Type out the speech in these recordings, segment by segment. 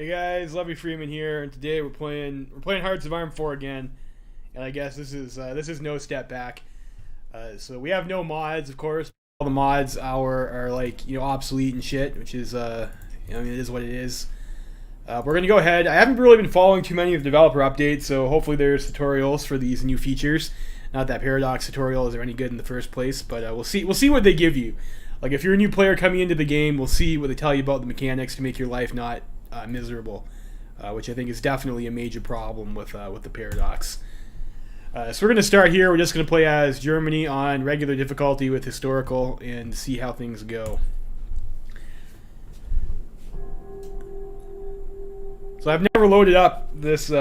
Hey guys, Lovey Freeman here, and today we're playing Hearts of Iron 4 again, and I guess this is no step back. So we have no mods, of course. All the mods are like obsolete and shit, which is I mean, it is what it is. We're gonna go ahead. I haven't really been following too many of the developer updates, so hopefully there's tutorials for these new features. Not that Paradox tutorials are any good in the first place, but we'll see what they give you. Like if you're a new player coming into the game, we'll see what they tell you about the mechanics to make your life not miserable, which I think is definitely a major problem with the Paradox. So we're going to start here. We're just going to play as Germany on regular difficulty with historical and see how things go. So I've never loaded up this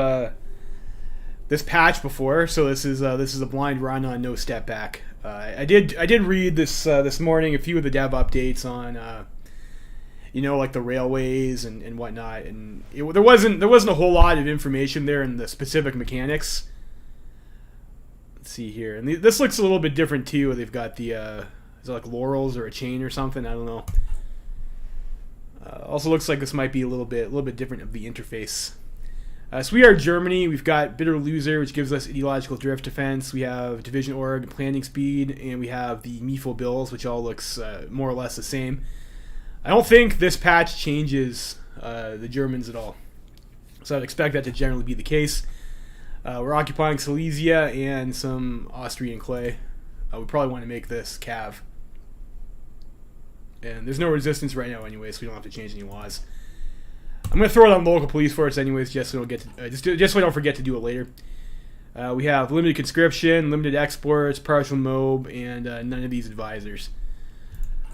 patch before, so this is a blind run on no step back. I did read this morning a few of the dev updates on like the railways and whatnot, and there wasn't a whole lot of information there in the specific mechanics. Let's see here, and this looks a little bit different too. They've got the is it like laurels or a chain or something? I don't know. Also looks like this might be a little bit different of the interface. So we are Germany. We've got Bitter Loser, which gives us ideological drift defense. We have Division Org, planning speed, and we have the Mifo Bills, which all looks more or less the same. I don't think this patch changes the Germans at all, so I'd expect that to generally be the case. We're occupying Silesia and some Austrian clay. We probably want to make this Cav. And there's no resistance right now anyway, so we don't have to change any laws. I'm going to throw it on local police force anyways, just so we don't forget to do it later. We have limited conscription, limited exports, partial mob, and none of these advisors.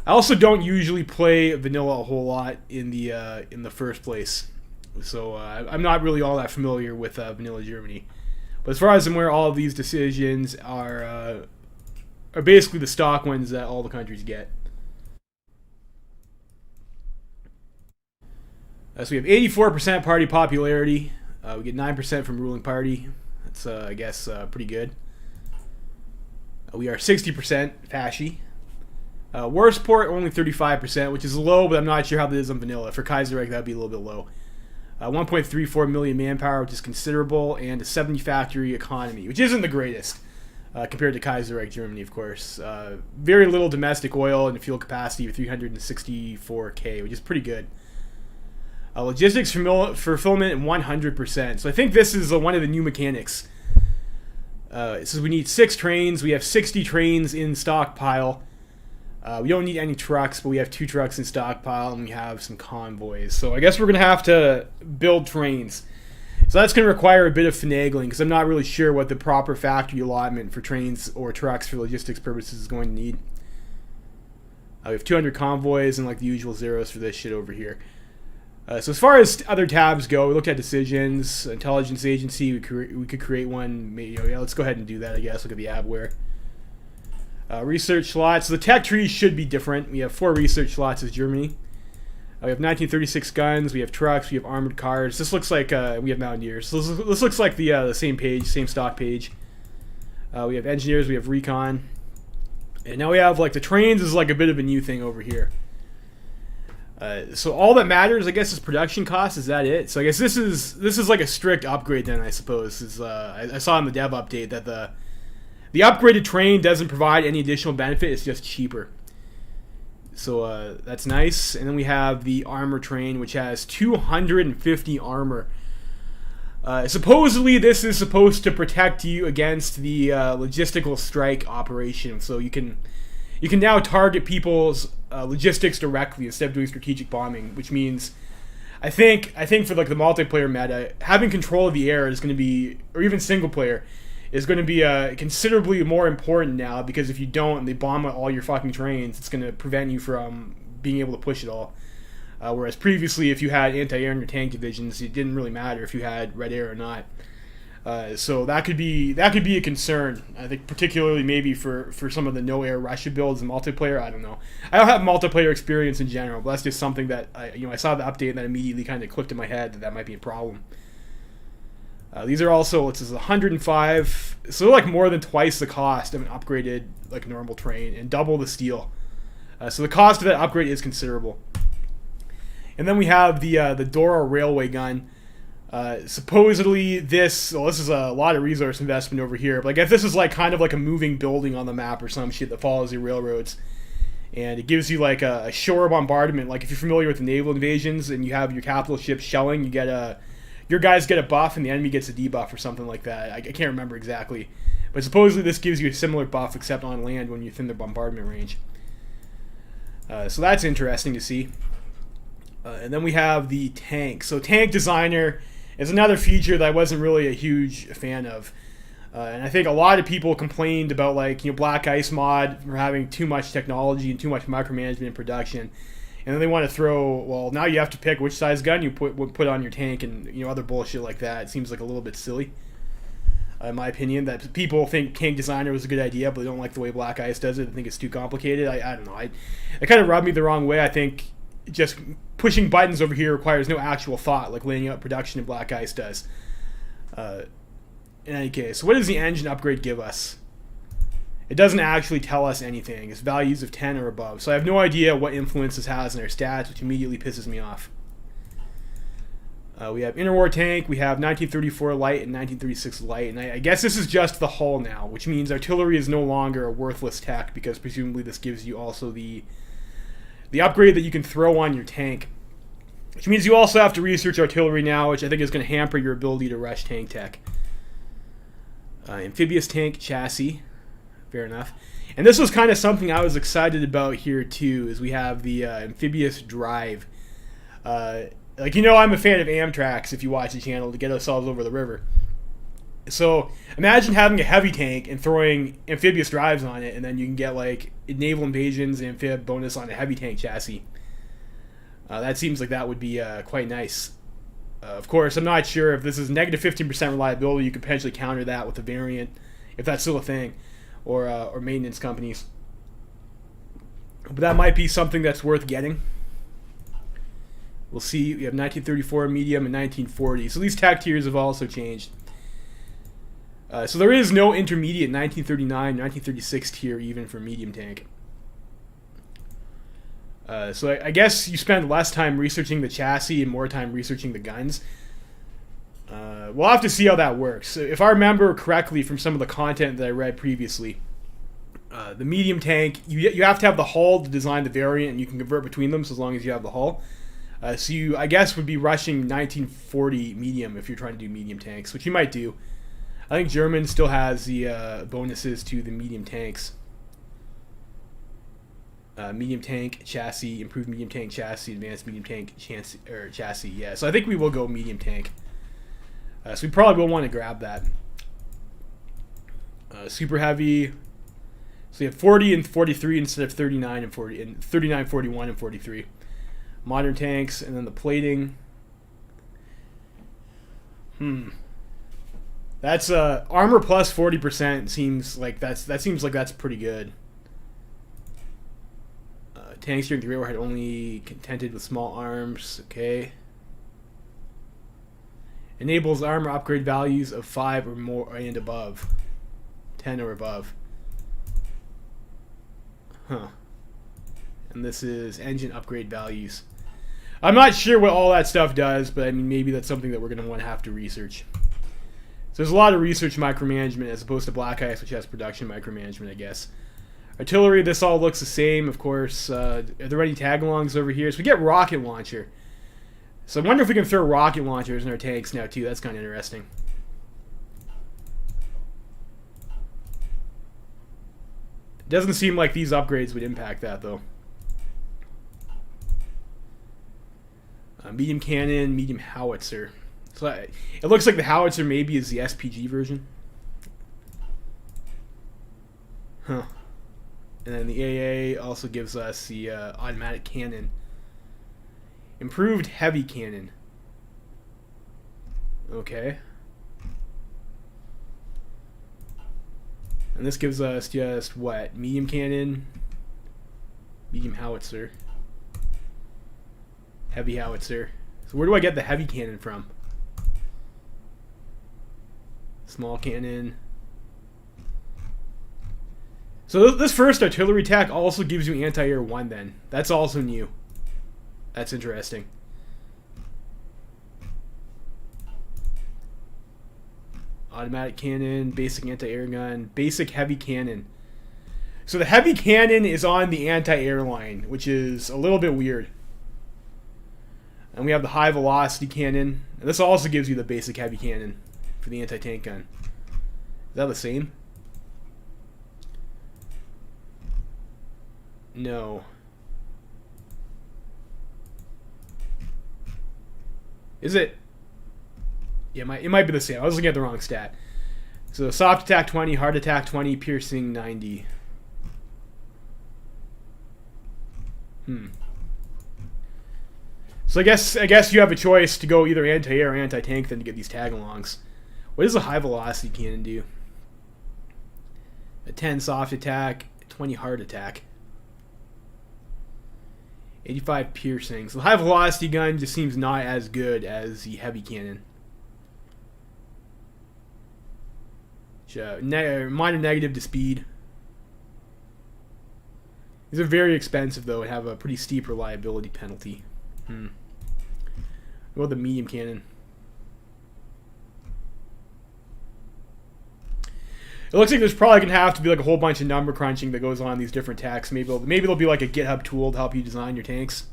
I also don't usually play vanilla a whole lot in the first place, so I'm not really all that familiar with vanilla Germany. But as far as I'm aware, all of these decisions are basically the stock ones that all the countries get. So we have 84% party popularity. We get 9% from ruling party. That's I guess pretty good. We are 60% fasci. War support only 35%, which is low, but I'm not sure how that is on vanilla. For Kaiserreich, that'd be a little bit low. 1.34 million manpower, which is considerable, and a 70 factory economy, which isn't the greatest compared to Kaiserreich Germany, of course. Very little domestic oil and fuel capacity of 364k, which is pretty good. Logistics fulfillment 100%. So I think this is one of the new mechanics. It says we need 6 trains. We have 60 trains in stockpile. We don't need any trucks, but we have 2 trucks in stockpile, and we have some convoys. So I guess we're going to have to build trains. So that's going to require a bit of finagling, because I'm not really sure what the proper factory allotment for trains or trucks for logistics purposes is going to need. We have 200 convoys and like the usual zeros for this shit over here. So as far as other tabs go, we looked at decisions, intelligence agency. We could create one. Maybe, yeah, let's go ahead and do that, I guess. Look at the abware. Research slots. So the tech trees should be different. We have 4 research slots as Germany. We have 1936 guns. We have trucks. We have armored cars. This looks like we have Mountaineers. So this looks like the same page, same stock page. We have engineers. We have recon. And now we have like the trains is like a bit of a new thing over here. So all that matters, I guess, is production cost. Is that it? So I guess this is like a strict upgrade then, I suppose. I saw in the dev update that the upgraded train doesn't provide any additional benefit. It's just cheaper. So that's nice. And then we have the armor train, which has 250 armor. Supposedly, this is supposed to protect you against the logistical strike operation. So you can now target people's logistics directly instead of doing strategic bombing, which means I think for like the multiplayer meta, having control of the air is going to be, or even single player, is going to be considerably more important now, because if you don't and they bomb all your fucking trains, it's going to prevent you from being able to push it all. Whereas previously, if you had anti-air in your tank divisions, it didn't really matter if you had red air or not. So that could be a concern. I think particularly maybe for some of the no air Russia builds and multiplayer. I don't know. I don't have multiplayer experience in general, but that's just something that I saw the update and that immediately kind of clicked in my head that might be a problem. These are also, it says 105, so like more than twice the cost of an upgraded like normal train and double the steel. So the cost of that upgrade is considerable. And then we have the Dora railway gun. Supposedly this is a lot of resource investment over here. But I guess this is like kind of like a moving building on the map or some shit that follows the railroads. And it gives you like a shore bombardment. Like if you're familiar with the naval invasions and you have your capital ships shelling, you get your guys get a buff and the enemy gets a debuff or something like that. I can't remember exactly. But supposedly this gives you a similar buff except on land when you're within their bombardment range. So that's interesting to see. And then we have the tank. So tank designer is another feature that I wasn't really a huge fan of. And I think a lot of people complained about like, Black Ice mod for having too much technology and too much micromanagement in production. And then they want to throw, well, now you have to pick which size gun you put on your tank and other bullshit like that. It seems like a little bit silly, in my opinion. That people think tank designer was a good idea, but they don't like the way Black Ice does it. I think it's too complicated. I don't know. It kind of rubbed me the wrong way. I think just pushing buttons over here requires no actual thought like laying out production in Black Ice does. In any case, so what does the engine upgrade give us? It doesn't actually tell us anything. It's values of 10 or above. So I have no idea what influence this has in our stats, which immediately pisses me off. We have interwar tank, we have 1934 light and 1936 light, and I guess this is just the hull now, which means artillery is no longer a worthless tech because presumably this gives you also the upgrade that you can throw on your tank, which means you also have to research artillery now, which I think is going to hamper your ability to rush tank tech. Amphibious tank chassis, fair enough. And this was kind of something I was excited about here too, is we have the amphibious drive. I'm a fan of Amtrax if you watch the channel to get ourselves over the river. So imagine having a heavy tank and throwing amphibious drives on it, and then you can get like naval invasions and amphib bonus on a heavy tank chassis. That seems like that would be quite nice. Of course, I'm not sure if this is negative 15% reliability. You could potentially counter that with a variant, if that's still a thing, or maintenance companies. But that might be something that's worth getting. We'll see. We have 1934 medium and 1940. So these tech tiers have also changed. So there is no intermediate 1939, 1936 tier even for medium tank. So I guess you spend less time researching the chassis and more time researching the guns. We'll have to see how that works. If I remember correctly from some of the content that I read previously, the medium tank, you have to have the hull to design the variant, and you can convert between them so as long as you have the hull. So you, I guess, would be rushing 1940 medium if you're trying to do medium tanks, which you might do. I think German still has the bonuses to the medium tanks. Medium tank chassis, improved medium tank chassis, advanced medium tank chassis. Yeah, so I think we will go medium tank. So we probably will want to grab that. Super heavy. So you have 40 and 43 instead of 39 and 40, and 39, 41, and 43. Modern tanks, and then the plating. That's armor plus 40% seems like that's pretty good. Tanks during the Great War had only contented with small arms. Okay. Enables armor upgrade values of 5 or more and above. 10 or above. Huh. And this is engine upgrade values. I'm not sure what all that stuff does, but I mean maybe that's something that we're going to want to have to research. So there's a lot of research micromanagement as opposed to Black Ice, which has production micromanagement, I guess. Artillery, this all looks the same, of course. Are there any tag-alongs over here? So we get rocket launcher. So I wonder if we can throw rocket launchers in our tanks now, too. That's kind of interesting. It doesn't seem like these upgrades would impact that, though. Medium cannon, medium howitzer. So it looks like the howitzer maybe is the SPG version. Huh. And then the AA also gives us the automatic cannon. Improved heavy cannon. Okay. And this gives us just what? Medium cannon, medium howitzer, heavy howitzer. So where do I get the heavy cannon from? Small cannon. So this first artillery tech also gives you anti-air 1 then. That's also new. That's interesting. automatic cannon, basic anti-air gun, basic heavy cannon. So the heavy cannon is on the anti-air line, which is a little bit weird. And we have the high velocity cannon. And this also gives you the basic heavy cannon for the anti-tank gun. Is that the same? No. Is it? Yeah, it might be the same. I was looking at the wrong stat. So soft attack 20, hard attack 20, piercing 90. So I guess you have a choice to go either anti-air or anti-tank then to get these tag-alongs. What does a high velocity cannon do? A 10 soft attack, 20 hard attack. 85 piercing. So the high velocity gun just seems not as good as the heavy cannon. Minor negative to speed. These are very expensive though and have a pretty steep reliability penalty. What about the medium cannon? It looks like there's probably going to have to be like a whole bunch of number crunching that goes on these different techs. Maybe there'll be like a GitHub tool to help you design your tanks.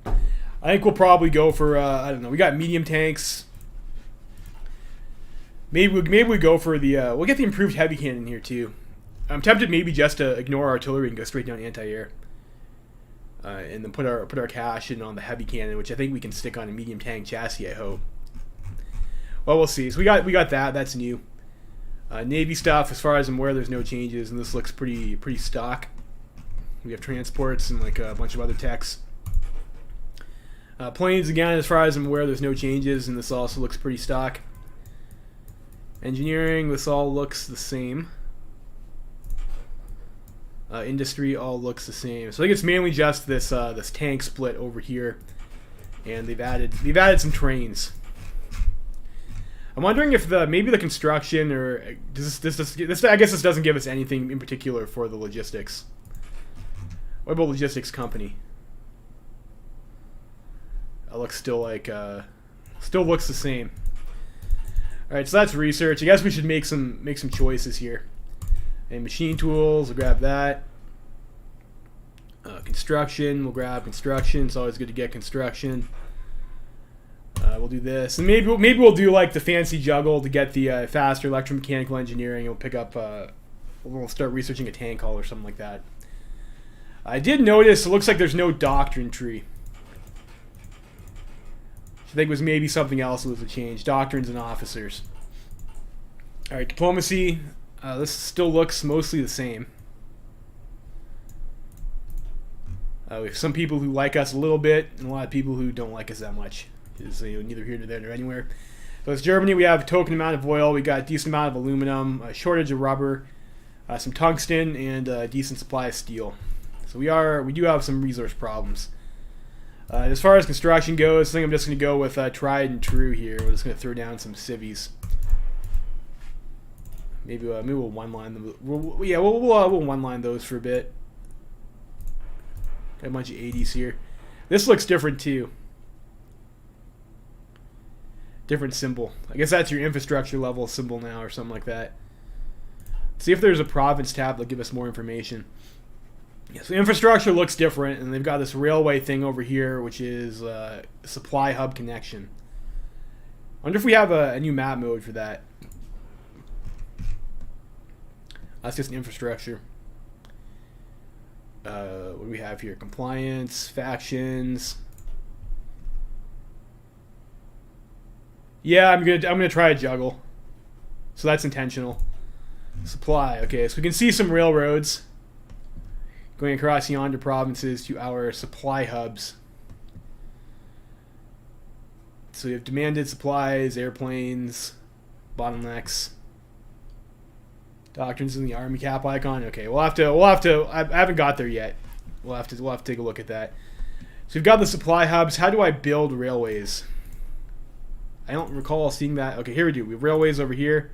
I think we'll probably go for, I don't know, we got medium tanks. Maybe we go for the, we'll get the improved heavy cannon here too. I'm tempted maybe just to ignore artillery and go straight down anti-air. And then put our cash in on the heavy cannon, which I think we can stick on a medium tank chassis, I hope. Well, we'll see. So we got that. That's new. Navy stuff, as far as I'm aware, there's no changes, and this looks pretty stock. We have transports and like a bunch of other techs. Planes, again, as far as I'm aware, there's no changes, and this also looks pretty stock. Engineering, this all looks the same. Industry all looks the same. So I think it's mainly just this this tank split over here, and they've added some trains. I'm wondering if maybe the construction or this I guess this doesn't give us anything in particular for the logistics. What about logistics company? It looks still looks the same. All right, so that's research. I guess we should make some choices here. And machine tools, we'll grab that. Construction, we'll grab construction. It's always good to get construction. We'll do this, and maybe we'll do like the fancy juggle to get the faster electromechanical engineering. We'll pick up, we'll start researching a tank hull or something like that. I did notice it looks like there's no doctrine tree. I think it was maybe something else that was a change. Doctrines and officers. All right, diplomacy. This still looks mostly the same. We have some people who like us a little bit, and a lot of people who don't like us that much. Is neither here nor there nor anywhere. So it's Germany. We have a token amount of oil. We got a decent amount of aluminum, a shortage of rubber, some tungsten, and a decent supply of steel. So we do have some resource problems. As far as construction goes, I think I'm just going to go with tried and true here. We're just going to throw down some civvies. Maybe we'll one line them. We'll one line those for a bit. Got a bunch of 80s here. This looks different too. Different symbol. I guess that's your infrastructure level symbol now or something like that. See if there's a province tab that'll give us more information. Yeah, so infrastructure looks different, and they've got this railway thing over here, which is supply hub connection. I wonder if we have a new map mode for that. That's just an infrastructure. What do we have here? Compliance, factions. Yeah, I'm gonna try a juggle. So that's intentional. Supply. Okay, so we can see some railroads going across yonder provinces to our supply hubs. So we have demanded supplies, airplanes, bottlenecks, doctrines in the army cap icon. Okay, we'll have to. I haven't got there yet. We'll have to take a look at that. So we've got the supply hubs. How do I build railways? I don't recall seeing that. Okay, here we do. We have railways over here.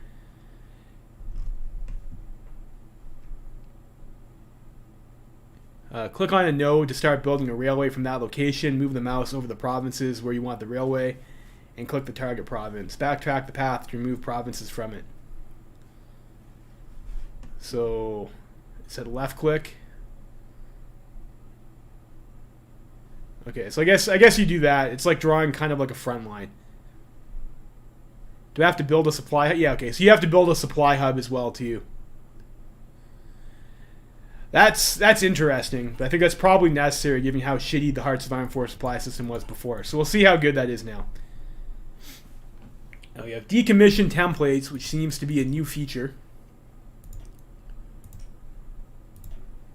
Click on a node to start building a railway from that location. Move the mouse over the provinces where you want the railway. and click the target province. Backtrack the path to remove provinces from it. So it said left click. Okay, so I guess you do that. It's like drawing kind of like a front line. Do I have to build a supply hub? Yeah, okay. So you have to build a supply hub as well too. That's interesting, but I think that's probably necessary given how shitty the Hearts of Iron 4 supply system was before. So we'll see how good that is now. Now we have decommissioned templates, which seems to be a new feature.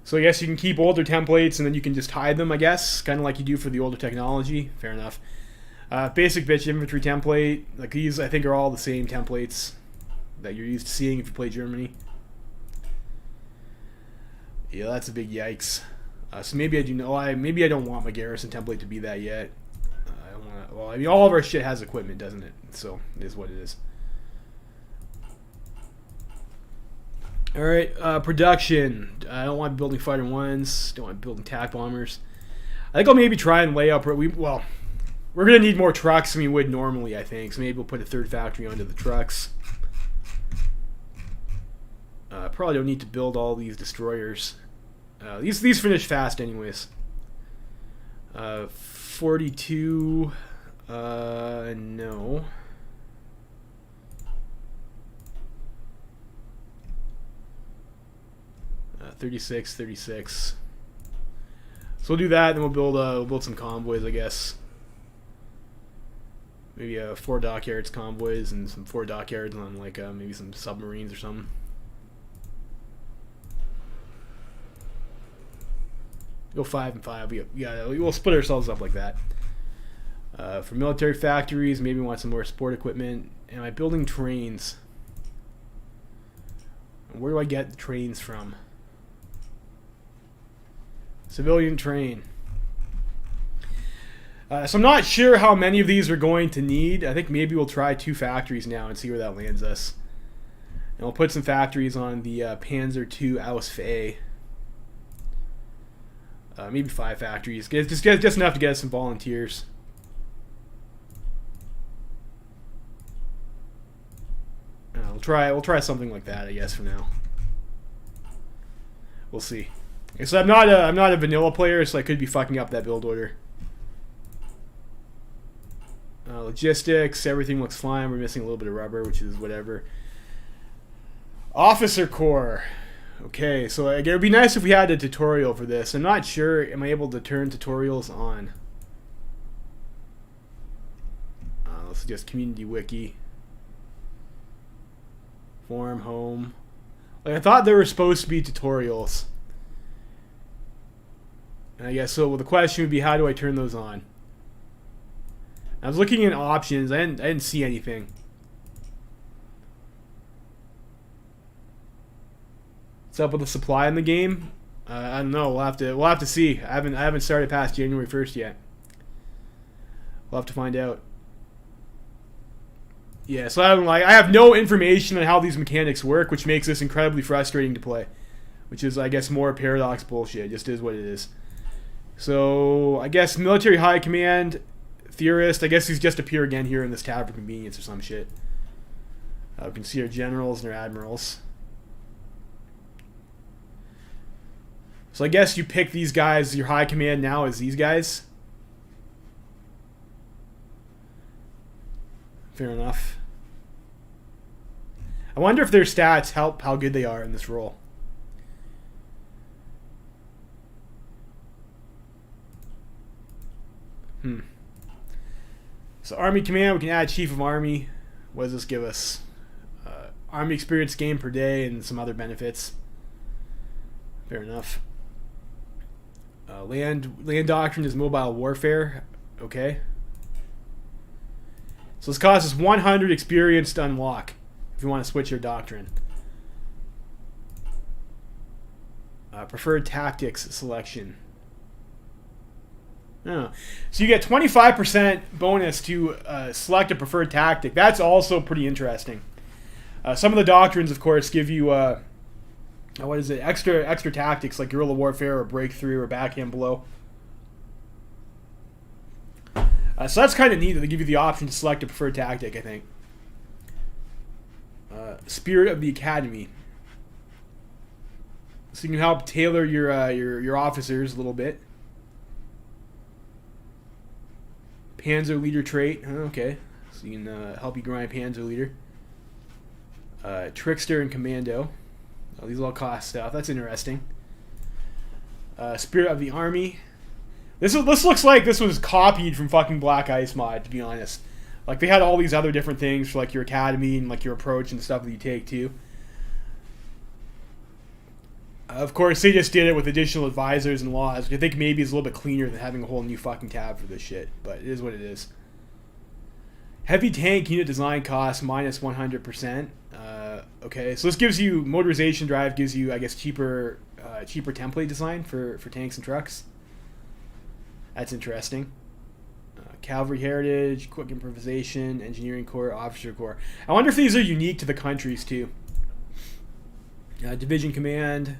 So I guess you can keep older templates and then you can just hide them, I guess. Kind of like you do for the older technology. Fair enough. Basic bitch infantry template. Like these, I think, are all the same templates that you're used to seeing if you play Germany. Yeah, that's a big yikes. So maybe I do know. Maybe I don't want my garrison template to be that yet. I don't want. Well, I mean, all of our shit has equipment, doesn't it? So it is what it is. All right, production. I don't want building fighter ones. Don't want building tac bombers. I think I'll maybe try and lay up. We're gonna need more trucks than we would normally, I think. So maybe we'll put a third factory onto the trucks. Probably don't need to build all these destroyers. These finish fast, anyways. 42. No. Uh, 36. So we'll do that, and then we'll build some convoys, I guess. Maybe 4 dockyards convoys and some 4 dockyards on like maybe some submarines or something. Go 5 and 5. We'll split ourselves up like that. For military factories, maybe we want some more sport equipment. Am I building trains? Where do I get the trains from? Civilian train. So I'm not sure how many of these we're going to need. I think maybe we'll try 2 factories now and see where that lands us. And we'll put some factories on the Panzer II Ausf. Maybe 5 factories. Just enough to get us some volunteers. We'll try something like that, I guess, for now. We'll see. Okay, so I'm not a vanilla player, so I could be fucking up that build order. Logistics, everything looks fine. We're missing a little bit of rubber, which is whatever. Officer Corps. Okay, so it would be nice if we had a tutorial for this. I'm not sure. Am I able to turn tutorials on? Let's just community wiki. Forum, home. Like, I thought there were supposed to be tutorials. And I guess so. Well, the question would be, how do I turn those on? I was looking in options. I didn't see anything. What's up with the supply in the game? I don't know. We'll have to see. I haven't started past January 1st yet. We'll have to find out. Yeah, so I have no information on how these mechanics work, which makes this incredibly frustrating to play. Which is, I guess, more Paradox bullshit. It just is what it is. So I guess military high command theorist. I guess he's just appear again here in this tab for convenience or some shit. We can see our generals and our admirals. So I guess you pick these guys. Your high command now is these guys. Fair enough. I wonder if their stats help how good they are in this role. So Army Command, we can add Chief of Army. What does this give us? Army experience gain per day and some other benefits. Fair enough. Land Doctrine is mobile warfare. Okay. So this costs us 100 experience to unlock if you want to switch your doctrine. Preferred tactics selection. Oh. So you get 25% bonus to select a preferred tactic. That's also pretty interesting. Some of the doctrines, of course, give you what is it? Extra tactics like guerrilla warfare or breakthrough or backhand blow. So that's kind of neat that they give you the option to select a preferred tactic, I think. Spirit of the Academy. So you can help tailor your officers a little bit. Panzer Leader trait. Okay. So you can help you grind Panzer Leader. Trickster and Commando. Oh, these all cost stuff. That's interesting. Spirit of the Army. This looks like this was copied from fucking Black Ice mod, to be honest. Like, they had all these other different things for, like, your academy and, like, your approach and stuff that you take, too. Of course, they just did it with additional advisors and laws, which I think maybe is a little bit cleaner than having a whole new fucking tab for this shit. But it is what it is. Heavy tank unit design cost minus 100%. Okay, so this gives you, motorization drive gives you, I guess, cheaper template design for tanks and trucks. That's interesting. Cavalry heritage, quick improvisation, engineering corps, officer corps. I wonder if these are unique to the countries too. Division command.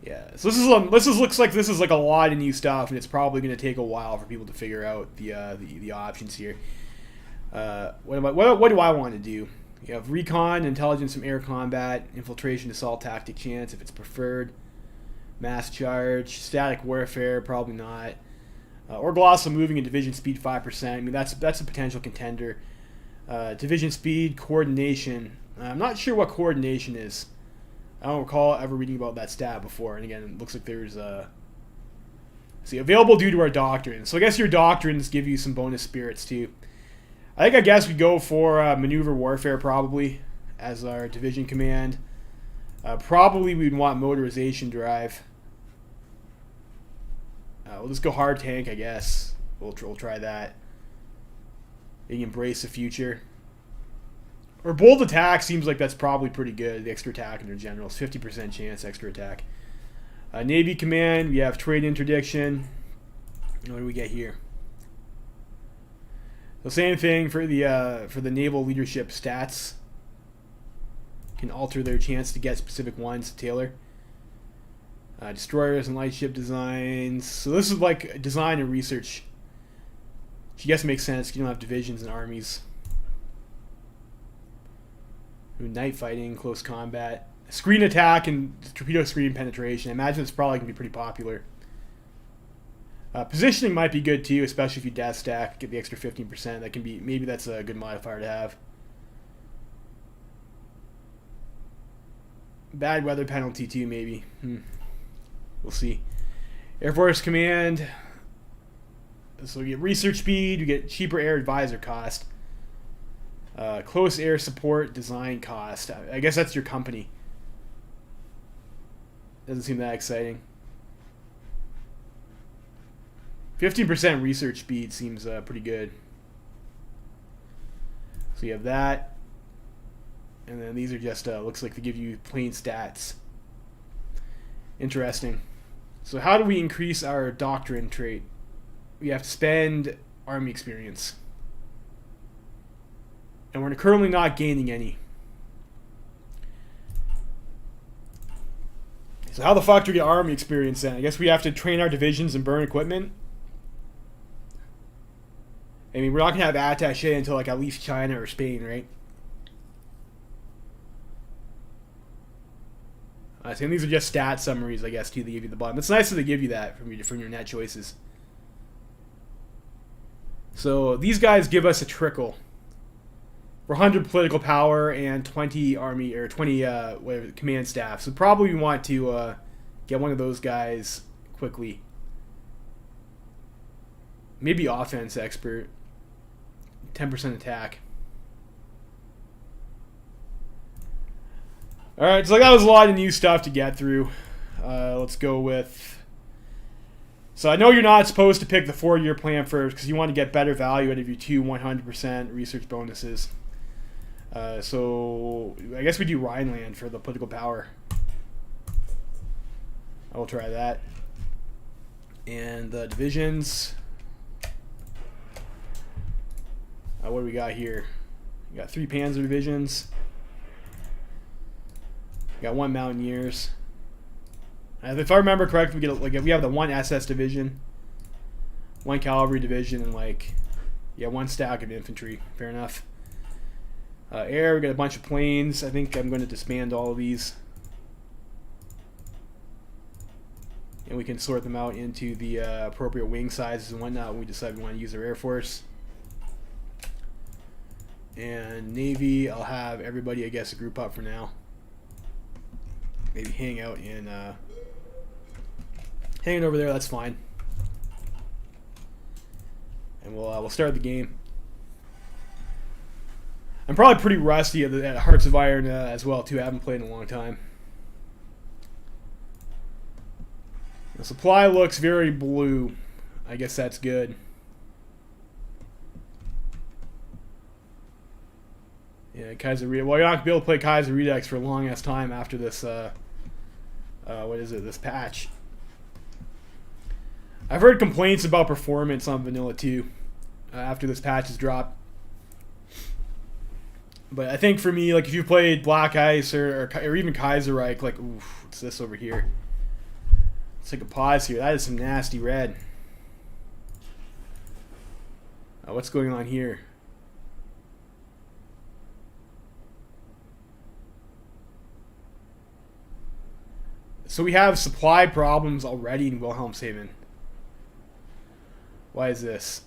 Yeah, so looks like this is like a lot of new stuff, and it's probably going to take a while for people to figure out the options here. What do I want to do? You have recon, intelligence from air combat, infiltration, assault tactic chance if it's preferred. Mass charge, static warfare, probably not. Or Glossal moving and division speed 5%. I mean, that's a potential contender. Division speed, coordination. I'm not sure what coordination is. I don't recall ever reading about that stat before. And again, it looks like there's see, available due to our doctrines. So I guess your doctrines give you some bonus spirits too. I guess we go for maneuver warfare probably as our division command. Probably we'd want motorization drive. We'll just go hard tank, I guess. We'll try that. You can embrace the future. Or bold attack seems like that's probably pretty good. The extra attack under generals, 50% chance extra attack. Navy command, we have trade interdiction. What do we get here? The same thing for the naval leadership stats. Can alter their chance to get specific ones to tailor. Destroyers and lightship designs. So this is like design and research. Which I guess makes sense. You don't have divisions and armies. Night fighting, close combat. Screen attack and torpedo screen penetration. I imagine it's probably going to be pretty popular. Positioning might be good too, especially if you death stack, get the extra 15%. That can be, maybe that's a good modifier to have. Bad weather penalty too, maybe. We'll see. Air Force Command. So you get research speed, you get cheaper air advisor cost. Close air support design cost. I guess that's your company. Doesn't seem that exciting. 15% research speed seems pretty good. So you have that. And then these are just, looks like they give you plain stats. Interesting. So how do we increase our doctrine trait? We have to spend army experience. And we're currently not gaining any. So how the fuck do we get army experience then? I guess we have to train our divisions and burn equipment. I mean, we're not going to have attaché until like at least China or Spain, right? So these are just stat summaries, I guess, too. They give you the bottom. It's nice that they give you that from your net choices. So these guys give us a trickle. For 100 political power and 20 army or 20 whatever command staff. So probably we want to get one of those guys quickly. Maybe offense expert. 10% attack. Alright, so that was a lot of new stuff to get through. Let's go with... So I know you're not supposed to pick the 4-year plan first because you want to get better value out of your two 100% research bonuses. So I guess we do Rhineland for the political power. I will try that. And the divisions. What do we got here? We got 3 Panzer divisions. We got 1 Mountaineers. If I remember correctly, we have the 1 SS division. 1 cavalry division and like, yeah, 1 stack of infantry. Fair enough. Air, we got a bunch of planes. I think I'm going to disband all of these. And we can sort them out into the appropriate wing sizes and whatnot when we decide we want to use our Air Force. And Navy, I'll have everybody, I guess, group up for now. Maybe hang out in, hanging over there, that's fine. And we'll start the game. I'm probably pretty rusty at Hearts of Iron as well, too. I haven't played in a long time. The supply looks very blue. I guess that's good. Yeah, Kaiser Redux. Well, you're not going to be able to play Kaiser Redux for a long ass time after this, what is it, this patch. I've heard complaints about performance on Vanilla too, after this patch is dropped. But I think for me, like if you played Black Ice or even Kaiserreich, like, oof, what's this over here? Let's take a pause here. That is some nasty red. What's going on here? So we have supply problems already in Wilhelmshaven. Why is this?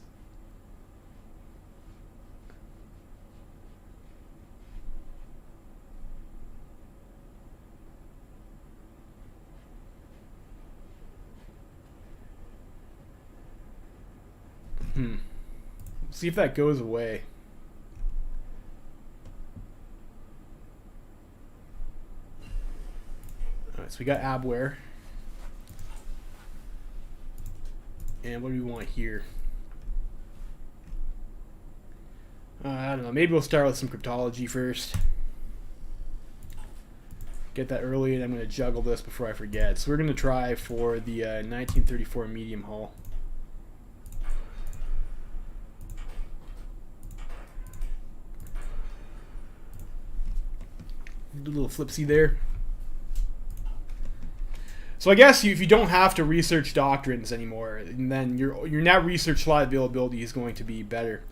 See if that goes away. Alright, so we got Abwehr. And what do we want here? I don't know. Maybe we'll start with some cryptology first. Get that early, and I'm going to juggle this before I forget. So we're going to try for the 1934 medium hull. Do a little flipsy there. So I guess if you don't have to research doctrines anymore, then your net research slot availability is going to be better.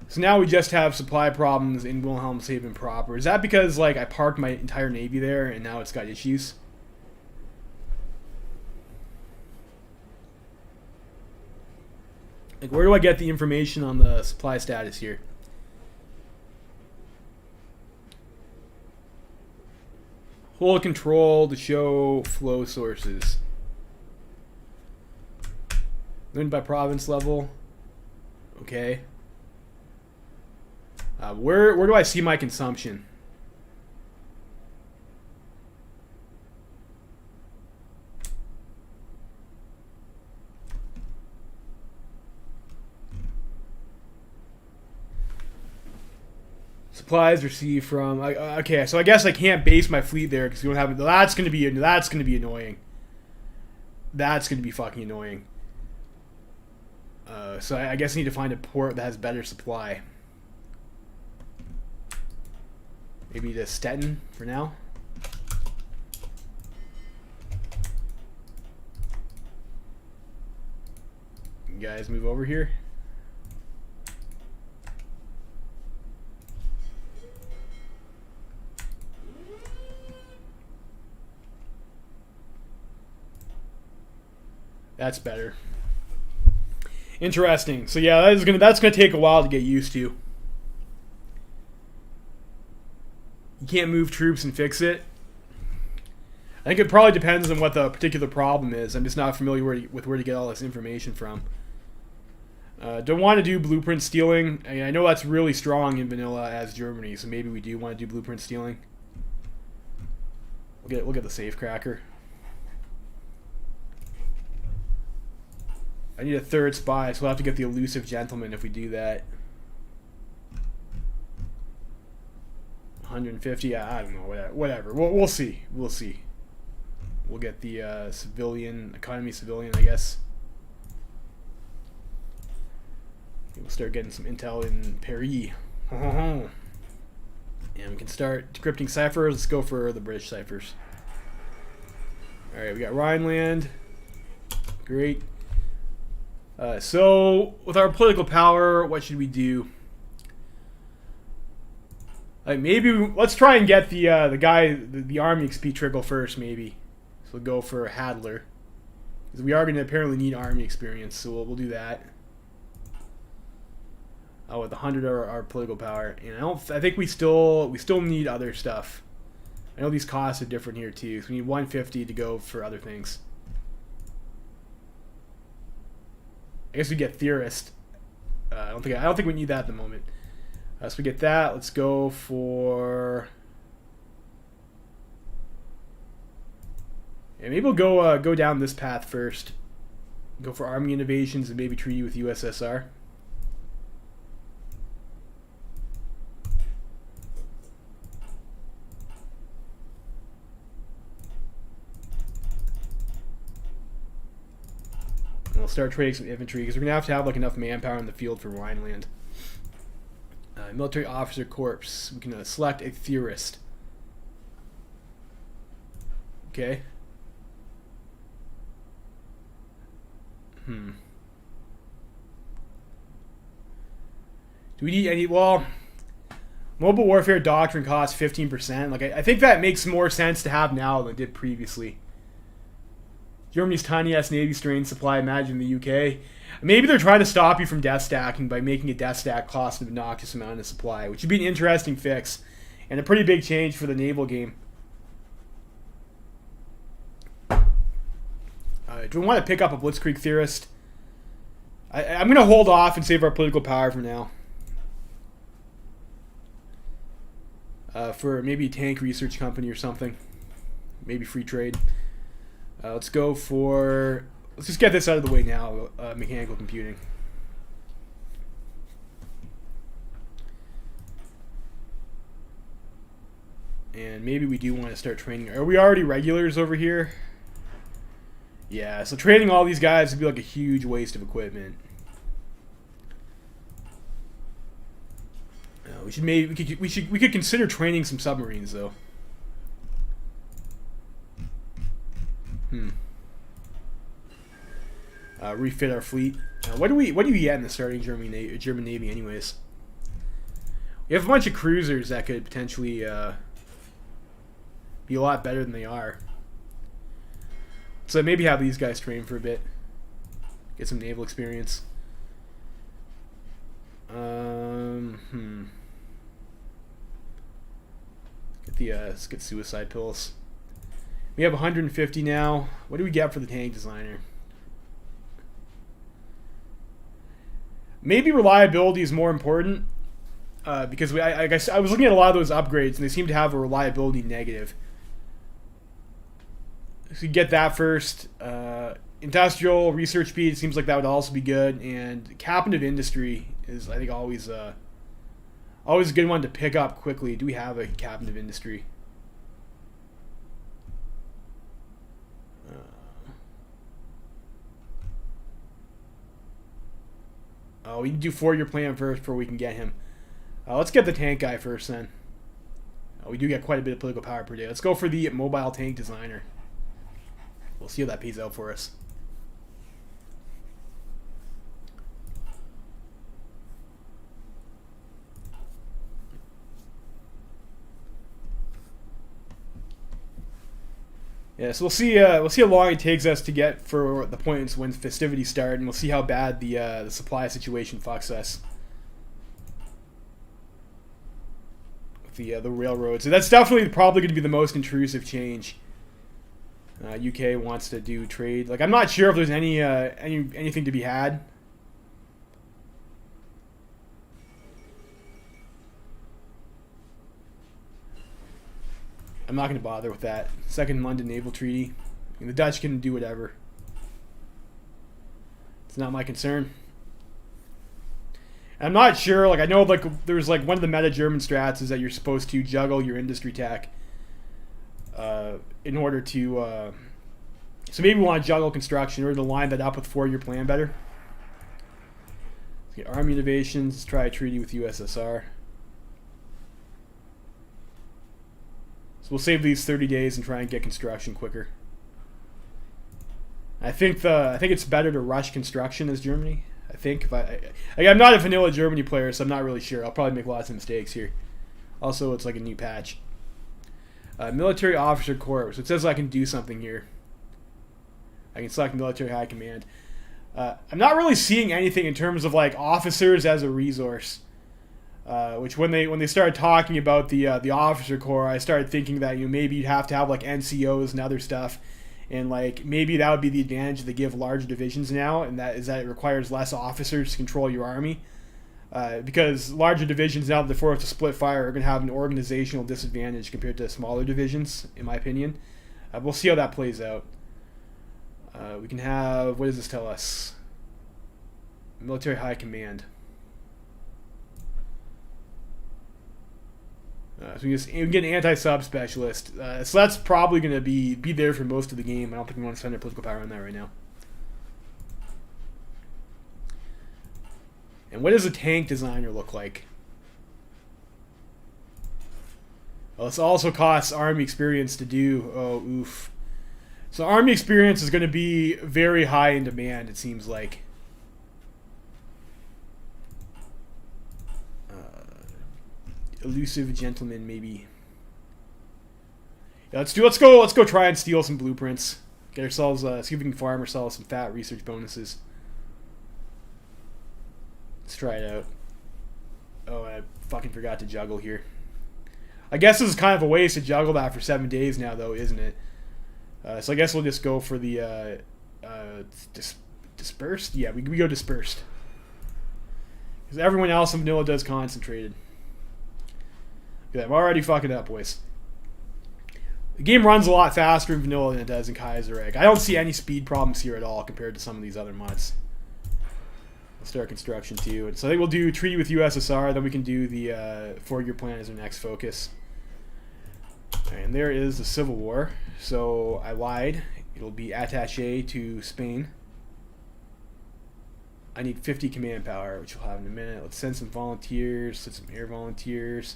So now we just have supply problems in Wilhelmshaven proper. Is that because like I parked my entire navy there and now it's got issues? Like where do I get the information on the supply status here? Hold control to show flow sources. Learned by province level. Okay. Where do I see my consumption? Supplies received from. Okay, so I guess I can't base my fleet there because we don't have it. That's gonna be annoying. That's gonna be fucking annoying. So I guess I need to find a port that has better supply. Maybe to Stettin for now. You guys move over here. That's better. Interesting. So yeah, that's gonna take a while to get used to. You can't move troops and fix it. I think it probably depends on what the particular problem is. I'm just not familiar with where to get all this information from. Don't want to do blueprint stealing. I know that's really strong in vanilla as Germany, so maybe we do want to do blueprint stealing. We'll get the safecracker. I need a third spy, so we'll have to get the elusive gentleman if we do that. 150, I don't know, whatever. We'll see. We'll see. We'll get the economy civilian, I guess. We'll start getting some intel in Paris. And we can start decrypting ciphers. Let's go for the British ciphers. Alright, we got Rhineland. Great. So with our political power, what should we do? Like maybe let's try and get the guy the army XP trickle first, maybe. So we'll go for Hadler, because we are going to apparently need army experience. So we'll do that. Oh, with 100 our political power, and I think we still need other stuff. I know these costs are different here too. So we need 150 to go for other things. I guess we get theorist. I don't think we need that at the moment. So we get that. Let's go for. Yeah, maybe we'll go down this path first. Go for army innovations and maybe treaty with USSR. And we'll start trading some infantry because we're gonna have to have like enough manpower in the field for Rhineland. Military officer corps. We can select a theorist. Okay. Do we need any? Well, mobile warfare doctrine costs 15%. Like I think that makes more sense to have now than it did previously. Germany's tiny ass navy strain supply. Imagine the UK. Maybe they're trying to stop you from death stacking by making a death stack cost an obnoxious amount of supply, which would be an interesting fix and a pretty big change for the naval game. Do we want to pick up a Blitzkrieg theorist? I'm going to hold off and save our political power for now. For maybe a tank research company or something. Maybe free trade. Let's go for... Let's just get this out of the way now. Mechanical computing. And maybe we do want to start training. Are we already regulars over here? Yeah, so training all these guys would be like a huge waste of equipment. We should maybe we could consider training some submarines though. Refit our fleet. What do we get in the starting German Navy anyways? We have a bunch of cruisers that could potentially be a lot better than they are. So maybe have these guys train for a bit. Get some naval experience. Let's get suicide pills. We have 150 now. What do we get for the tank designer? Maybe reliability is more important because I guess I was looking at a lot of those upgrades and they seem to have a reliability negative. So you get that first. Industrial research speed, it seems like that would also be good, and captain of industry is I think always a good one to pick up quickly. Do we have a captain of industry? We can do 4-year plan first before we can get him. Let's get the tank guy first then. We do get quite a bit of political power per day. Let's go for the mobile tank designer. We'll see how that pays out for us. Yeah, so we'll see how long it takes us to get for the points when festivities start, and we'll see how bad the supply situation fucks us with the railroads. So that's definitely probably going to be the most intrusive change. UK wants to do trade. Like I'm not sure if there's anything to be had. I'm not going to bother with that. Second London Naval Treaty. And the Dutch can do whatever. It's not my concern. I'm not sure. Like I know, like there's like one of the meta German strats is that you're supposed to juggle your industry tech in order to. So maybe we want to juggle construction in order to line that up with 4-year plan better. Let's get army innovations. Let's try a treaty with USSR. So we'll save these 30 days and try and get construction quicker. I think it's better to rush construction as Germany. I think if I'm not a vanilla Germany player, so I'm not really sure. I'll probably make lots of mistakes here. Also, it's like a new patch. Military Officer Corps. So it says I can do something here. I can select Military High Command. I'm not really seeing anything in terms of like officers as a resource. Which when they started talking about the Officer Corps, I started thinking that maybe you'd have to have like NCOs and other stuff. And like maybe that would be the advantage they give large divisions now, and that is that it requires less officers to control your army. Because larger divisions, now that they're forced to split fire, are going to have an organizational disadvantage compared to smaller divisions, in my opinion. We'll see how that plays out. We can have, what does this tell us? Military High Command. So we can get an anti-sub specialist. So that's probably going to be there for most of the game. I don't think we want to spend our political power on that right now. And what does a tank designer look like? Well, this also costs army experience to do. Oh, oof. So army experience is going to be very high in demand, it seems like. Elusive gentleman, maybe. Yeah, let's go try and steal some blueprints. Get ourselves see if we can farm ourselves some fat research bonuses. Let's try it out. Oh, I fucking forgot to juggle here. I guess this is kind of a waste to juggle that for 7 days now, though, isn't it? So I guess we'll just go for the dispersed. Yeah, we go dispersed because everyone else in vanilla does concentrated. Okay, I'm already fucking up, boys. The game runs a lot faster in vanilla than it does in Kaiserreich. I don't see any speed problems here at all compared to some of these other mods. Let's start construction too. So I think we'll do treaty with USSR, then we can do the 4-year plan as our next focus. And there is the Civil War. So I lied. It'll be attaché to Spain. I need 50 command power, which we'll have in a minute. Let's send some volunteers, send some air volunteers.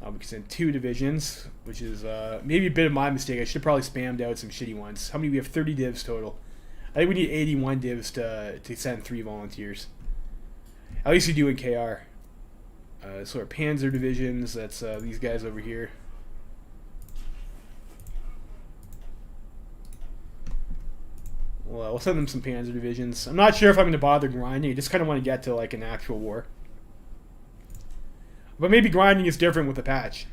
We can send 2 divisions, which is maybe a bit of my mistake. I should have probably spammed out some shitty ones. How many? We have 30 divs total. I think we need 81 divs to send 3 volunteers. At least we do in KR. So our Panzer divisions, that's these guys over here. Well, we'll send them some Panzer divisions. I'm not sure if I'm going to bother grinding. I just kind of want to get to like an actual war. But maybe grinding is different with the patch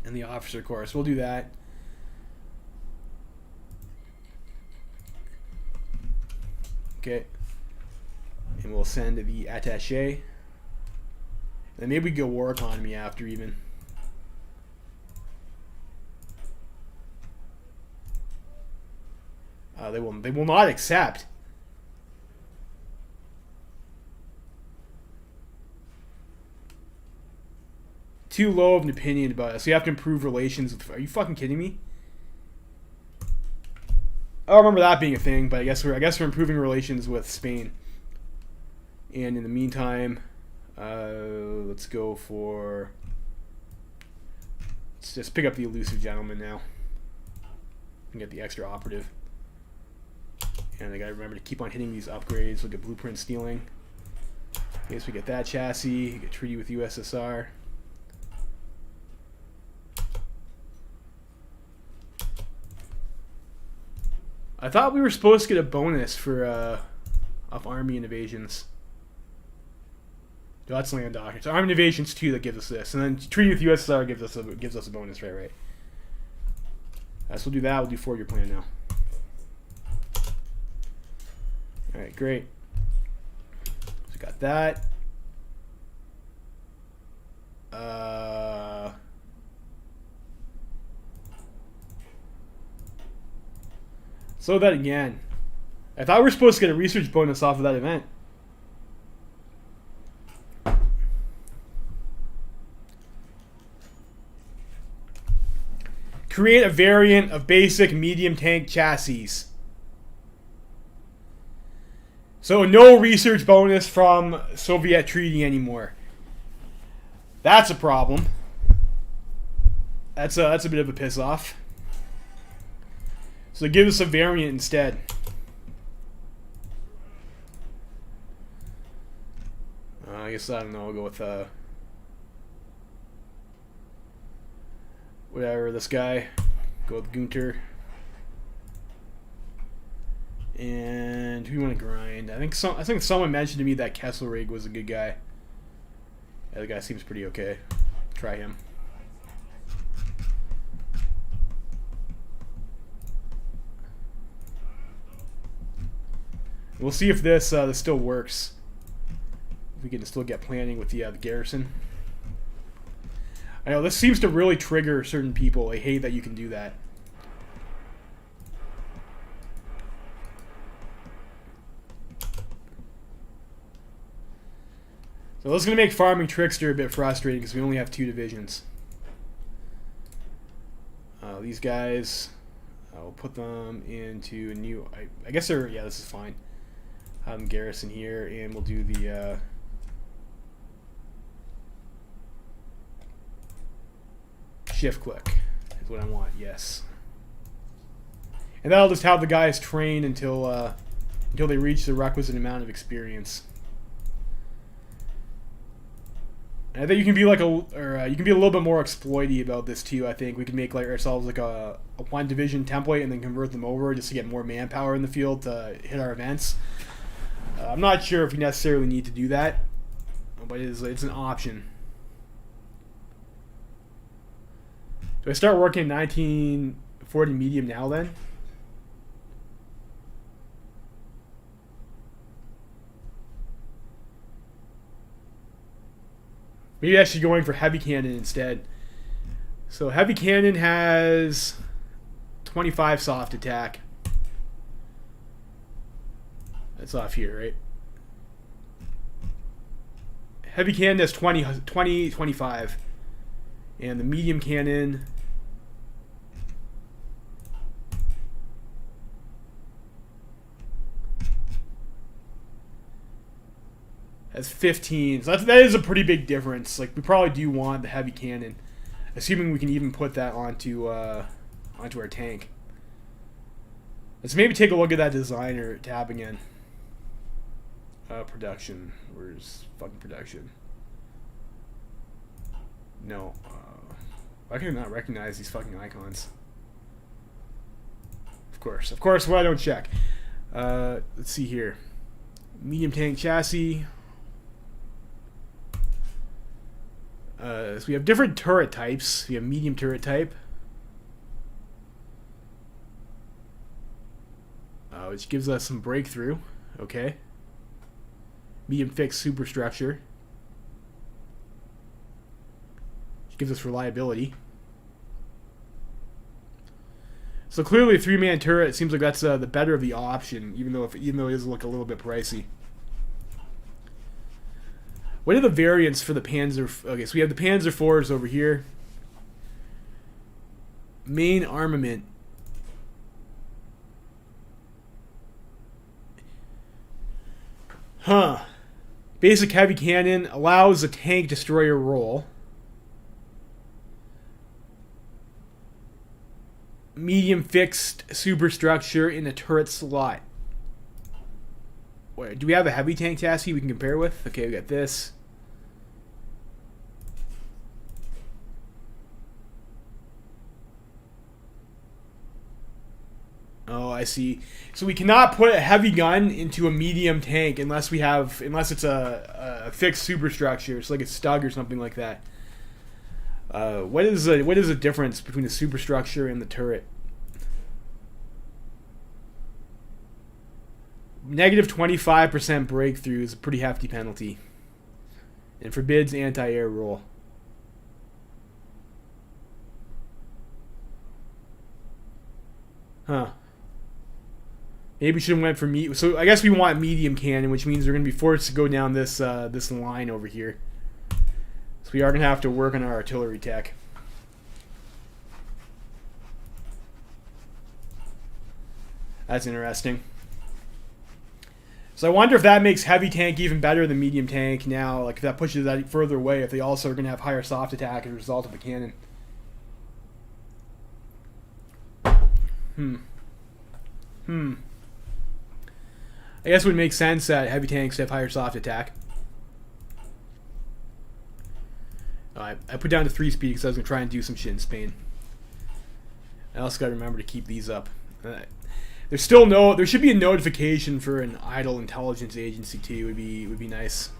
and the officer course. We'll do that. Okay. And we'll send the attaché. And then maybe we go war economy after even. They will not accept. Too low of an opinion about us. So you have to improve relations with, are you fucking kidding me? I don't remember that being a thing, but I guess we're improving relations with Spain. And in the meantime, let's go for, let's just pick up the elusive gentleman now and get the extra operative. And I gotta remember to keep on hitting these upgrades. We'll get blueprint stealing. I guess we get that chassis, get treaty with USSR. I thought we were supposed to get a bonus for off army innovations. No, that's land doctrine. So army innovations 2 that gives us this, and then treaty with USSR gives us a bonus, right? So we'll do that. We'll do 4-year plan now. All right, great. So we got that. So that again. I thought we were supposed to get a research bonus off of that event. Create a variant of basic medium tank chassis. So no research bonus from Soviet treaty anymore. That's a problem. That's a bit of a piss off. So give us a variant instead. I guess, I don't know, I'll go with whatever, this guy. Go with Gunter. And who do you want to grind? I think someone mentioned to me that Kesselrig was a good guy. Yeah, the guy seems pretty okay. Try him. We'll see if this still works. If we can still get planning with the garrison. I know this seems to really trigger certain people. I hate that you can do that. So this is going to make farming Trickster a bit frustrating because we only have 2 divisions. These guys, I'll put them into a new... I guess they're... Yeah, this is fine. Have them garrison here, and we'll do the... shift click is what I want, yes. And that'll just have the guys train until they reach the requisite amount of experience. And I think you can be like you can be a little bit more exploity about this too. I think we can make like ourselves like a 1 division template and then convert them over just to get more manpower in the field to hit our events. I'm not sure if you necessarily need to do that, but it's an option. Do I start working 1940 medium now then? Maybe I should go in for heavy cannon instead. So heavy cannon has 25 soft attack. That's off here, right? Heavy cannon has 25. And the medium cannon has 15. So that is a pretty big difference. Like, we probably do want the heavy cannon, assuming we can even put that onto our tank. Let's maybe take a look at that designer tab again. Production. Where's fucking production? No. Why can I not recognize these fucking icons? Of course, why don't check? Let's see here. Medium tank chassis. So we have different turret types. We have medium turret type, which gives us some breakthrough. Okay. Medium fixed superstructure, which gives us reliability. So clearly, a 3-man turret seems like that's the better of the option, even though it does look a little bit pricey. What are the variants for the Panzer? Okay, so we have the Panzer IVs over here. Main armament. Huh. Basic heavy cannon allows a tank destroyer roll. Medium fixed superstructure in a turret slot. Wait, do we have a heavy tank chassis we can compare with? Okay, we got this. Oh, I see. So we cannot put a heavy gun into a medium tank unless it's a fixed superstructure. It's like a Stug or something like that. What is the difference between the superstructure and the turret? Negative 25% breakthrough is a pretty hefty penalty, and forbids anti-air roll. Huh. Maybe we should have went for So I guess we want medium cannon, which means we're going to be forced to go down this this line over here. So we are going to have to work on our artillery tech. That's interesting. So I wonder if that makes heavy tank even better than medium tank now. Like if that pushes that further away, if they also are going to have higher soft attack as a result of the cannon. I guess it would make sense that heavy tanks have higher soft attack. I put down to 3 speed because I was going to try and do some shit in Spain. I also got to remember to keep these up. There's still there should be a notification for an idle intelligence agency too. Would be nice.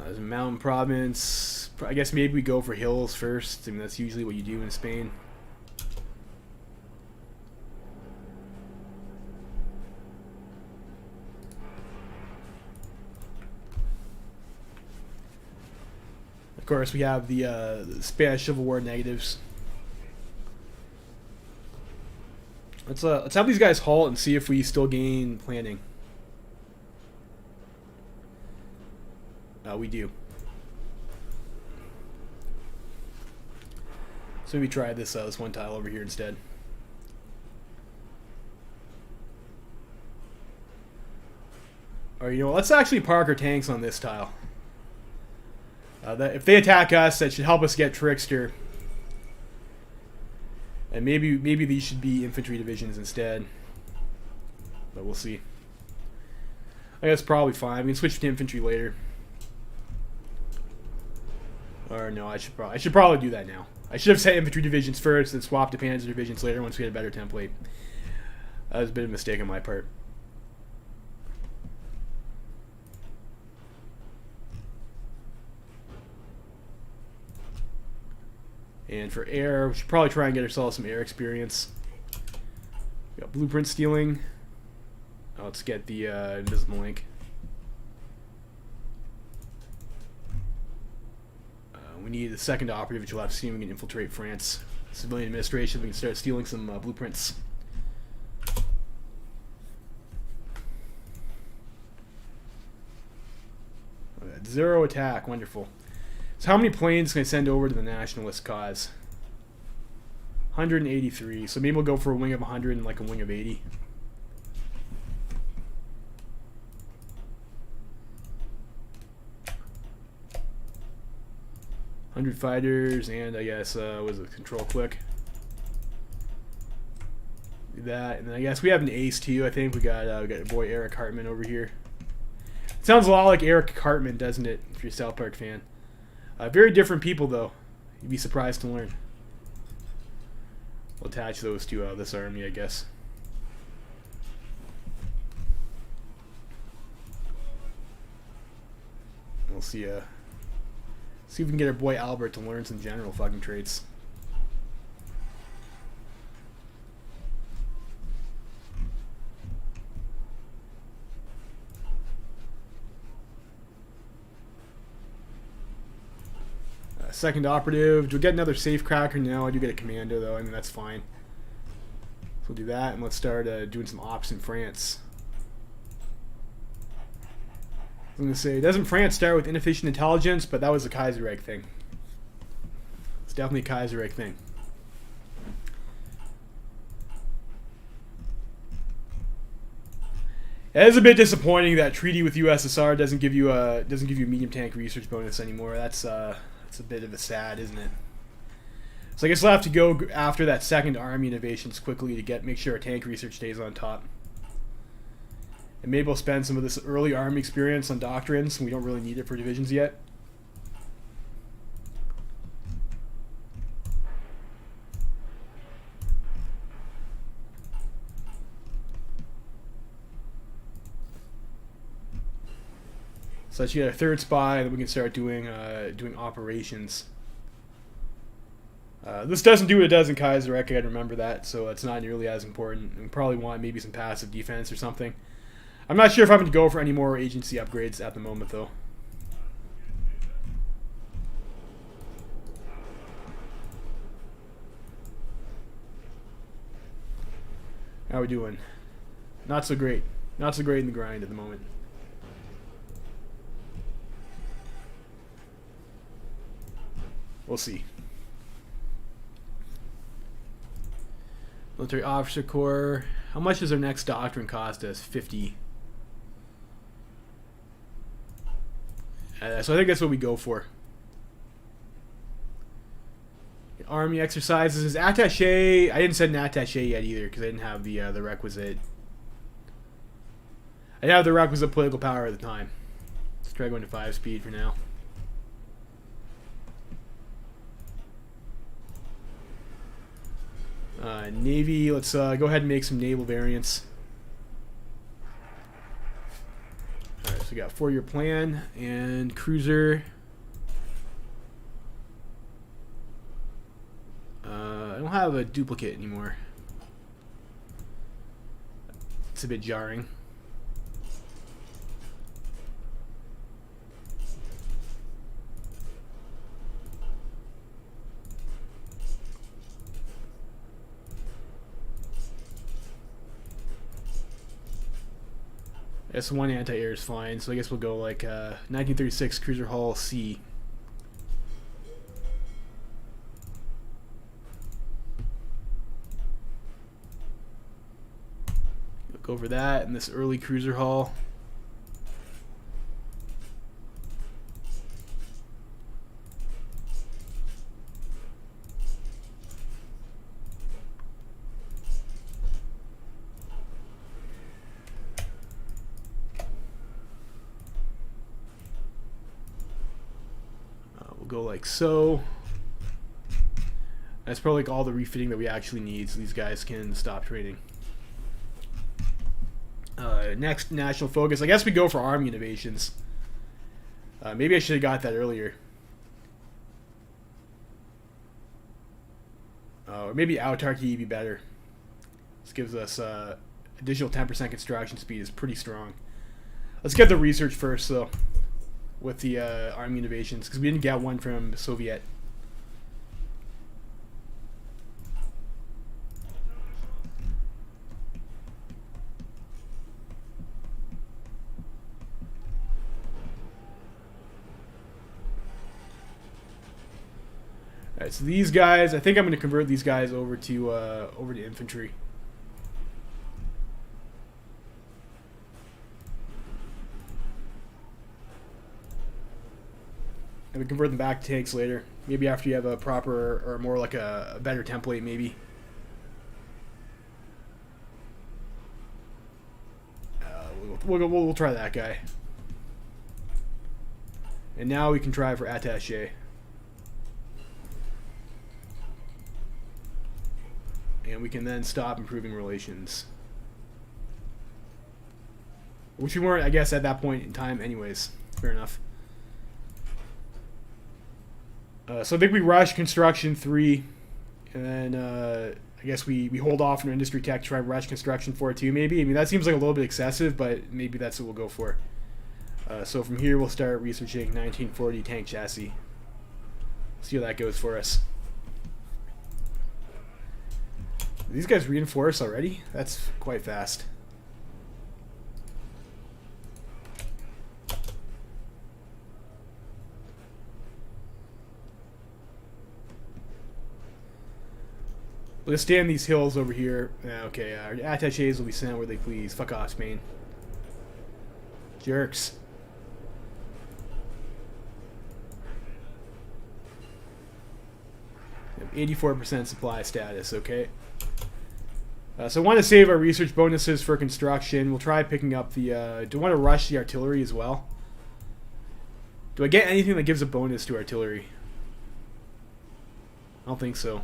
There's a mountain province. I guess maybe we go for hills first. I mean, that's usually what you do in Spain. Of course, we have the Spanish Civil War negatives. Let's have these guys halt and see if we still gain planning. We do. So maybe try this one tile over here instead. Or you know, let's actually park our tanks on this tile. If they attack us, that should help us get Trickster. And maybe these should be infantry divisions instead. But we'll see. I guess probably fine. We can switch to infantry later. Or no, I should probably do that now. I should have set infantry divisions first and swapped to panzer divisions later once we had a better template. That was a bit of a mistake on my part. And for air, we should probably try and get ourselves some air experience. We got blueprint stealing. Let's get the invisible link. We need the second operative, which will have steam. We can infiltrate France. Civilian administration, we can start stealing some blueprints. Zero attack, wonderful. So how many planes can I send over to the nationalist cause? 183. So maybe we'll go for a wing of 100 and like a wing of 80. Fighters and I guess was it control click. Do that, and then I guess we have an ace too. I think we got our boy Eric Hartman over here. It sounds a lot like Eric Cartman, doesn't it? If you're a South Park fan. Very different people though. You'd be surprised to learn. We'll attach those to this army, I guess. We'll see. See if we can get our boy Albert to learn some general fucking traits. Second operative. Do we get another safe cracker? No, I do get a commando though. I mean, that's fine. So we'll do that and let's start doing some ops in France. I'm going to say, doesn't France start with inefficient intelligence? But that was a Kaiserreich thing. It's definitely a Kaiserreich thing. It is a bit disappointing that treaty with USSR doesn't give you a medium tank research bonus anymore. That's a bit of a sad, isn't it? So I guess we'll have to go after that second army innovations quickly to make sure our tank research stays on top. And maybe we'll spend some of this early army experience on doctrines. We don't really need it for divisions yet. So let's get our third spy, and then we can start doing operations. This doesn't do what it does in Kaiserreich. I gotta remember that, so it's not nearly as important. We probably want maybe some passive defense or something. I'm not sure if I'm going to go for any more agency upgrades at the moment, though. How are we doing? Not so great. Not so great in the grind at the moment. We'll see. Military Officer Corps. How much does our next doctrine cost us? 50. So I think that's what we go for. army exercises. Is attaché? I didn't send an attaché yet either because I didn't have the requisite. I didn't have the requisite political power at the time. Let's try going to 5 speed for now. Navy. Let's go ahead and make some naval variants. All right, so we got 4-year plan and cruiser. I don't have a duplicate anymore. It's a bit jarring. S1 anti-air is fine, so I guess we'll go like 1936 Cruiser Hull C. Look over that and this early Cruiser Hull. Go like so. That's probably like all the refitting that we actually need so these guys can stop trading. Next, national focus. I guess we go for army innovations. Maybe I should have got that earlier. Or maybe autarky would be better. This gives us additional 10% construction speed is pretty strong. Let's get the research first though. With the army innovations, because we didn't get one from Soviet. All right, so these guys, I think I'm going to convert these guys over to infantry. And we convert them back to tanks later. Maybe after you have a proper, or more like a better template, maybe. We'll try that guy. And now we can try for attaché. And we can then stop improving relations. Which we weren't, I guess, at that point in time anyways. Fair enough. So I think we rush construction 3, and then I guess we hold off in industry tech to try rush construction 4 too, maybe. I mean, that seems like a little bit excessive, but maybe that's what we'll go for. So from here, we'll start researching 1940 tank chassis. See how that goes for us. These guys reinforce already? That's quite fast. We'll just stay on these hills over here. Okay, our attachés will be sent where they please. Fuck off, Spain. Jerks. 84% supply status, okay. So I want to save our research bonuses for construction. We'll try picking up the... do I want to rush the artillery as well? Do I get anything that gives a bonus to artillery? I don't think so.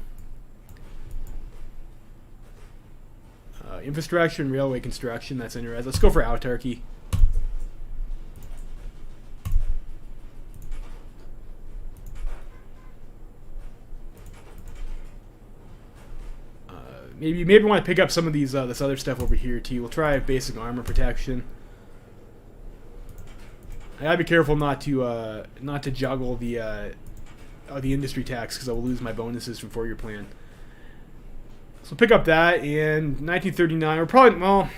Infrastructure and railway construction, that's interesting. Let's go for autarky. Maybe we want to pick up some of these this other stuff over here too. We'll try basic armor protection. I gotta be careful not to juggle the industry tax because I will lose my bonuses from 4-year plan. So pick up that, and 1939, or probably, well,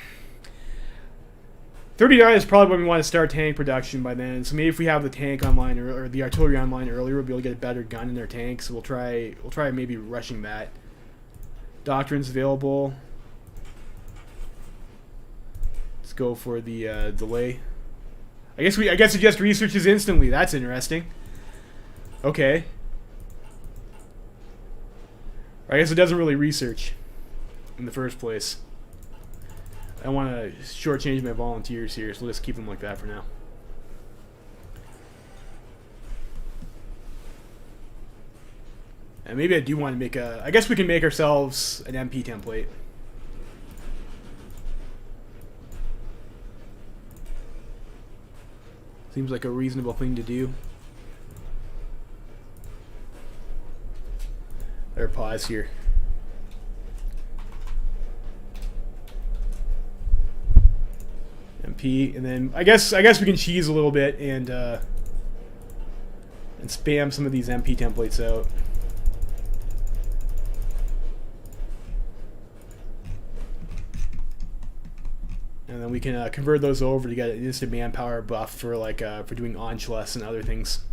39 is probably when we want to start tank production by then. So maybe if we have the tank online or the artillery online earlier, we'll be able to get a better gun in their tanks. So we'll try maybe rushing that. Doctrines available. Let's go for the delay. I guess it just researches instantly. That's interesting. Okay. Or I guess it doesn't really research in the first place. I want to shortchange my volunteers here, so we'll just keep them like that for now. And maybe I do want to make a... I guess we can make ourselves an MP template. Seems like a reasonable thing to do. Or pause here. MP, and then I guess we can cheese a little bit and spam some of these MP templates out. And then we can convert those over to get an instant manpower buff for like for doing Anschluss and other things.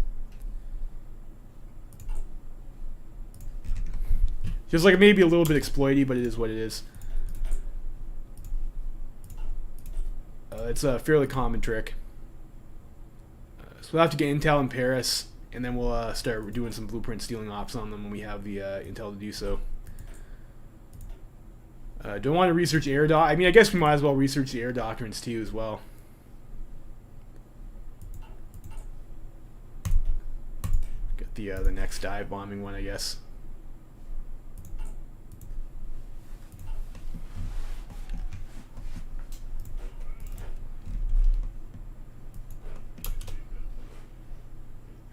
Just like maybe a little bit exploity, but it is what it is. It's a fairly common trick. So we'll have to get intel in Paris, and then we'll start doing some blueprint stealing ops on them when we have the intel to do so. Don't want to research air doc. I mean, I guess we might as well research the air doctrines too as well. Get the next dive bombing one, I guess.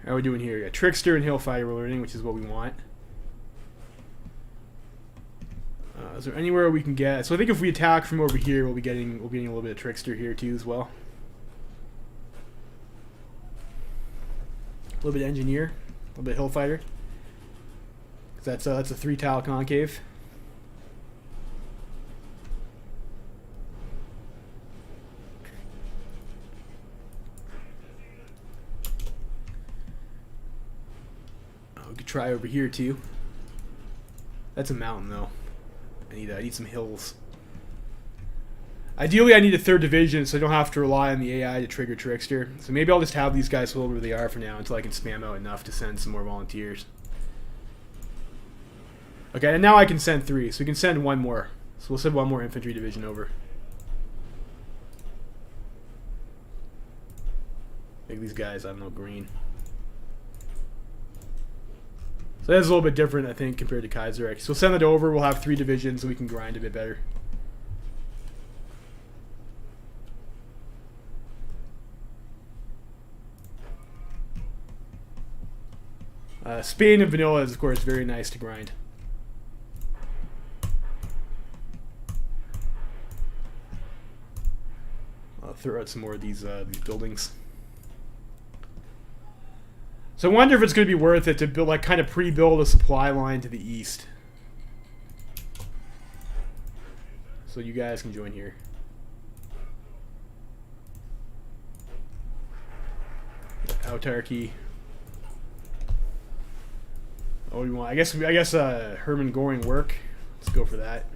How are we doing here? We got Trickster and Hillfire we're learning, which is what we want. Is there anywhere we can get? So I think if we attack from over here, we'll be getting a little bit of Trickster here too as well. A little bit of Engineer, a little bit of Hillfighter. That's a 3-tile concave. We could try over here too. That's a mountain though. I need some hills. Ideally, I need a 3rd division so I don't have to rely on the AI to trigger Trickster. So maybe I'll just have these guys hold where they are for now until I can spam out enough to send some more volunteers. Okay, and now I can send 3, so we can send 1 more. So we'll send 1 more infantry division over. Make these guys, I don't know, green. So that's a little bit different, I think, compared to Kaiserreich. So we'll send it over. We'll have 3 divisions, so we can grind a bit better. Spain and vanilla is, of course, very nice to grind. I'll throw out some more of these buildings. So I wonder if it's going to be worth it to build, like, kind of pre-build a supply line to the east. So you guys can join here. Autarky. Oh, you want? I guess Hermann Goring work. Let's go for that.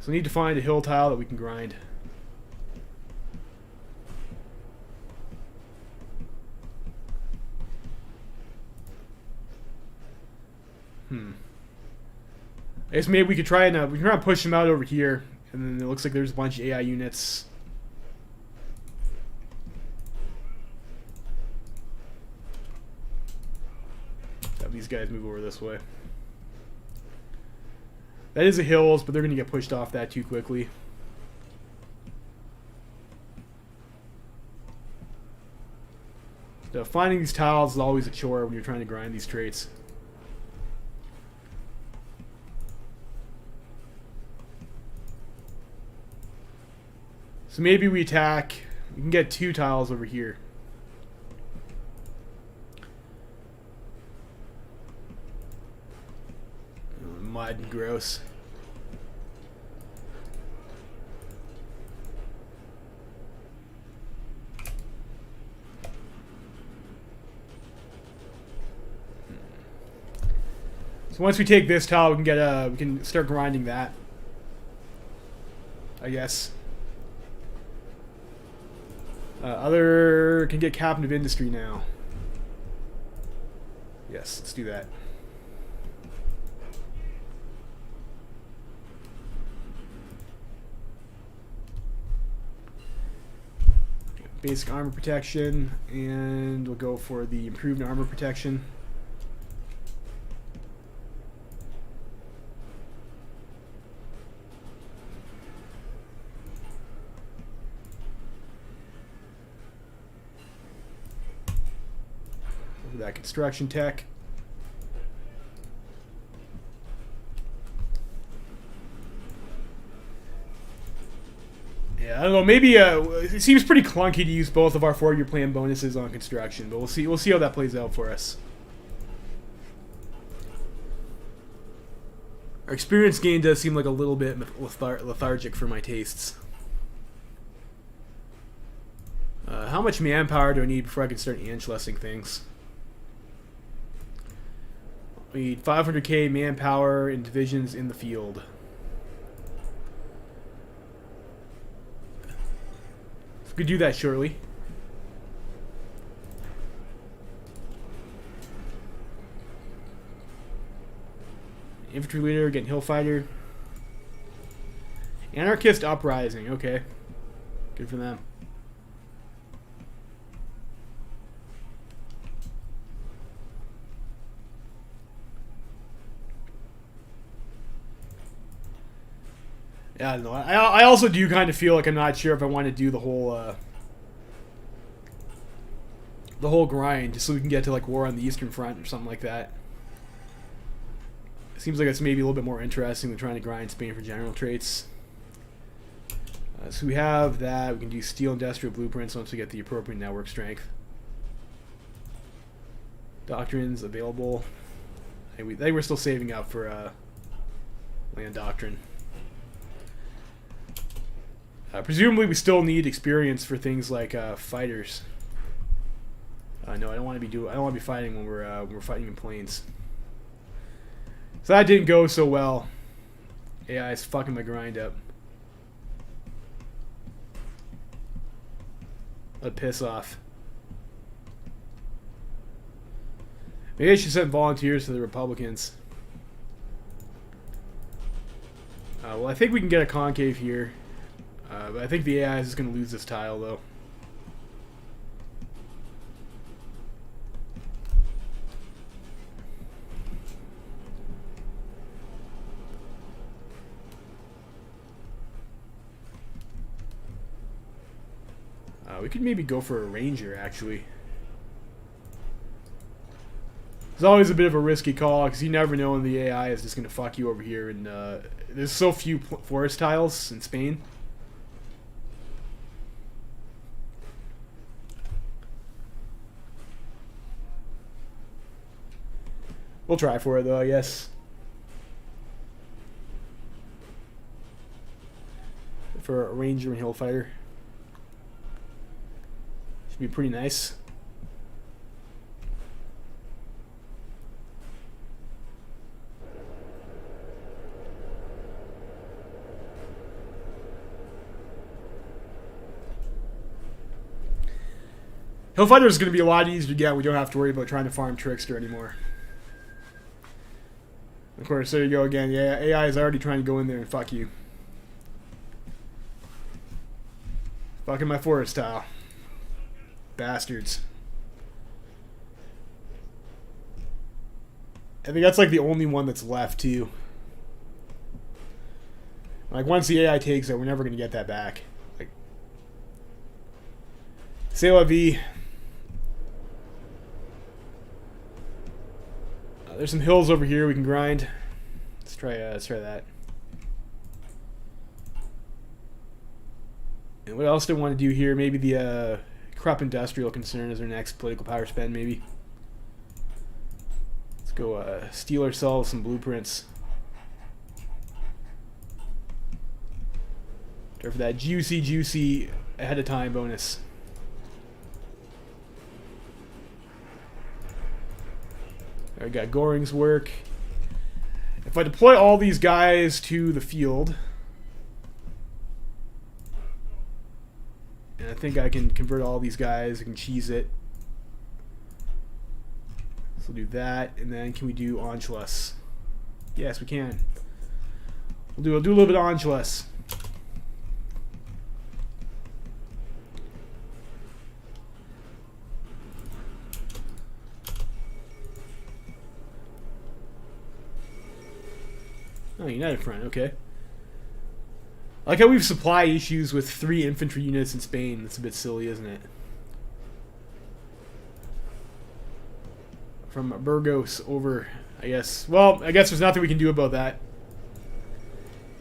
So we need to find a hill tile that we can grind. I guess maybe we could try and push them out over here, and then it looks like there's a bunch of AI units. Have these guys move over this way. That is the hills, but they're going to get pushed off that too quickly. So finding these tiles is always a chore when you're trying to grind these traits. So maybe we attack. We can get 2 tiles over here. Mud and gross. So once we take this tile, we can start grinding that, I guess. Other can get captain of industry now. Yes, let's do that. basic armor protection, and we'll go for the improved armor protection. Over that construction tech. Yeah, I don't know. Maybe it seems pretty clunky to use both of our 4-year plan bonuses on construction, but we'll see. We'll see how that plays out for us. Our experience gain does seem like a little bit lethargic for my tastes. How much manpower do I need before I can start Anchlessing things? We need 500k manpower and divisions in the field. We could do that shortly. Infantry leader, getting hill fighter. Anarchist uprising, okay. Good for them. Yeah, I don't know. I also do kind of feel like I'm not sure if I want to do the whole grind just so we can get to like war on the Eastern Front or something like that. It seems like it's maybe a little bit more interesting than trying to grind Spain for general traits. So we have that. We can do steel industrial blueprints once we get the appropriate network strength. Doctrines available. They were still saving up for land doctrine. Presumably, we still need experience for things like fighters. No, I don't want to be I don't want to be fighting when we're fighting in planes. So that didn't go so well. AI is fucking my grind up. Let piss off. Maybe I should send volunteers to the Republicans. Well, I think we can get a concave here. But I think the AI is going to lose this tile, though. We could maybe go for a ranger, actually. It's always a bit of a risky call, because you never know when the AI is just going to fuck you over here. And there's so few forest tiles in Spain. We'll try for it, though, I guess. For a ranger and hill fighter. Should be pretty nice. Hill fighter is going to be a lot easier to get. We don't have to worry about trying to farm Trickster anymore. Of course, there you go again. Yeah, AI is already trying to go in there and fuck you. Fucking my forest tile. Bastards. I think that's like the only one that's left, too. Like, once the AI takes it, we're never going to get that back. Like, c'est la vie. There's some hills over here we can grind. Let's try that. And what else do I want to do here? Maybe the crop industrial concern is our next political power spend, maybe. Let's go steal ourselves some blueprints. Try for that juicy ahead of time bonus. I got Goring's work. If I deploy all these guys to the field, and I think I can convert all these guys, I can cheese it. So we'll do that, and then can we do Anschluss? Yes, we can. We'll do a little bit of Anschluss. Oh, United Front, okay. I like how we've supply issues with 3 infantry units in Spain. That's a bit silly, isn't it? From Burgos over, I guess. Well, I guess there's nothing we can do about that.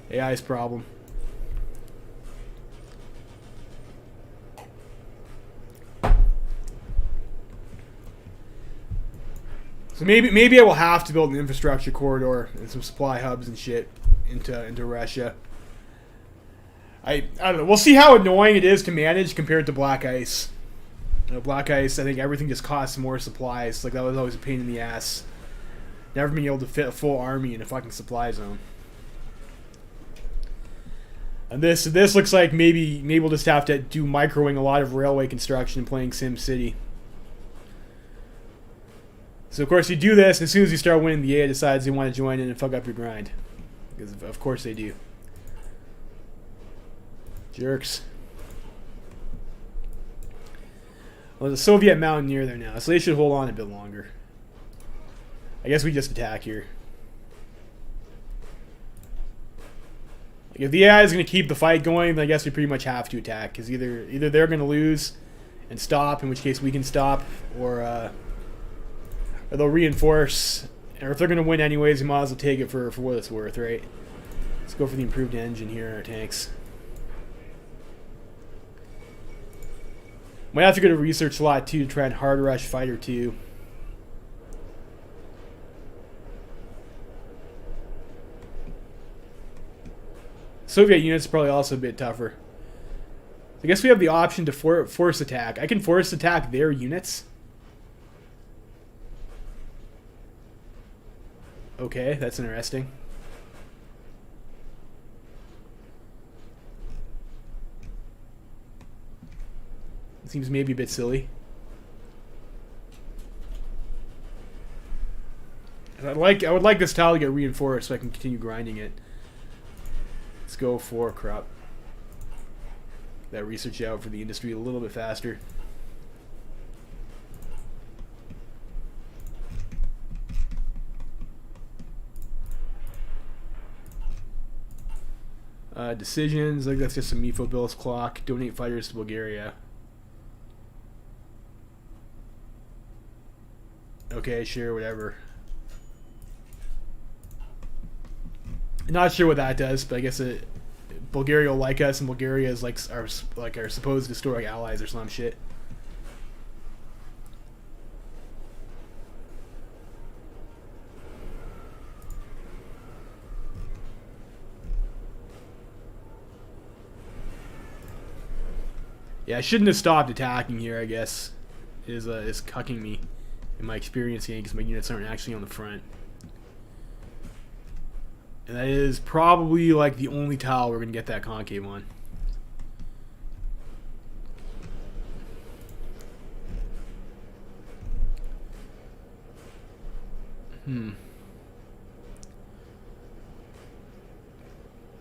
AI's problem. So maybe I will have to build an infrastructure corridor and some supply hubs and shit into Russia. I don't know. We'll see how annoying it is to manage compared to Black Ice. You know, Black Ice, I think everything just costs more supplies. Like, that was always a pain in the ass. Never being able to fit a full army in a fucking supply zone. And this looks like maybe we'll just have to do microing a lot of railway construction and playing Sim City. So, of course, you do this, and as soon as you start winning, the AI decides they want to join in and fuck up your grind. Because, of course, they do. Jerks. Well, there's a Soviet mountaineer there now, so they should hold on a bit longer. I guess we just attack here. Like, if the AI is going to keep the fight going, then I guess we pretty much have to attack. Because either they're going to lose and stop, in which case we can stop, or they'll reinforce. Or if they're going to win anyways, we might as well take it for what it's worth, right? Let's go for the improved engine here in our tanks. Might have to go to research slot 2 to try and hard rush fighter 2. Soviet units are probably also a bit tougher. I guess we have the option to force attack. I can force attack their units. Okay, that's interesting. Seems maybe a bit silly. I would like this tile to get reinforced so I can continue grinding it. Let's go for crop. That research out for the industry a little bit faster. Decisions, I think that's just some Mifo Bill's clock. Donate fighters to Bulgaria. Okay, sure, whatever. Not sure what that does, but I guess Bulgaria will like us, and Bulgaria is like our supposed historic allies or some shit. Yeah, I shouldn't have stopped attacking here, I guess. Is cucking me in my experience game because my units aren't actually on the front. And that is probably like the only tile we're going to get that concave on.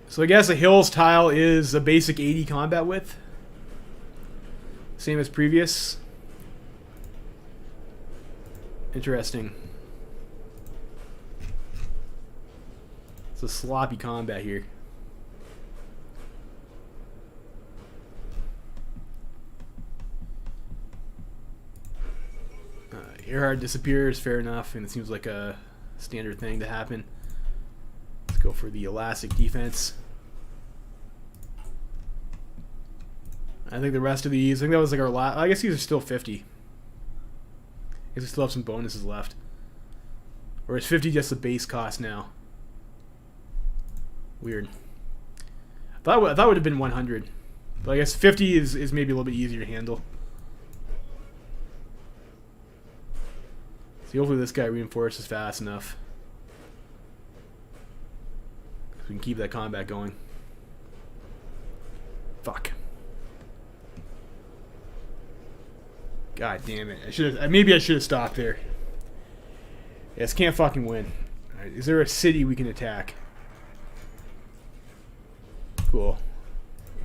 So I guess a hills tile is a basic 80 combat width. Same as previous. Interesting. It's a sloppy combat here. Earhart disappears, fair enough, and it seems like a standard thing to happen. Let's go for the elastic defense. I think the rest of these, I think that was like our last, I guess these are still 50. I guess we still have some bonuses left. Or is 50 just the base cost now? Weird. I thought it would have been 100. But I guess 50 is maybe a little bit easier to handle. See, hopefully this guy reinforces fast enough. So we can keep that combat going. Fuck. God damn it. Maybe I should have stopped there. Yes, can't fucking win. Alright, is there a city we can attack? Cool.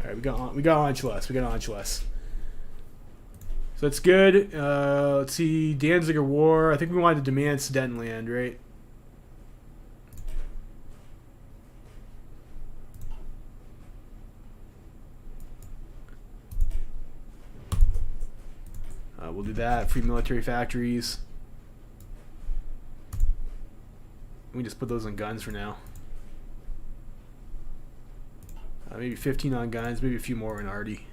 Alright, we got Anschluss. We got Anschluss. So that's good. Let's see. Danziger War. I think we wanted to demand Sudetenland, right? that. Free military factories. We just put those on guns for now. Maybe 15 on guns, maybe a few more in arty.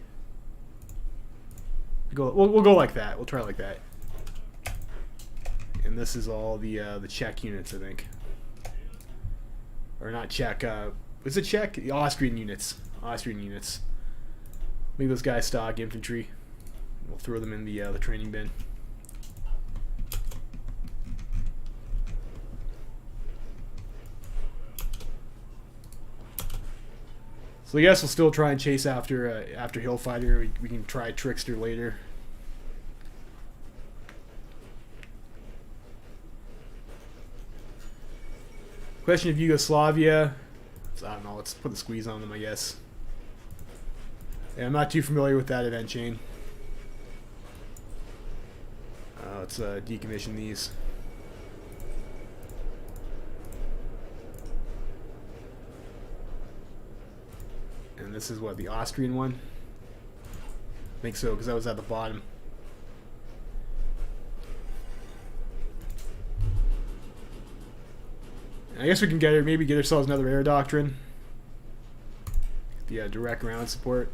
We'll go like that. We'll try like that. And this is all the Czech units, I think. Or not Czech. Is it Czech? The Austrian units. Austrian units. Make those guys stock infantry. We'll throw them in the training bin. So I guess we'll still try and chase after Hillfighter. We can try Trickster later. Question of Yugoslavia. So, I don't know. Let's put the squeeze on them, I guess. Yeah, I'm not too familiar with that event chain. Let's decommission these. And this is what, the Austrian one? I think so, because that was at the bottom. I guess we can maybe get ourselves another air doctrine. The direct ground support.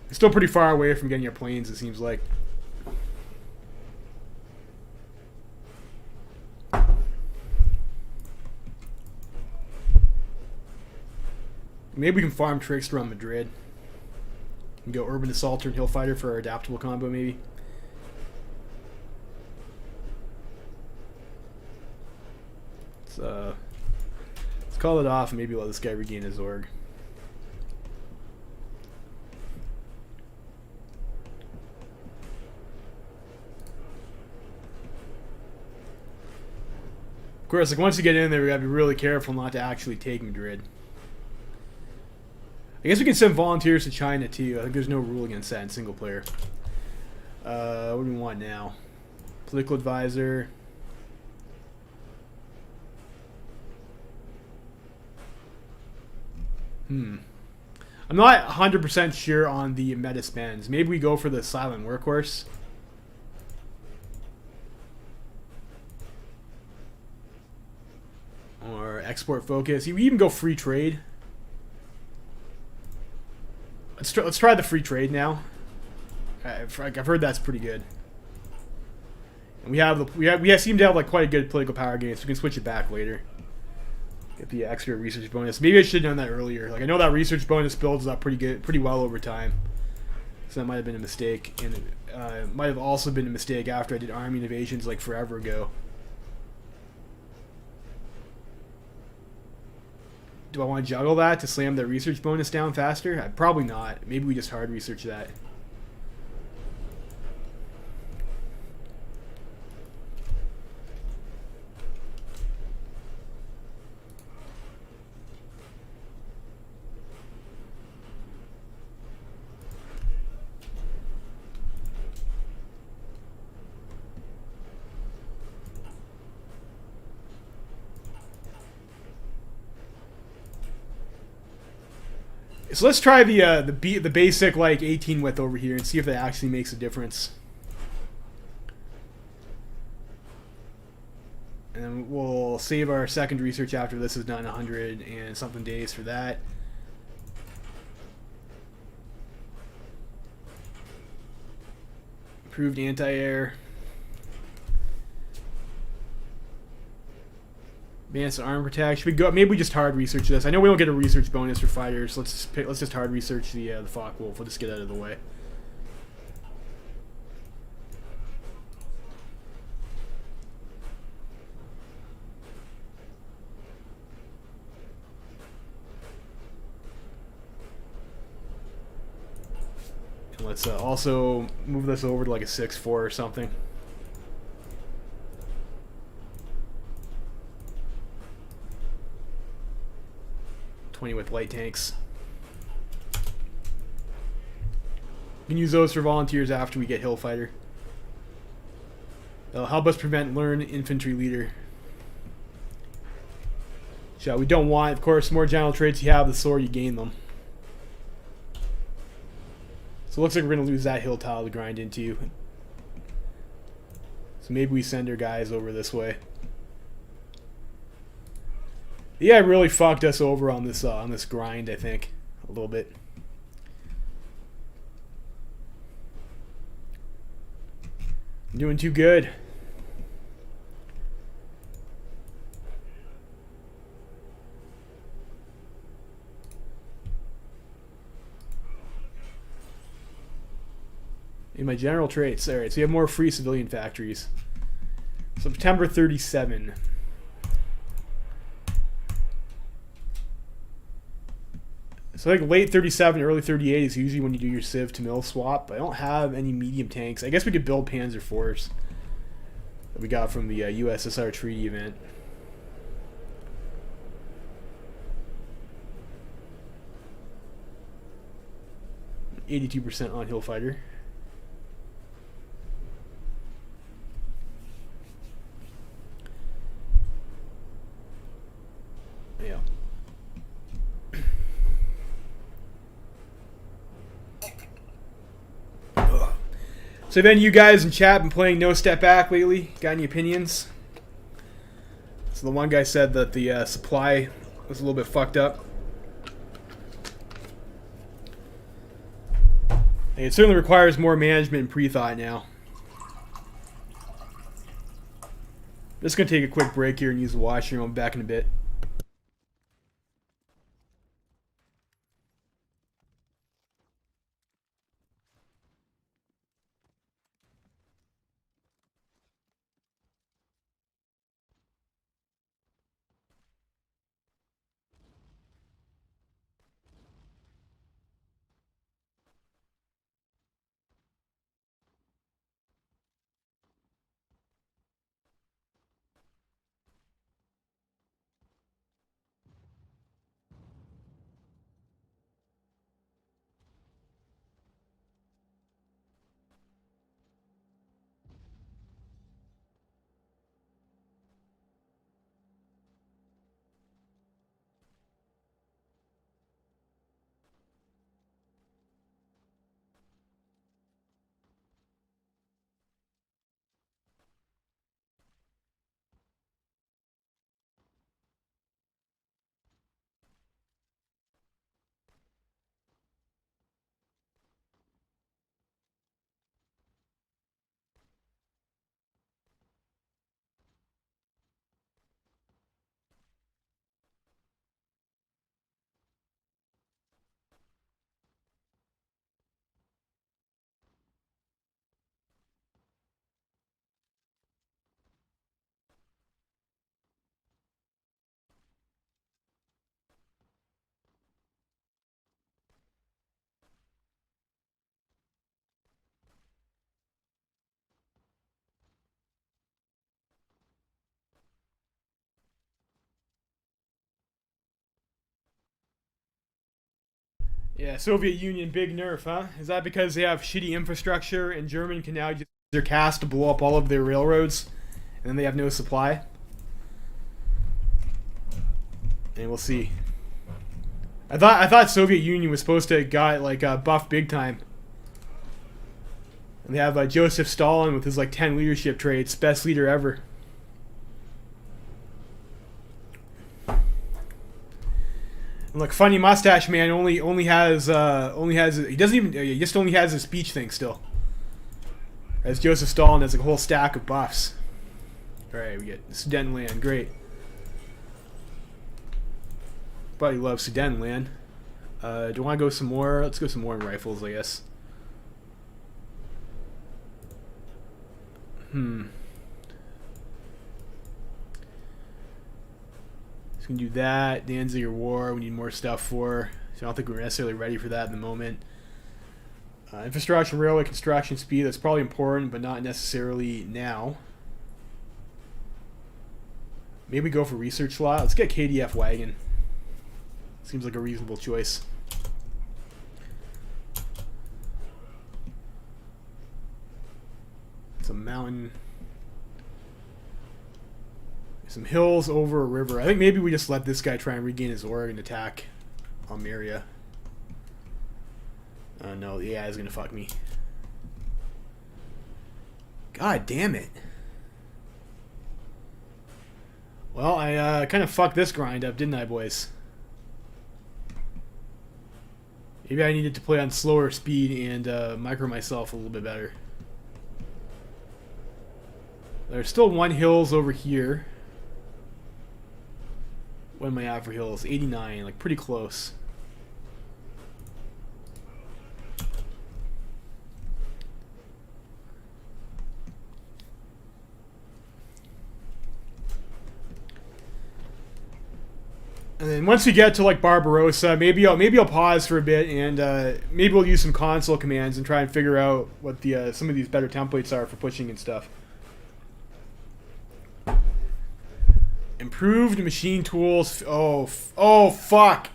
It's still pretty far away from getting our planes, it seems like. Maybe we can farm Trickster on Madrid. And go Urban Assaulter and Hillfighter for our adaptable combo, maybe. Let's call it off and maybe let this guy regain his org. Of course, like once you get in there, we gotta be really careful not to actually take Madrid. I guess we can send volunteers to China too. I think there's no rule against that in single player. What do we want now? Political advisor. I'm not 100% sure on the meta spends. Maybe we go for the silent workhorse. Or export focus. We even go free trade. Let's try the free trade now. I've heard that's pretty good. And we seem to have like quite a good political power gain, so we can switch it back later. Get the extra research bonus. Maybe I should have done that earlier. Like I know that research bonus builds up pretty well over time. So that might have been a mistake, and it might have also been a mistake after I did army innovations like forever ago. Do I want to juggle that to slam the research bonus down faster? Probably not. Maybe we just hard research that. So let's try the basic like 18 width over here and see if that actually makes a difference. And then we'll save our second research after this is done. 100 and something days for that. Improved anti-air. Advanced armor protection. Maybe we just hard research this. I know we don't get a research bonus for fighters. Let's just hard research the Focke-Wulf. We'll just get out of the way. And let's also move this over to like a 6-4 or something. 20 with light tanks. We can use those for volunteers after we get Hillfighter. They'll help us prevent learn infantry leader. So we don't want, of course, the more general traits you have, the slower you gain them. So it looks like we're going to lose that hill tile to grind into. So maybe we send our guys over this way. Yeah, it really fucked us over on this grind, I think, a little bit. I'm doing too good. In my general traits. Alright, so you have more free civilian factories. September 37. So like late 37, early 38 is usually when you do your Civ to mill swap. I don't have any medium tanks. I guess we could build Panzer IVs that we got from the USSR treaty event. %82% on hill fighter. Yeah. So then you guys in chat been playing No Step Back lately? Got any opinions? So the one guy said that the supply was a little bit fucked up. It certainly requires more management and pre-thought now. Just going to take a quick break here and use the washroom. I'll be back in a bit. Yeah, Soviet Union, big nerf, huh? Is that because they have shitty infrastructure and Germany can now use their cast to blow up all of their railroads and then they have no supply? And we'll see. I thought Soviet Union was supposed to got like buffed big time. And they have Joseph Stalin with his like 10 leadership traits, best leader ever. And look, funny mustache man only has he doesn't even he just only has his speech thing still. As Joseph Stalin has like a whole stack of buffs. All right, we get Sudetenland, great. Buddy loves Sudetenland. Do I want to go some more? Let's go some more in rifles, I guess. So we can do that. Danziger War, we need more stuff for. So I don't think we're necessarily ready for that in the moment. Infrastructure, railway construction speed, that's probably important, but not necessarily now. Maybe go for research slot. Let's get KDF wagon. Seems like a reasonable choice. Some mountain. Some hills over a river. I think maybe we just let this guy try and regain his org and attack Almeria. Oh no, the AI is gonna fuck me. God damn it. Well, I kind of fucked this grind up, didn't I, boys? Maybe I needed to play on slower speed and micro myself a little bit better. There's still one hills over here. What am I at for hills? 89, like pretty close. And then once we get to like Barbarossa, maybe I'll pause for a bit and maybe we'll use some console commands and try and figure out what the some of these better templates are for pushing and stuff. Improved machine tools. Oh fuck.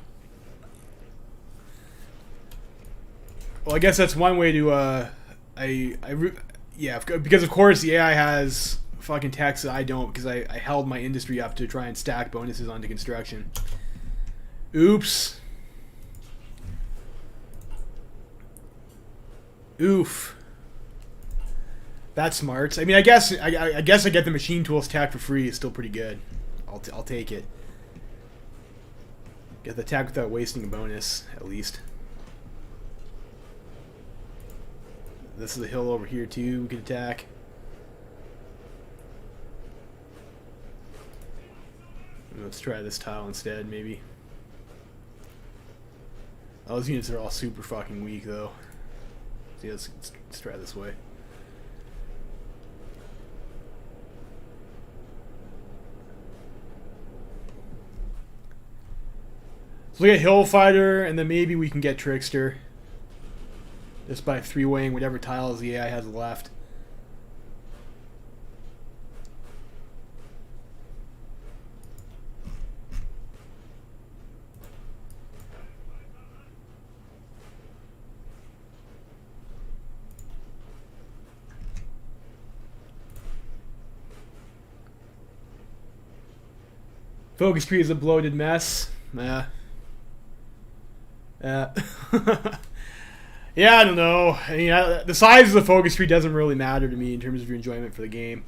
Well, I guess that's one way to yeah, because of course the AI has fucking text that I don't, because I held my industry up to try and stack bonuses onto construction. Oops. Oof. That's smart. I mean, I guess I get the machine tools tack for free. It's still pretty good. I'll take it. Get the attack without wasting a bonus, at least. This is a hill over here too. We can attack. Let's try this tile instead, maybe. Those units are all super fucking weak, though. See, let's try this way. So we get Hill Fighter, and then maybe we can get Trickster. Just by three-weighing whatever tiles the AI has left. Focus tree is a bloated mess. Yeah, I don't know. I mean, the size of the focus tree doesn't really matter to me in terms of your enjoyment for the game.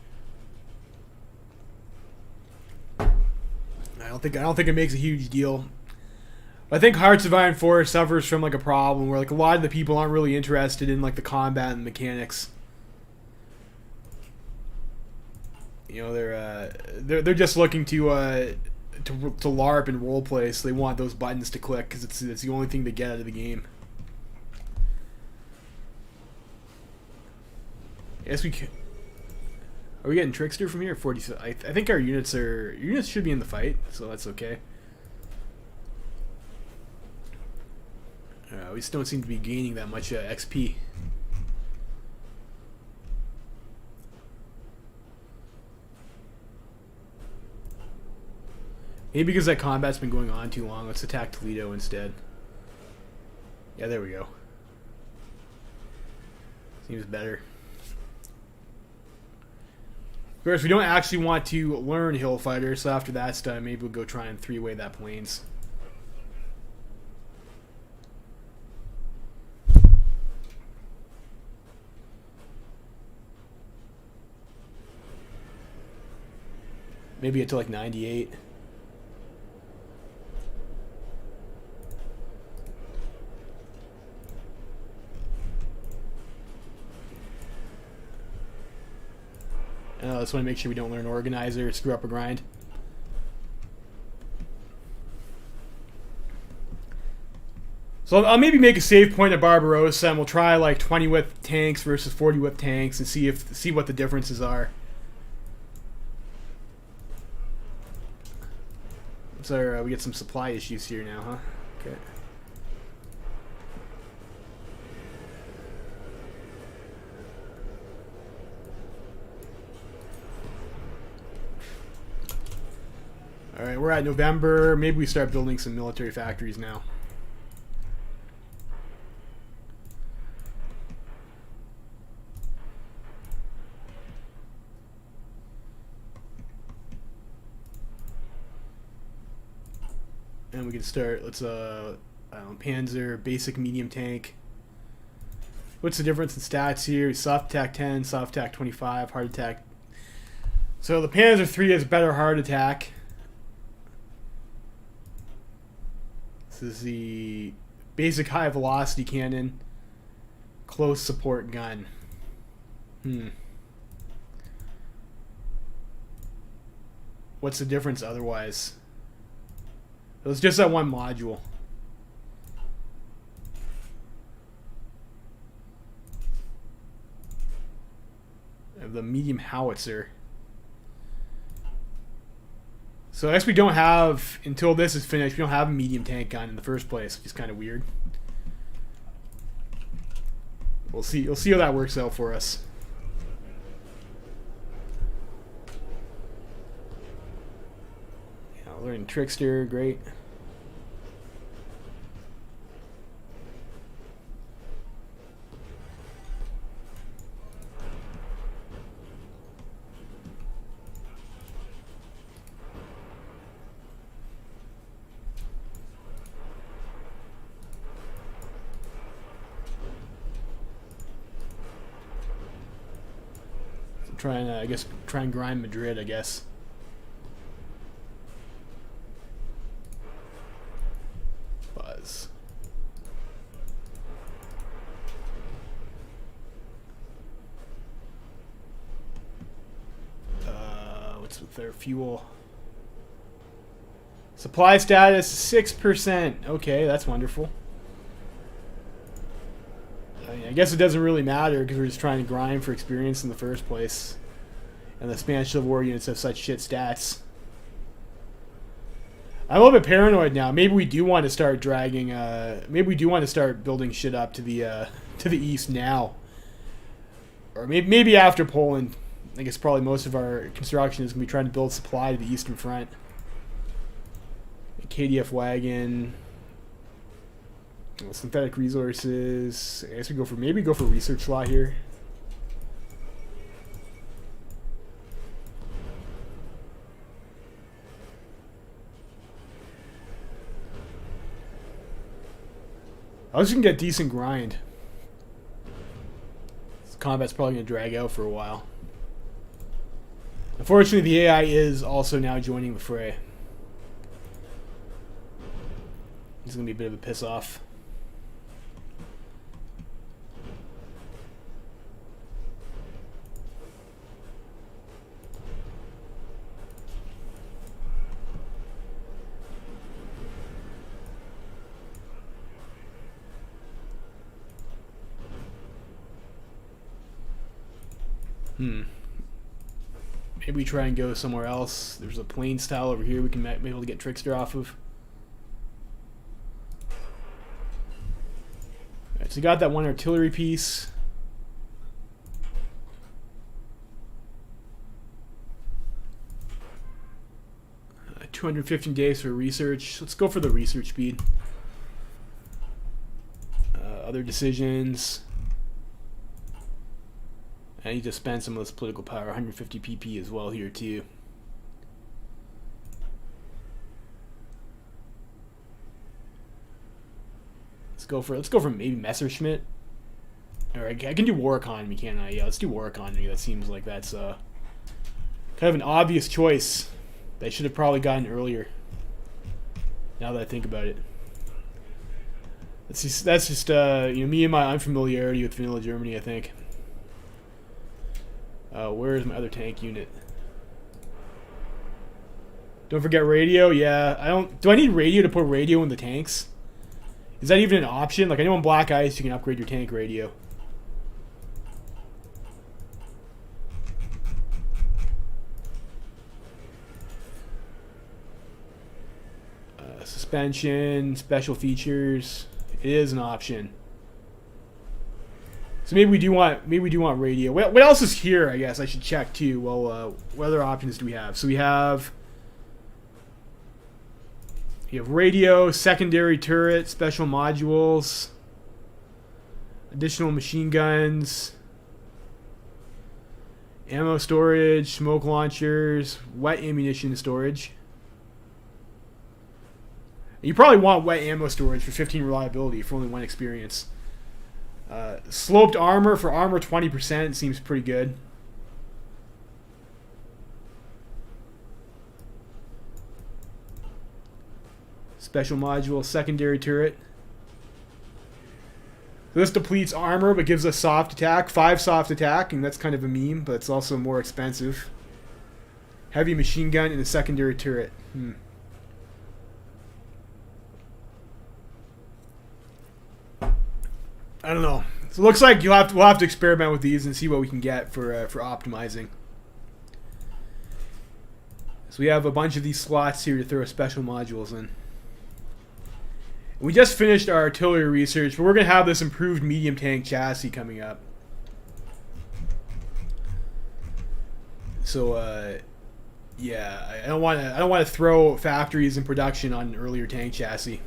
I don't think it makes a huge deal. I think Hearts of Iron 4 suffers from like a problem where like a lot of the people aren't really interested in like the combat and mechanics. You know, they're just looking to LARP and roleplay, so they want those buttons to click because it's the only thing they get out of the game. Yes, we can. Are we getting Trickster from here? 40. I think our units should be in the fight, so that's okay. We just don't seem to be gaining that much XP. Maybe because that combat's been going on too long, let's attack Toledo instead. Yeah, there we go. Seems better. Of course, we don't actually want to learn Hill Fighter, so after that's done, maybe we'll go try and three-way that Plains. Maybe get to like 98. I just want to make sure we don't learn Organizer or screw up a grind. So I'll maybe make a save point at Barbarossa, and we'll try like 20 whip tanks versus 40 whip tanks and see what the differences are. So we get some supply issues here now, huh? Okay. Alright, we're at November. Maybe we start building some military factories now. And we can start, let's, I don't know, Panzer, basic medium tank. What's the difference in stats here? Soft attack 10, soft attack 25, hard attack. So the Panzer III has better hard attack. This is the basic high velocity cannon, close support gun. What's the difference otherwise? It was just that one module. The medium howitzer. So I guess we don't have, until this is finished, we don't have a medium tank gun in the first place, which is kind of weird. We'll see. We'll see how that works out for us. Yeah, learning Trickster, great. Trying to, I guess, try and grind Madrid, I guess. Buzz. What's with their fuel? Supply status 6%. Okay, that's wonderful. I guess it doesn't really matter because we're just trying to grind for experience in the first place. And the Spanish Civil War units have such shit stats. I'm a little bit paranoid now. Maybe we do want to start dragging. Maybe we do want to start building shit up to the east now. Or maybe after Poland. I guess probably most of our construction is going to be trying to build supply to the eastern front. KDF wagon. Synthetic resources. I guess we maybe go for research slot here. I was going to get decent grind. This combat's probably going to drag out for a while. Unfortunately, the AI is also now joining the fray. It's going to be a bit of a piss off. Maybe we try and go somewhere else. There's a plains tile over here we can be able to get Trickster off of. Alright, so we got that one artillery piece. Uh, 215 days for research. Let's go for the research speed. Other decisions. I need to spend some of this political power. 150 PP as well here too. Let's go for maybe Messerschmitt. Or I can do war economy, can't I? Yeah, let's do war economy. That seems like that's kind of an obvious choice that I should have probably gotten earlier. Now that I think about it. That's just you know, me and my unfamiliarity with vanilla Germany, I think. Where is my other tank unit? Don't forget radio. Yeah, do I need radio to put radio in the tanks? Is that even an option? Like, I know on Black Ice you can upgrade your tank radio. Suspension, special features. It is an option. So maybe we do want radio. What else is here? I guess I should check too. Well, what other options do we have? So we have radio, secondary turret, special modules, additional machine guns, ammo storage, smoke launchers, wet ammunition storage. You probably want wet ammo storage for 15 reliability for only one experience. Sloped armor for armor 20% seems pretty good. Special module, secondary turret. This depletes armor but gives us soft attack. 5 soft attack, and that's kind of a meme, but it's also more expensive. Heavy machine gun and a secondary turret. I don't know. So it looks like we'll have to experiment with these and see what we can get for optimizing. So we have a bunch of these slots here to throw special modules in. We just finished our artillery research, but we're going to have this improved medium tank chassis coming up. So yeah, I don't want to throw factories in production on an earlier tank chassis.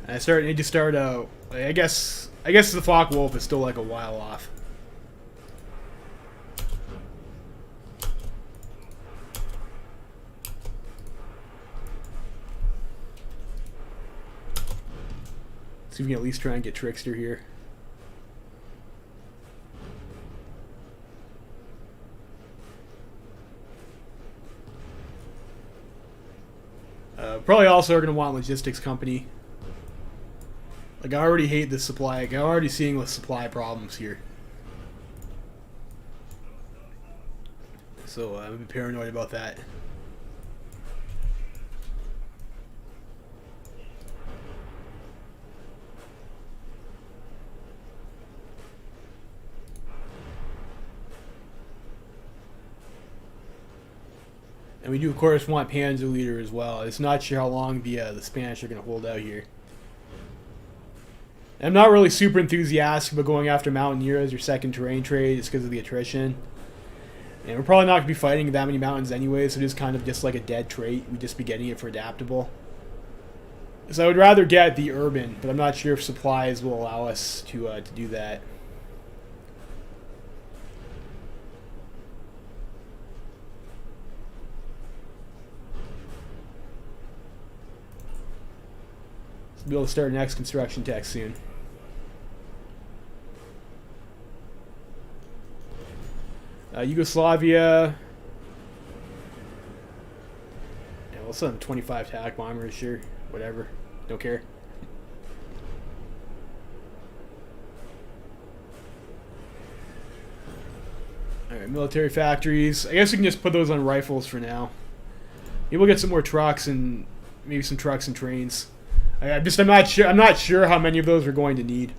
I need to start out. I guess the Focke-Wulf is still like a while off. See if we can at least try and get Trickster here. Probably also are going to want logistics company. Like, I already hate this supply. Like, I'm already seeing the supply problems here. So I'm a bit paranoid about that. And we do, of course, want Panzer Leader as well. It's not sure how long the Spanish are going to hold out here. I'm not really super enthusiastic about going after Mountaineer as your second terrain trade just because of the attrition. And we're probably not going to be fighting that many mountains anyway, so it is kind of just like a dead trait. We'd just be getting it for adaptable. So I would rather get the urban, but I'm not sure if supplies will allow us to do that. So we'll be able to start next construction tech soon. Yugoslavia. Yeah, we'll send 25 attack bombers, sure. Whatever. Don't care. Alright, military factories. I guess we can just put those on rifles for now. Maybe we'll get some more trucks and maybe some trucks and trains. I'm not sure how many of those we're going to need.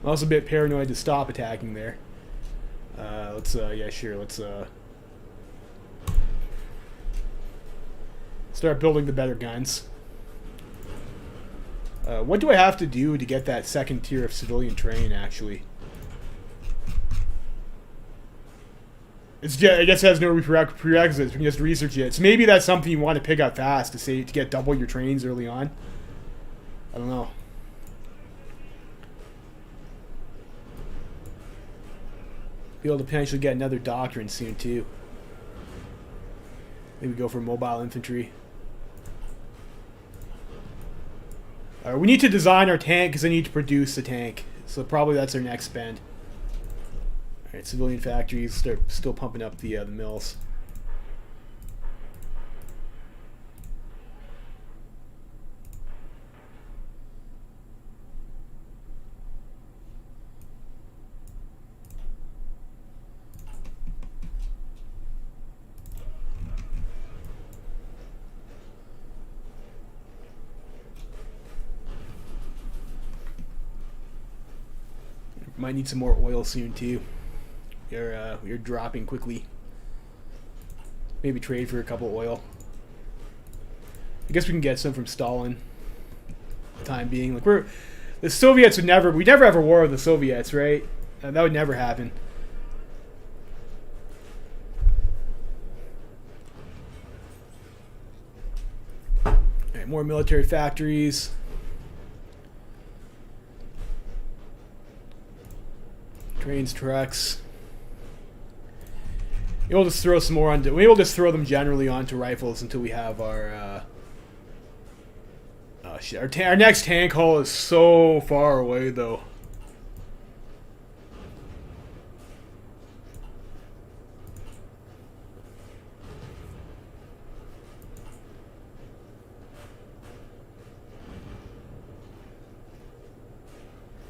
I'm also a bit paranoid to stop attacking there. Yeah, sure. Let's start building the better guns. What do I have to do to get that second tier of civilian train, actually? I guess it has no prerequisites. We can just research it. So maybe that's something you want to pick up fast to get double your trains early on. I don't know. Be able to potentially get another doctrine soon too. Maybe go for mobile infantry. We need to design our tank because I need to produce the tank. So probably that's our next spend. Alright, civilian factories start still pumping up the mills. Might need some more oil soon too. We're dropping quickly. Maybe trade for a couple oil. I guess we can get some from Stalin. For the time being, like the Soviets we never have a war with the Soviets, right? That would never happen. Alright, Alright, more military factories. Trains, trucks. Maybe we'll just throw some more on. Maybe we'll just throw them generally onto rifles until we have our. Oh shit! Our next tank hull is so far away, though.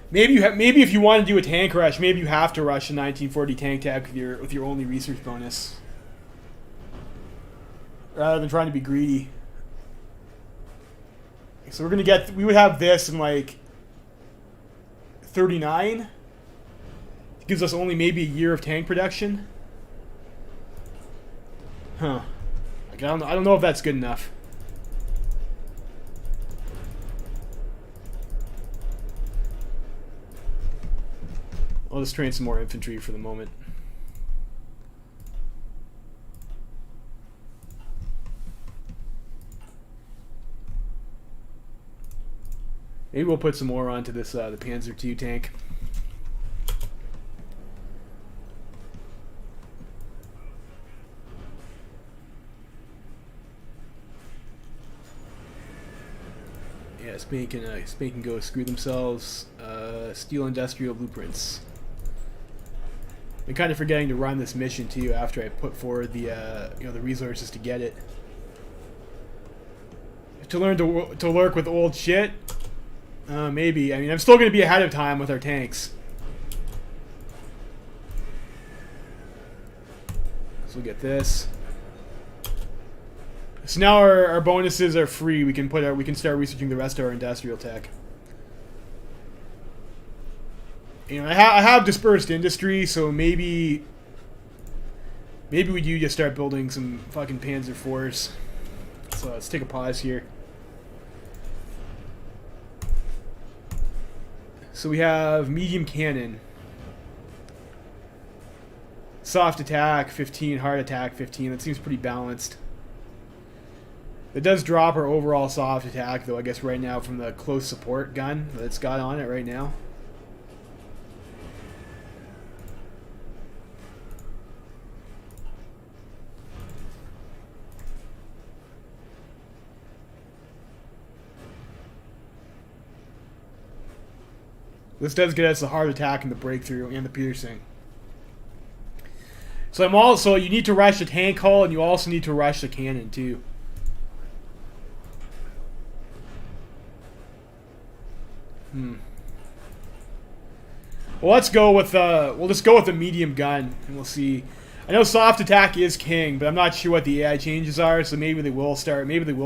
Maybe if you want to do a tank rush, maybe you have to rush a 1940 tank tech with your only research bonus, rather than trying to be greedy. So we would have this in like 39. It gives us only maybe a year of tank production. Huh? Like I don't know if that's good enough. I'll just train some more infantry for the moment. Maybe we'll put some more onto this the Panzer II tank. Yeah, Spain can go screw themselves. Steel industrial blueprints. I'm kind of forgetting to run this mission too after I put forward the the resources to get it. To learn to lurk with old shit. Maybe. I mean, I'm still going to be ahead of time with our tanks. So we'll get this. So now our bonuses are free. We can start researching the rest of our industrial tech. You know, I have dispersed industry, so maybe we do just start building some fucking Panzer IVs. So let's take a pause here. So we have medium cannon, soft attack 15, hard attack 15. That seems pretty balanced. It does drop our overall soft attack, though, I guess right now from the close support gun that it's got on it right now. This does get us the hard attack and the breakthrough and the piercing. So you need to rush the tank hull, and you also need to rush the cannon too. Well, let's go with we'll just go with the medium gun, and we'll see. I know soft attack is king, but I'm not sure what the AI changes are, so maybe they will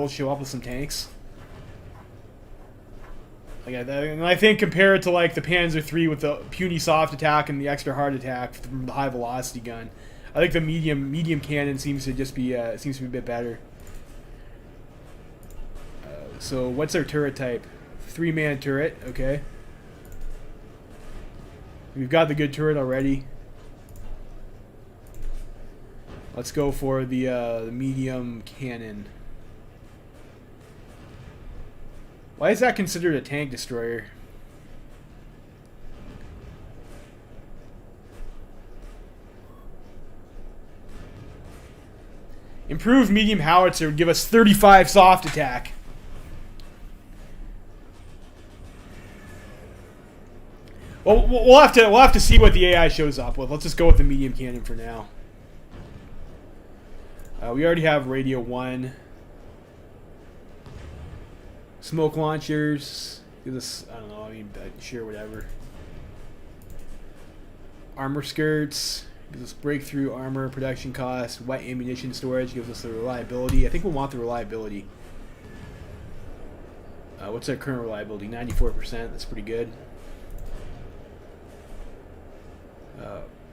show up with some tanks. And I think compared to like the Panzer III with the puny soft attack and the extra hard attack from the high velocity gun, I think the medium cannon seems to be a bit better. So what's our turret type? 3-man turret. Okay. We've got the good turret already. Let's go for the medium cannon. Why is that considered a tank destroyer? Improved medium howitzer would give us 35 soft attack. Well, we'll have to see what the AI shows up with. Let's just go with the medium cannon for now. We already have Radio 1. Smoke launchers. Give us, I don't know, I mean, sure, whatever. Armor skirts. Gives us breakthrough armor production cost. Wet ammunition storage gives us the reliability. I think we'll want the reliability. What's our current reliability? 94%. That's pretty good.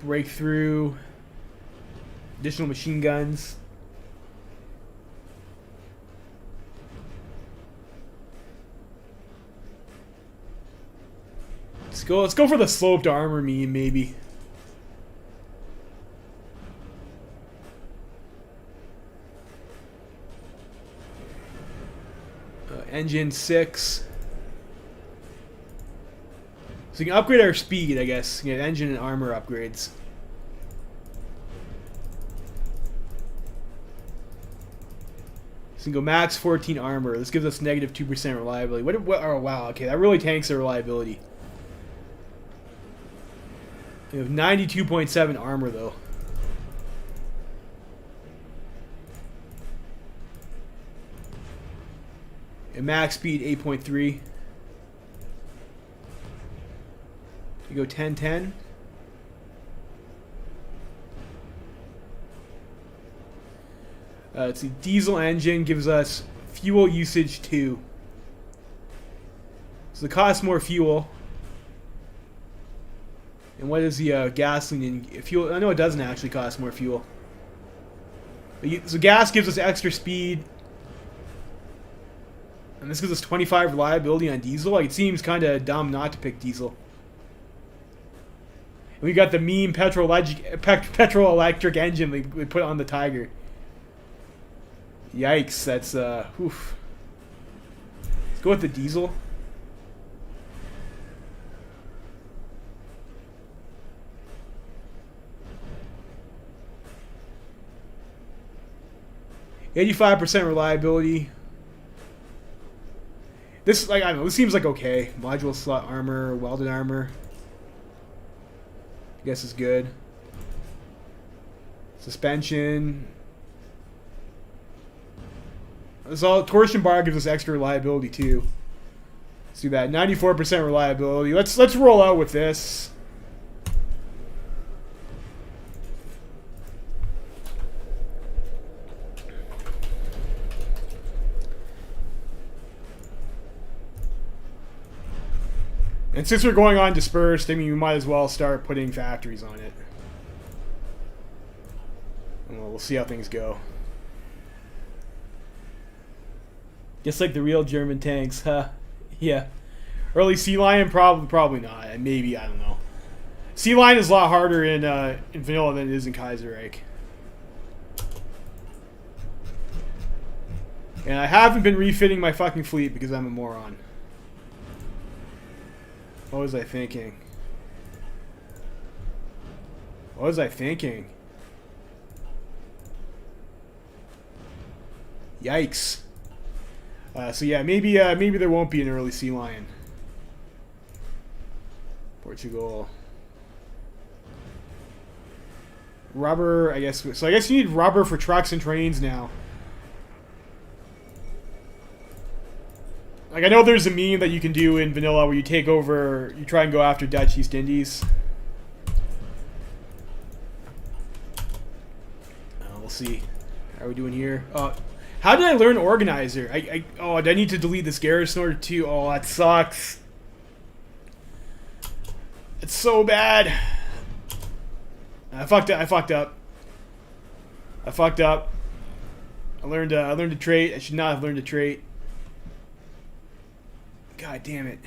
Breakthrough. Additional machine guns. Let's go for the sloped armor meme, maybe. Engine 6. So we can upgrade our speed, I guess. Get engine and armor upgrades. So we can go max 14 armor. This gives us negative 2% reliability. What? Oh, wow. Okay, that really tanks our reliability. We have 92.7 armor, though. And max speed 8.3. You go 10-10. Let's see. Diesel engine gives us fuel usage 2. So it costs more fuel. And what is the gasoline and fuel? I know it doesn't actually cost more fuel. But so gas gives us extra speed. And this gives us 25 reliability on diesel. Like, it seems kind of dumb not to pick diesel. And we got the meme petrol electric engine we put on the Tiger. Yikes, that's oof. Let's go with the diesel. %85 reliability. This, like, I don't know, this seems like okay. Module slot armor, welded armor. I guess is good. Suspension. This all torsion bar gives us extra reliability too. Let's do that. 94% reliability. Let's roll out with this. And since we're going on dispersed, I mean, we might as well start putting factories on it. And we'll see how things go. Just like the real German tanks, huh? Yeah. Early Sea Lion, probably not. And maybe, I don't know. Sea Lion is a lot harder in vanilla than it is in Kaiserreich. And I haven't been refitting my fucking fleet because I'm a moron. What was I thinking? What was I thinking? Yikes. So yeah, maybe there won't be an early Sea Lion. Portugal. Rubber, I guess. So I guess you need rubber for trucks and trains now. Like, I know there's a meme that you can do in vanilla where you take over, you try and go after Dutch East Indies. We'll see. How are we doing here? How did I learn Organizer? Oh, do I need to delete this garrison order too? Oh, that sucks. It's so bad. I fucked up. I learned a trait. I should not have learned a trait. God damn it.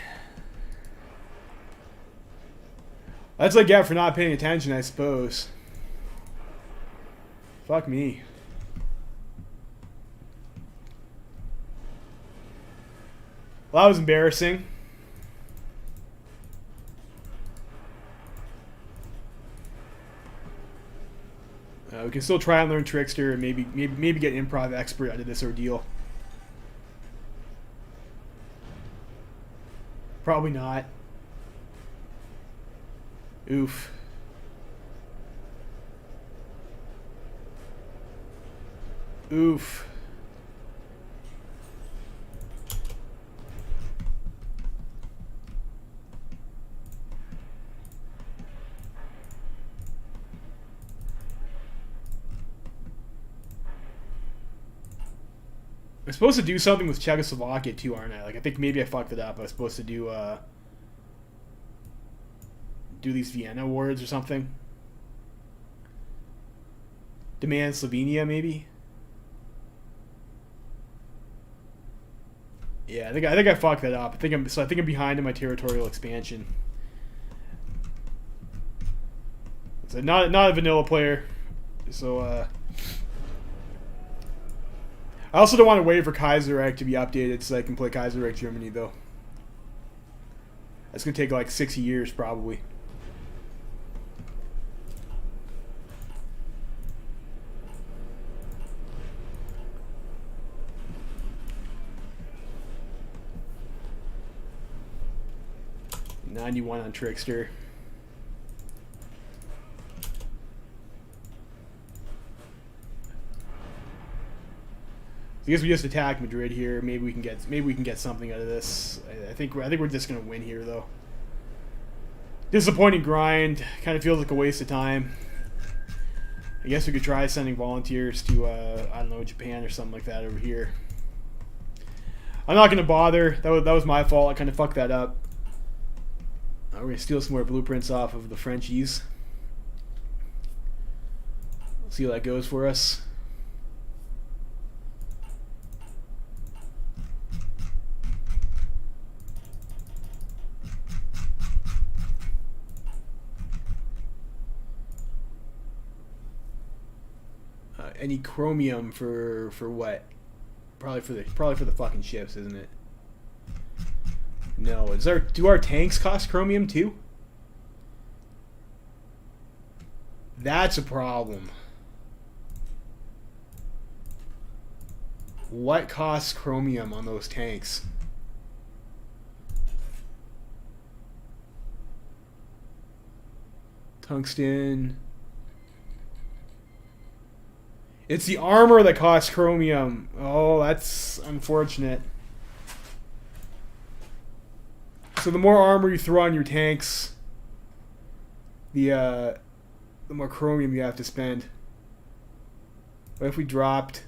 That's what I get for not paying attention, I suppose. Fuck me. Well, that was embarrassing. We can still try and learn Trickster and maybe get Improv Expert out of this ordeal. Probably not. Oof. Oof. I'm supposed to do something with Czechoslovakia too, aren't I? Like, I think maybe I fucked it up. I was supposed to do these Vienna awards or something. Demand Slovenia, maybe. Yeah, I think I fucked that up. I think I'm behind in my territorial expansion. So not a vanilla player. So I also don't want to wait for Kaiserreich to be updated so I can play Kaiserreich Germany, though. That's going to take like 60 years, probably. $91 on Trickster. I guess we just attack Madrid here. Maybe we can get something out of this. I think we're just gonna win here though. Disappointing grind. Kind of feels like a waste of time. I guess we could try sending volunteers to I don't know, Japan or something like that over here. I'm not gonna bother. That was my fault. I kind of fucked that up. We're gonna steal some more blueprints off of the Frenchies. See how that goes for us. Any chromium for what? Probably for the fucking ships, isn't it? No. Do our tanks cost chromium too? That's a problem. What costs chromium on those tanks? Tungsten. It's the armor that costs chromium. Oh, that's unfortunate. So the more armor you throw on your tanks, the more chromium you have to spend. What if we dropped?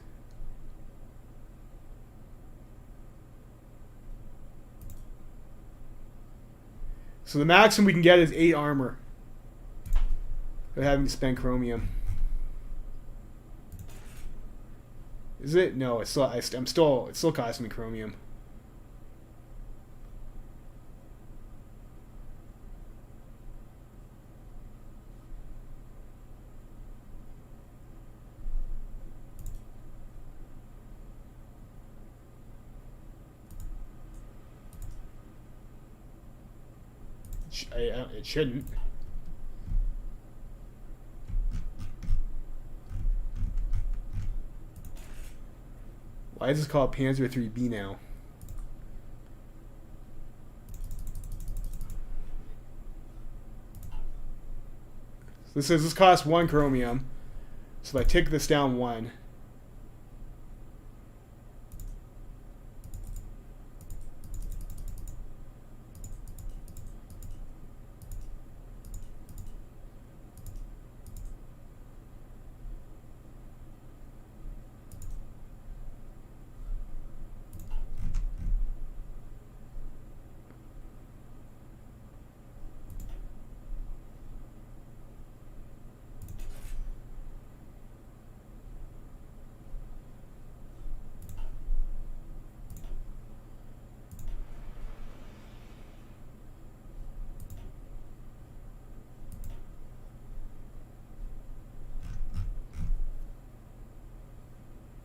So the maximum we can get is 8 armor without having to spend chromium. Is it? No, it's still costing me chromium. It shouldn't. Why is this called Panzer 3B now? So this says this costs 1 chromium. So if I tick this down 1.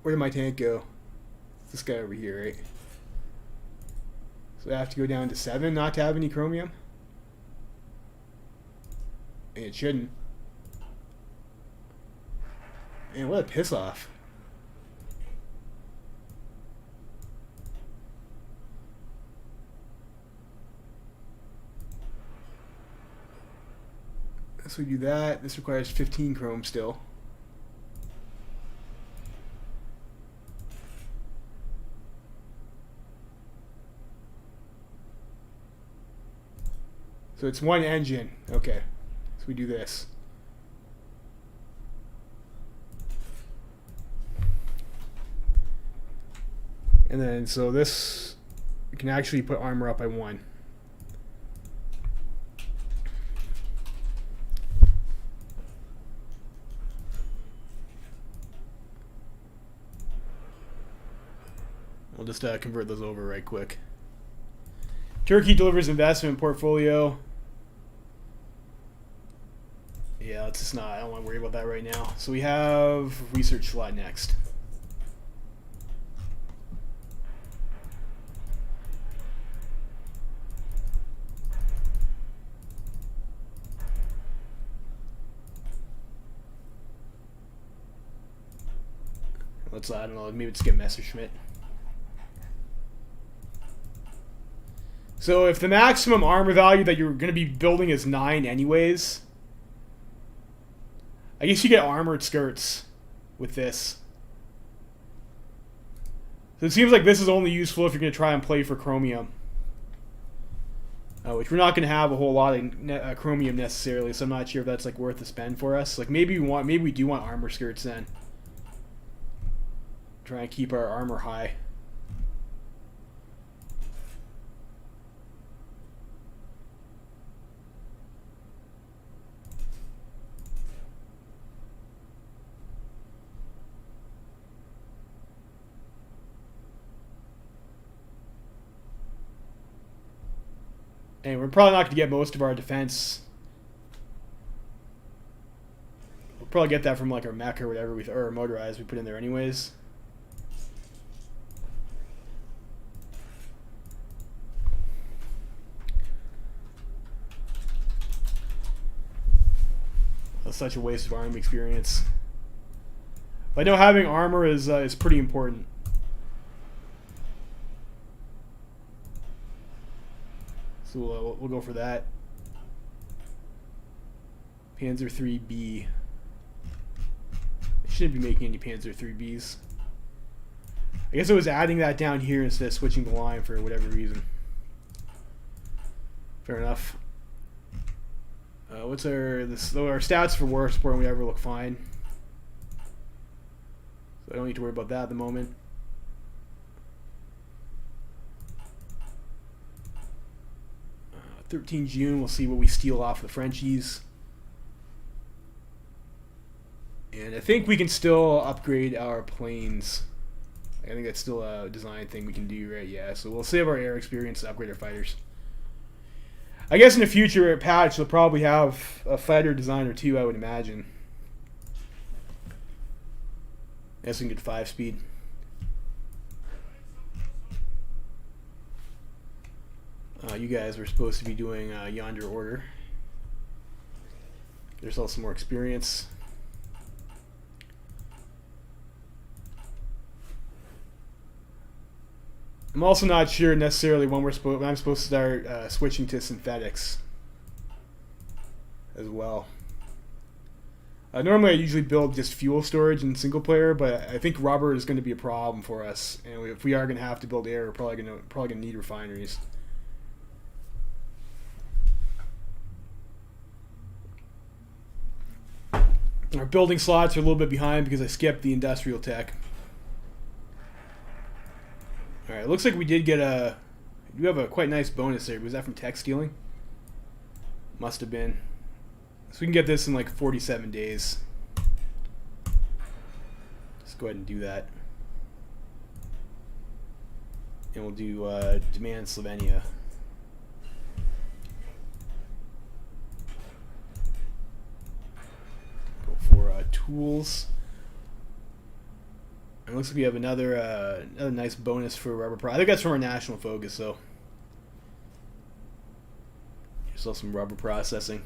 Where did my tank go? It's this guy over here, right? So I have to go down to 7 not to have any chromium? And it shouldn't. Man, what a piss off. So we do that. This requires 15 chrome still. So it's 1 engine. Okay. So we do this. And then, so this, we can actually put armor up by 1. We'll just convert those over right quick. Turkey delivers investment portfolio. Yeah, let's just not, I don't want to worry about that right now. So we have research slot next. Let's, I don't know, maybe let's get Messerschmitt. So if the maximum armor value that you're going to be building is 9 anyways, I guess you get armored skirts with this. So it seems like this is only useful if you're going to try and play for chromium. Which we're not going to have a whole lot of chromium necessarily, so I'm not sure if that's like worth the spend for us. Like maybe we do want armor skirts then. Try and keep our armor high. And we're probably not going to get most of our defense. We'll probably get that from like our mech or whatever, or motorized we put in there anyways. That's such a waste of army experience. But I know having armor is pretty important. So we'll go for that. Panzer 3B. I shouldn't be making any Panzer 3Bs. I guess I was adding that down here instead of switching the line for whatever reason. Fair enough. What's our stats for war support and whatever look fine. So I don't need to worry about that at the moment. 13 June, we'll see what we steal off the Frenchies. And I think we can still upgrade our planes. I think that's still a design thing we can do, right? Yeah, so we'll save our air experience to upgrade our fighters. I guess in the future patch, they'll probably have a fighter design or two, I would imagine. Guess we can get 5-speed. You guys were supposed to be doing Yonder Order. There's also some more experience. I'm also not sure necessarily when I'm supposed to start switching to synthetics as well. Normally I usually build just fuel storage in single player, but I think rubber is going to be a problem for us, and if we are going to have to build air, we're probably going to need refineries. Our building slots are a little bit behind because I skipped the industrial tech. Alright, it looks like we did get we have a quite nice bonus there. Was that from tech stealing? Must have been. So we can get this in like 47 days. Let's go ahead and do that. And we'll do demand Slovenia. For tools. It looks like we have another nice bonus for rubber. I think that's from our national focus, though. Here's also some rubber processing.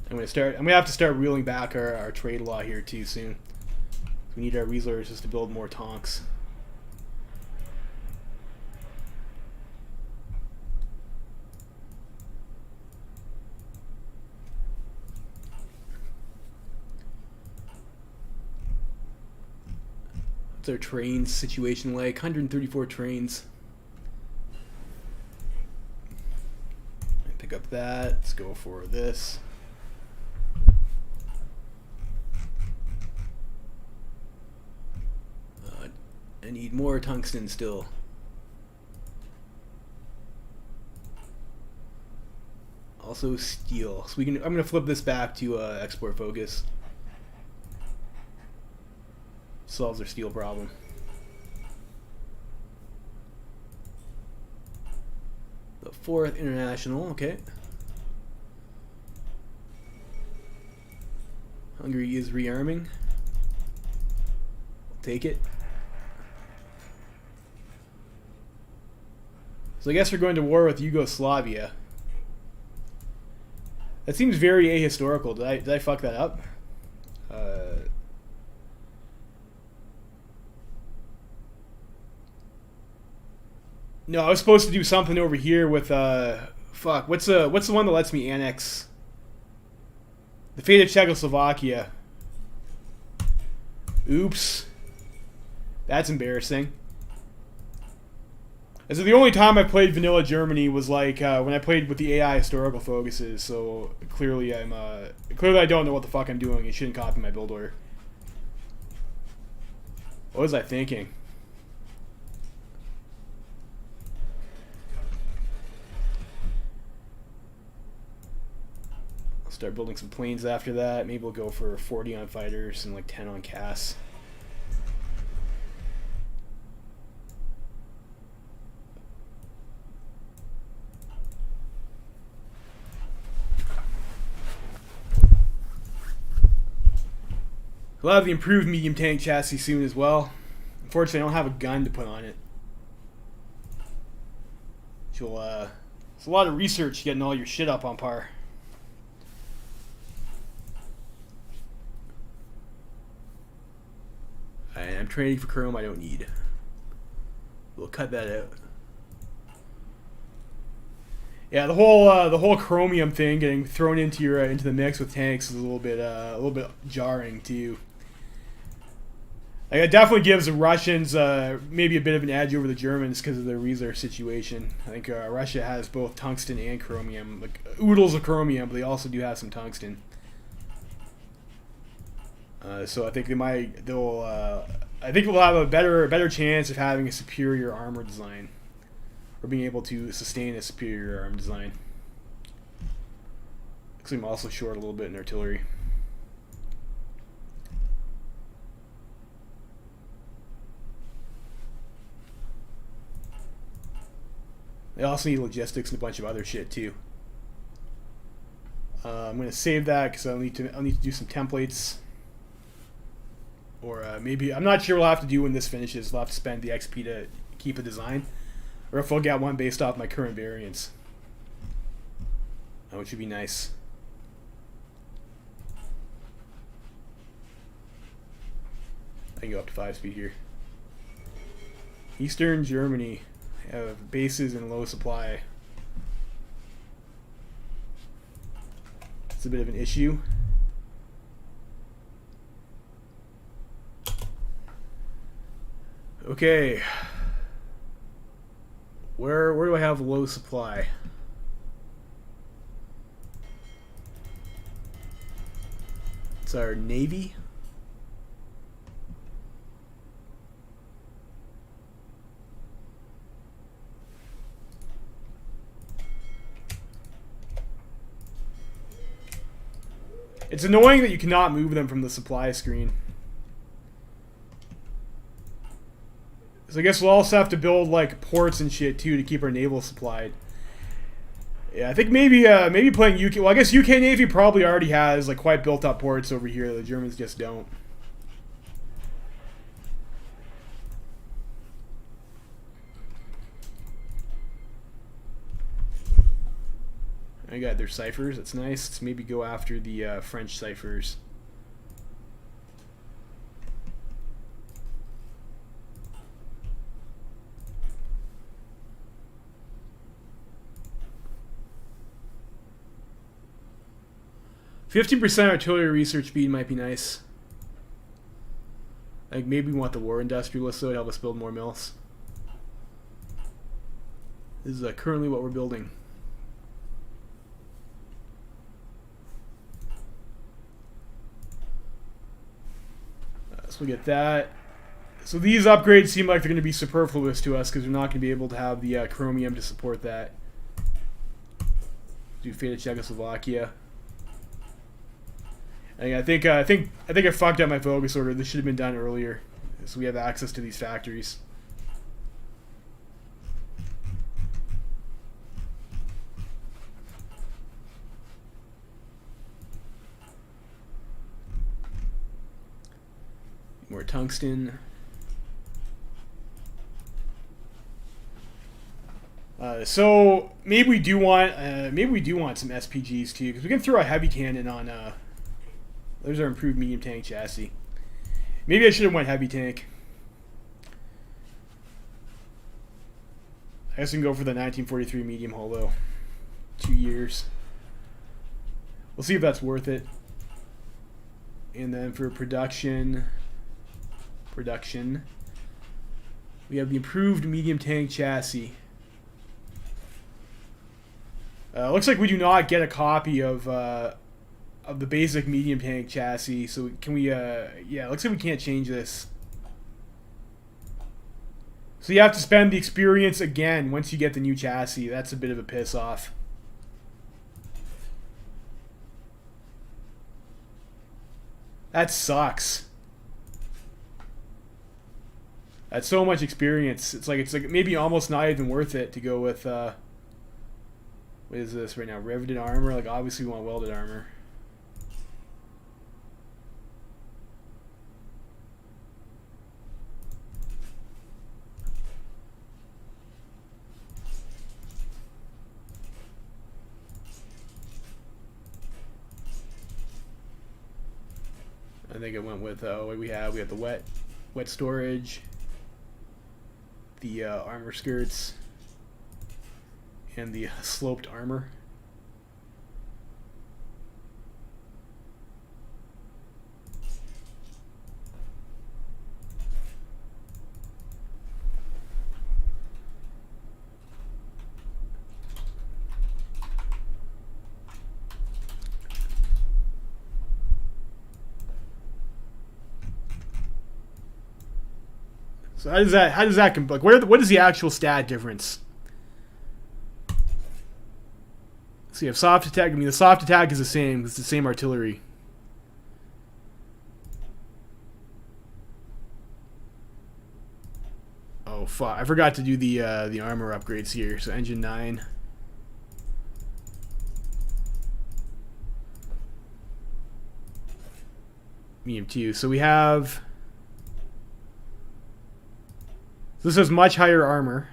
I'm gonna have to start reeling back our trade law here too soon. We need our resources to build more tanks. What's our train situation like? 134 trains. Pick up that. Let's go for this. I need more tungsten still. Also steel. So I'm gonna flip this back to export focus. Solves our steel problem. The 4th International, okay. Hungary is rearming. I'll take it. So I guess we're going to war with Yugoslavia. That seems very ahistorical. Did I fuck that up? No, I was supposed to do something over here with fuck. What's the one that lets me annex the fate of Czechoslovakia? Oops. That's embarrassing. And so the only time I played vanilla Germany was like when I played with the AI historical focuses. So clearly clearly I don't know what the fuck I'm doing. It shouldn't copy my build order. What was I thinking? I'll start building some planes after that. Maybe we'll go for 40 on fighters and like 10 on CAS. We'll have the improved medium tank chassis soon as well. Unfortunately, I don't have a gun to put on it. It's a lot of research getting all your shit up on par. And I'm trading for chrome I don't need. We'll cut that out. Yeah, the whole chromium thing getting thrown into your into the mix with tanks is a little bit jarring too. Like, it definitely gives the Russians maybe a bit of an edge over the Germans because of their resource situation. I think Russia has both tungsten and chromium, like oodles of chromium, but they also do have some tungsten. So I think I think we'll have a better chance of having a superior armor design, or being able to sustain a superior armor design. Because I'm also short a little bit in artillery. They also need logistics and a bunch of other shit too. I'm going to save that because I'll need to do some templates. Or maybe, I'm not sure what I'll have to do when this finishes. I'll have to spend the XP to keep a design. Or if I'll get one based off my current variants. Which would be nice. I can go up to 5 speed here. Eastern Germany have bases in low supply. It's a bit of an issue. Okay. Where do I have low supply? It's our Navy. It's annoying that you cannot move them from the supply screen. So I guess we'll also have to build like ports and shit too to keep our naval supplied. Yeah, I think maybe playing UK. Well, I guess UK Navy probably already has like quite built up ports over here. The Germans just don't. I got their ciphers. That's nice. Let's maybe go after the French ciphers. %50 artillery research speed might be nice. Like maybe we want the war industrialist so to help us build more mills. This is currently what we're building. So we'll get that. So these upgrades seem like they're going to be superfluous to us because we're not going to be able to have the chromium to support that. Do fate of Czechoslovakia. I think I fucked up my focus order. This should have been done earlier, so we have access to these factories. More tungsten. So maybe we do want some SPGs too, because we can throw a heavy cannon on. There's our improved medium tank chassis. Maybe I should have went heavy tank. I guess we can go for the 1943 medium hull though. 2 years. We'll see if that's worth it. And then for production, we have the improved medium tank chassis. Looks like we do not get a copy of the basic medium tank chassis. So can we? Yeah, looks like we can't change this. So you have to spend the experience again once you get the new chassis. That's a bit of a piss off. That sucks. That's so much experience. It's like maybe almost not even worth it to go with. What is this right now? Riveted armor? Like, obviously we want welded armor. I think it went with what we have. We have the wet storage, the armor skirts, and the sloped armor. So how does that like what is the actual stat difference? So you have soft attack. I mean, the soft attack is the same. It's the same artillery. Oh fuck! I forgot to do the armor upgrades here. So engine 9. Medium 2. So we have. This has much higher armor.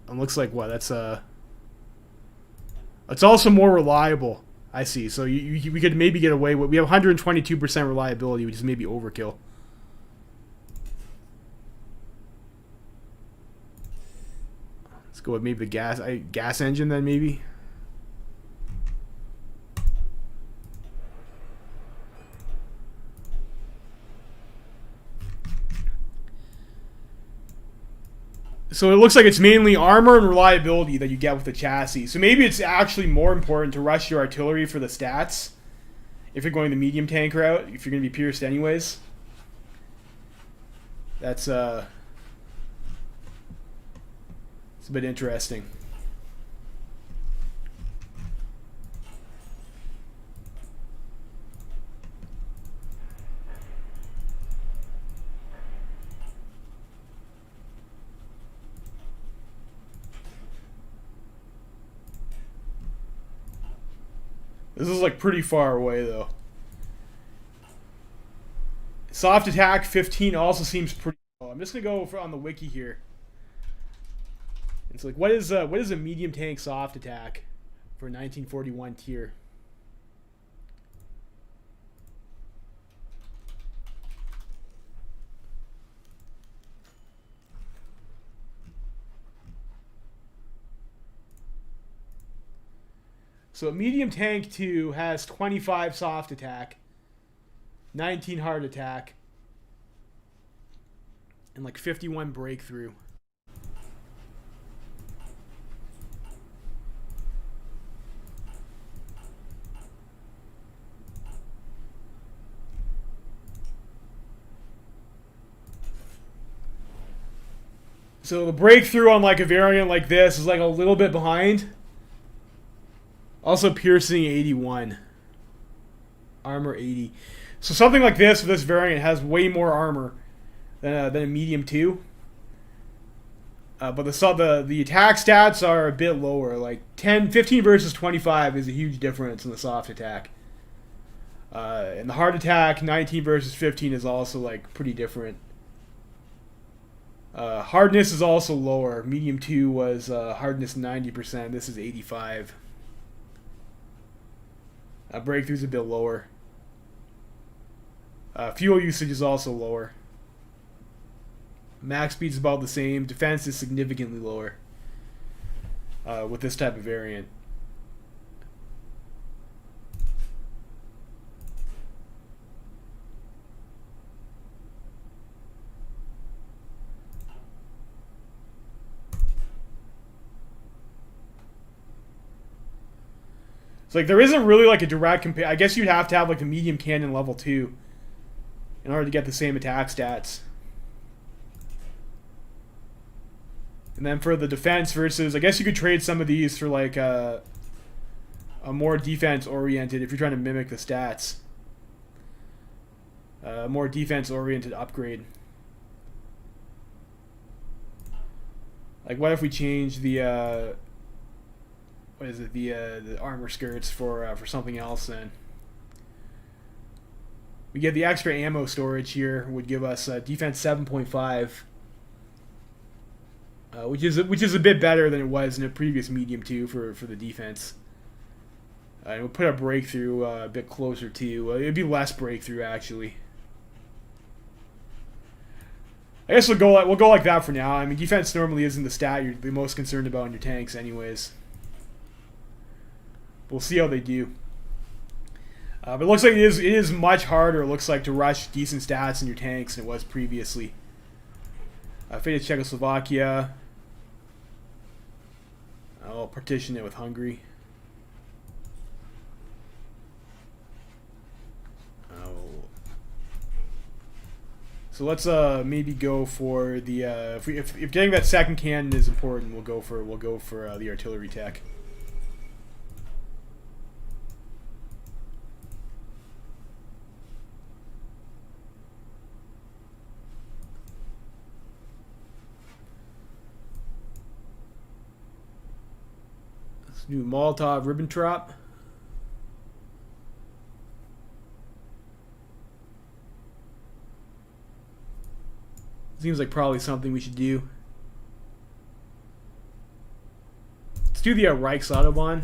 And looks like what? That's it's also more reliable. I see. So we could maybe get away with. We have 122% reliability, which is maybe overkill. Let's go with maybe the gas engine then maybe. So it looks like it's mainly armor and reliability that you get with the chassis. So maybe it's actually more important to rush your artillery for the stats if you're going the medium tank route, if you're going to be pierced anyways. That's it's a bit interesting. This is like pretty far away though. Soft attack 15 also seems pretty low. I'm just gonna go on the wiki here. It's like what is a medium tank soft attack for 1941 tier? So medium tank 2 has 25 soft attack, 19 hard attack, and like 51 breakthrough. So the breakthrough on like a variant like this is like a little bit behind. Also piercing 81. Armor 80. So something like this with this variant has way more armor than a medium 2. But the attack stats are a bit lower. Like 15 versus 25 is a huge difference in the soft attack. And the hard attack 19 versus 15 is also like pretty different. Hardness is also lower. Medium 2 was hardness 90%. This is 85. Breakthrough's a bit lower. Fuel usage is also lower. Max speed's about the same. Defense is significantly lower with this type of variant. So like there isn't really like a direct compare. I guess you'd have to have like the medium cannon level 2 in order to get the same attack stats. And then for the defense versus, I guess you could trade some of these for like a more defense oriented if you're trying to mimic the stats. A more defense oriented upgrade. Like what if we change the what is it, the armor skirts for something else then? We get the extra ammo storage here, would give us defense 7.5, which is a bit better than it was in a previous medium 2 for the defense. And we'll put a breakthrough a bit closer to. It'd be less breakthrough actually. I guess we'll go like that for now. I mean, defense normally isn't the stat you're the most concerned about in your tanks, anyways. We'll see how they do. But it looks like it is much harder, it looks like, to rush decent stats in your tanks than it was previously. Fate of Czechoslovakia. I'll partition it with Hungary. So let's maybe go for the if getting that second cannon is important, we'll go for the artillery tech. Let's do Molotov Ribbentrop. Seems like probably something we should do. Let's do the Reichsautobahn.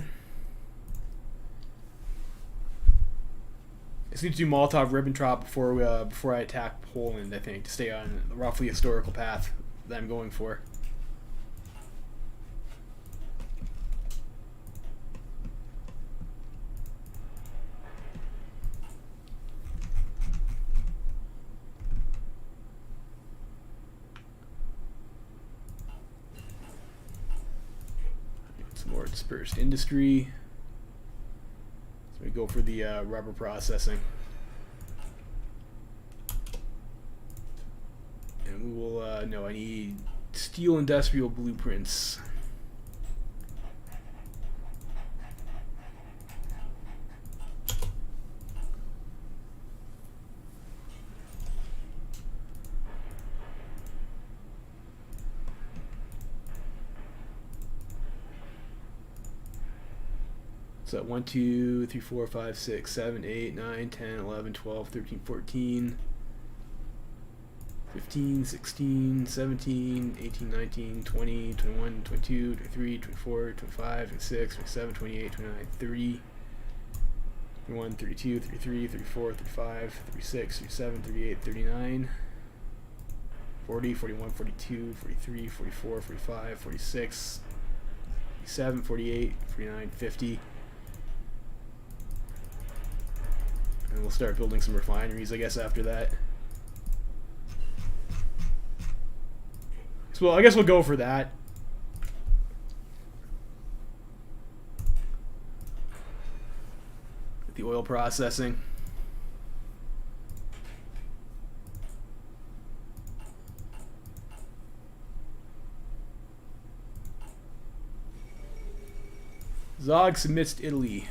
I just need to do Molotov Ribbentrop before I attack Poland, I think, to stay on the roughly historical path that I'm going for. More dispersed industry. So we go for the rubber processing. And we will, no, I need steel industrial blueprints. So 1, 2, 3, 4, 5, 6, 7, 8, 9, 10, 11, 12, 13, 14, 15, 16, 17, 18, 19, 20, 21, 22, 23, 24, 25, 26, 27, 28, 29, 30, 31, 32, 33, 34, 35, 36, 37, 38, 39, 40, 41, 42, 43, 44, 45, 46, 47, 48, 49, 50. And we'll start building some refineries, I guess, after that. So, well, I guess we'll go for that. With the oil processing. Zog submits to Italy.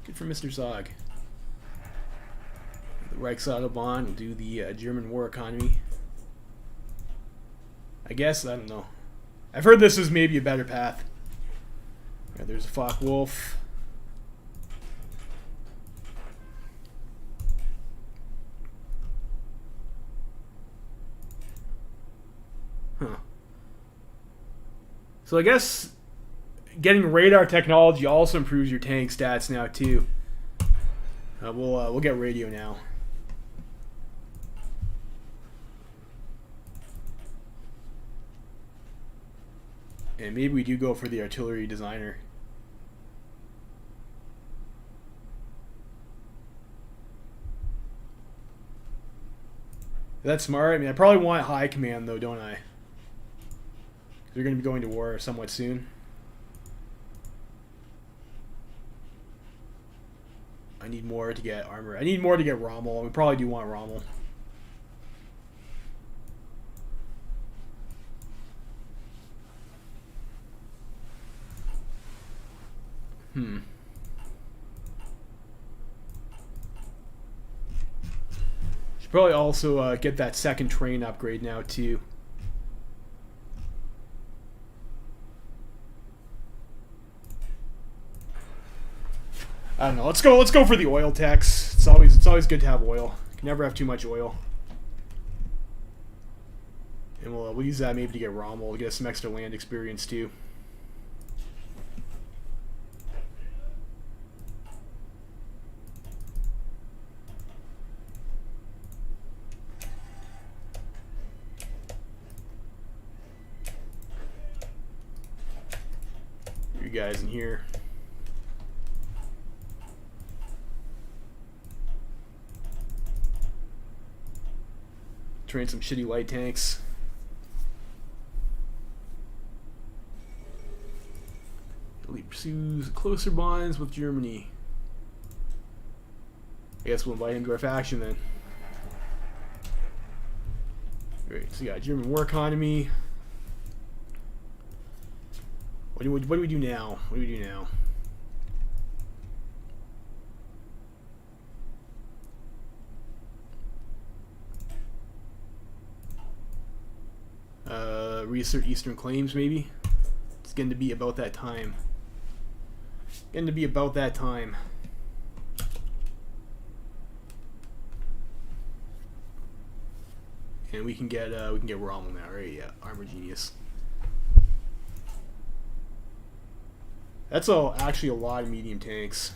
Good for Mr. Zog. The Reichsautobahn will do the German war economy. I guess, I don't know. I've heard this is maybe a better path. Yeah, there's a Focke-Wulf. So I guess getting radar technology also improves your tank stats now too. We'll get radio now. And maybe we do go for the artillery designer. That's smart. I mean, I probably want high command though, don't I? They're going to be going to war somewhat soon. I need more to get armor. I need more to get Rommel. We probably do want Rommel. Should probably also get that second train upgrade now too. I don't know. Let's go for the oil tax. It's always good to have oil. You can never have too much oil. And we'll use that maybe to get Rommel, to get us some extra land experience too. You guys in here. Train some shitty light tanks. Italy pursues closer bonds with Germany. I guess we'll invite him to our faction then. Great. So yeah, German war economy. What do we do now? What do we do now? Reassert Eastern claims, maybe. It's going to be about that time. Going to be about that time. And we can get Rommel now, right? Yeah, Armor Genius. That's actually a lot of medium tanks.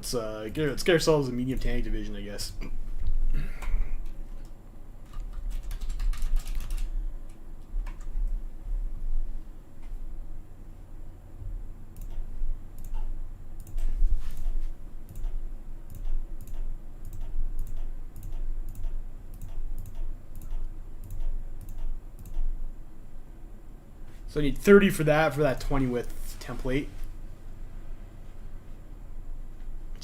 Let's get ourselves a medium tank division, I guess. So I need 30 for that 20 width template.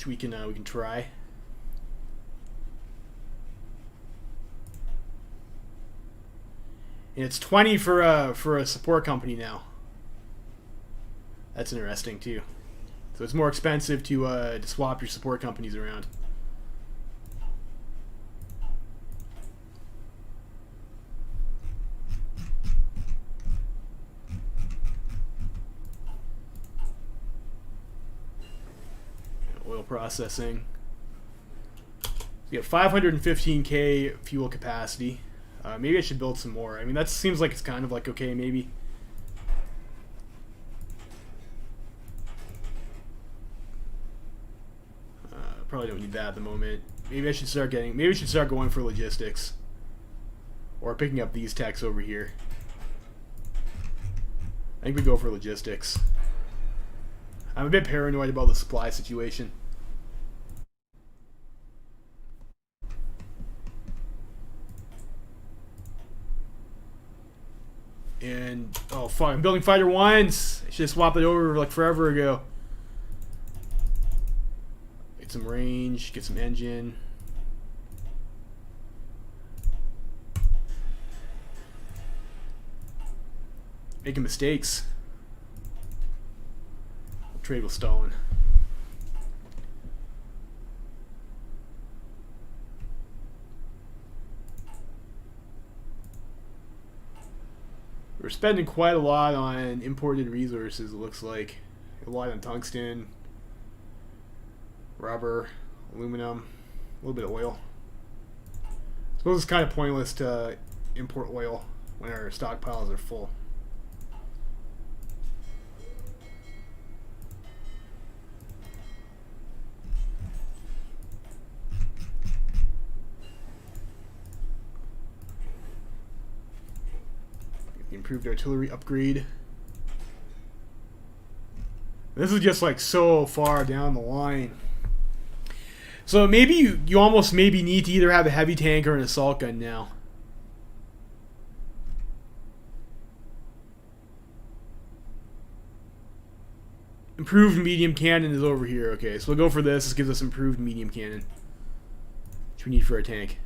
We can try. And it's 20 for a support company now. That's interesting too. So it's more expensive to swap your support companies around. Oil processing. So we have 515k fuel capacity. Maybe I should build some more. I mean, that seems like it's kind of like okay, maybe. Probably don't need that at the moment. Maybe I should start going for logistics, or picking up these techs over here. I think we go for logistics. I'm a bit paranoid about the supply situation. And oh fuck, I'm building fighter ones. I should have swapped it over like forever ago. Get some range, get some engine. Making mistakes. Trade with Stalin. spending quite a lot on imported resources, it looks like. A lot on tungsten, rubber, aluminum, a little bit of oil. I suppose it's kind of pointless to import oil when our stockpiles are full. Improved artillery upgrade. This is just like so far down the line. So maybe you almost maybe need to either have a heavy tank or an assault gun now. Improved medium cannon is over here. Okay, so we'll go for this. This gives us improved medium cannon, which we need for our tank.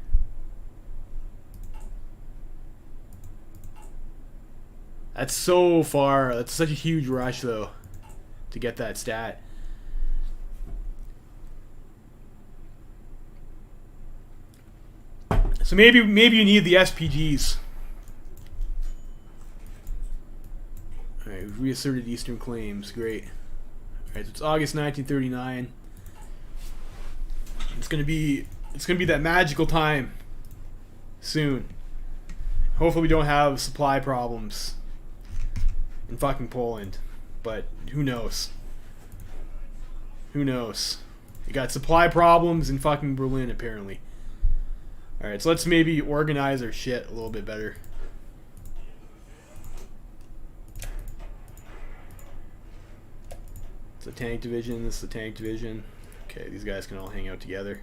That's so far. That's such a huge rush, though, to get that stat. So maybe you need the SPGs. All right, we've reasserted Eastern claims. Great. All right, so it's August 1939. It's gonna be that magical time soon. Hopefully, we don't have supply problems in fucking Poland, but who knows? Who knows? We got supply problems in fucking Berlin, apparently. Alright, so let's maybe organize our shit a little bit better. It's a tank division, this is the tank division. Okay, these guys can all hang out together.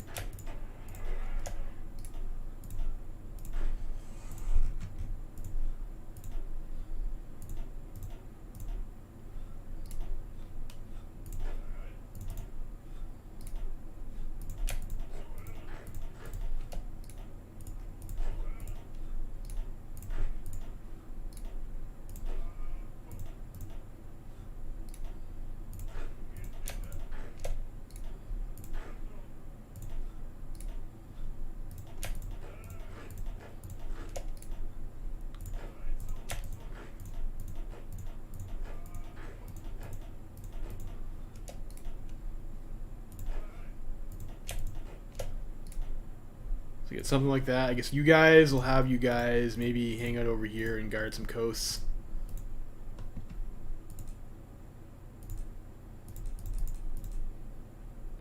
Get something like that. I guess you guys will have you guys maybe hang out over here and guard some coasts.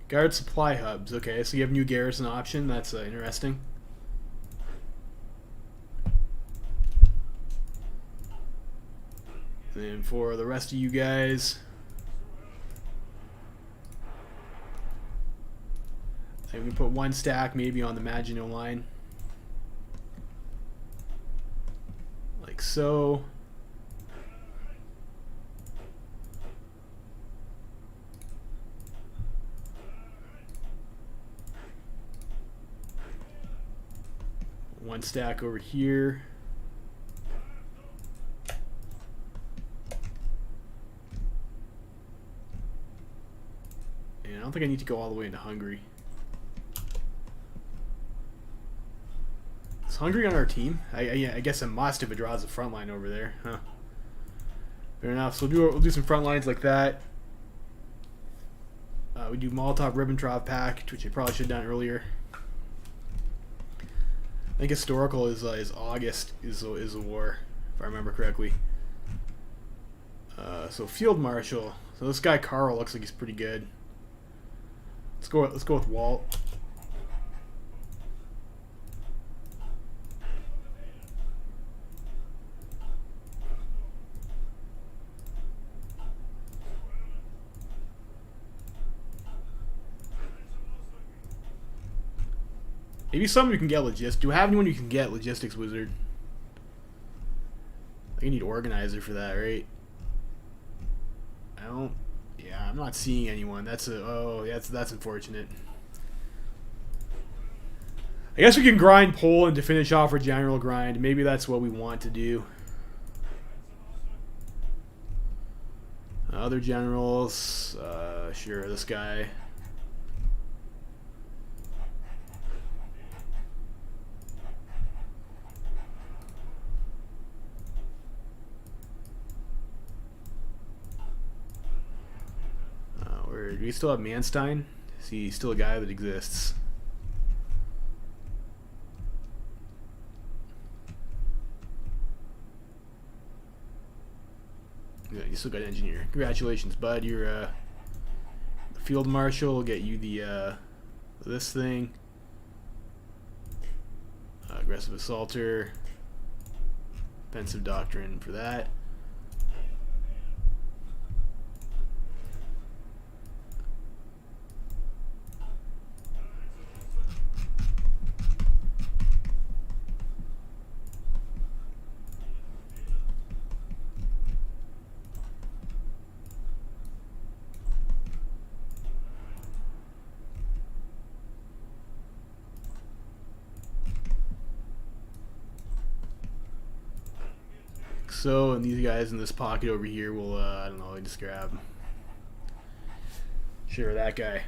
Guard supply hubs. Okay, so you have a new garrison option. That's interesting. And for the rest of you guys, we put one stack maybe on the Maginot Line. Like so. One stack over here. And I don't think I need to go all the way into Hungary. Is Hungary on our team? I guess I must if it draws a front line over there. Huh. Fair enough. So we'll do some front lines like that. We do Molotov-Ribbentrop Pact, which I probably should have done earlier. I think historical is August is a war, if I remember correctly. So Field Marshal. So this guy Carl looks like he's pretty good. Let's go with Walt. Maybe someone who can get logistics. Do I have anyone who can get logistics wizard? I think I need organizer for that, right? I don't. Yeah, I'm not seeing anyone. That's unfortunate. I guess we can grind Poland to finish off our general grind. Maybe that's what we want to do. Other generals, sure, this guy. Do we still have Manstein? Is he still a guy that exists? Yeah, you still got engineer. Congratulations, bud. You're the field marshal. Will get you the this thing. Aggressive assaulter. Offensive doctrine for that. So, and these guys in this pocket over here will, I don't know, just grab. Sure, that guy.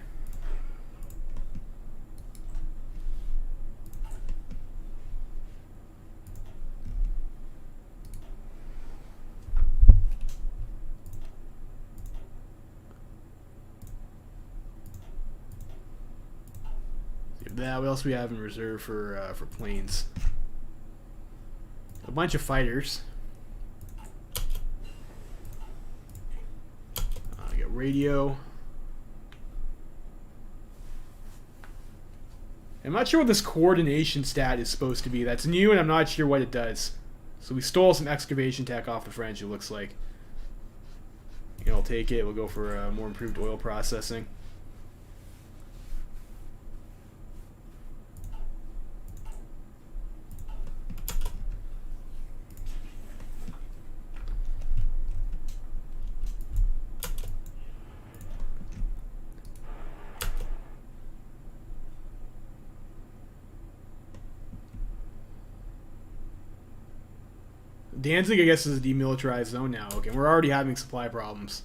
That, what else we have in reserve for planes? A bunch of fighters. I got radio. I'm not sure what this coordination stat is supposed to be. That's new, and I'm not sure what it does. So we stole some excavation tech off the French, it looks like. You know, I'll take it. We'll go for more improved oil processing. Danzig, I guess, is a demilitarized zone now. Okay, we're already having supply problems.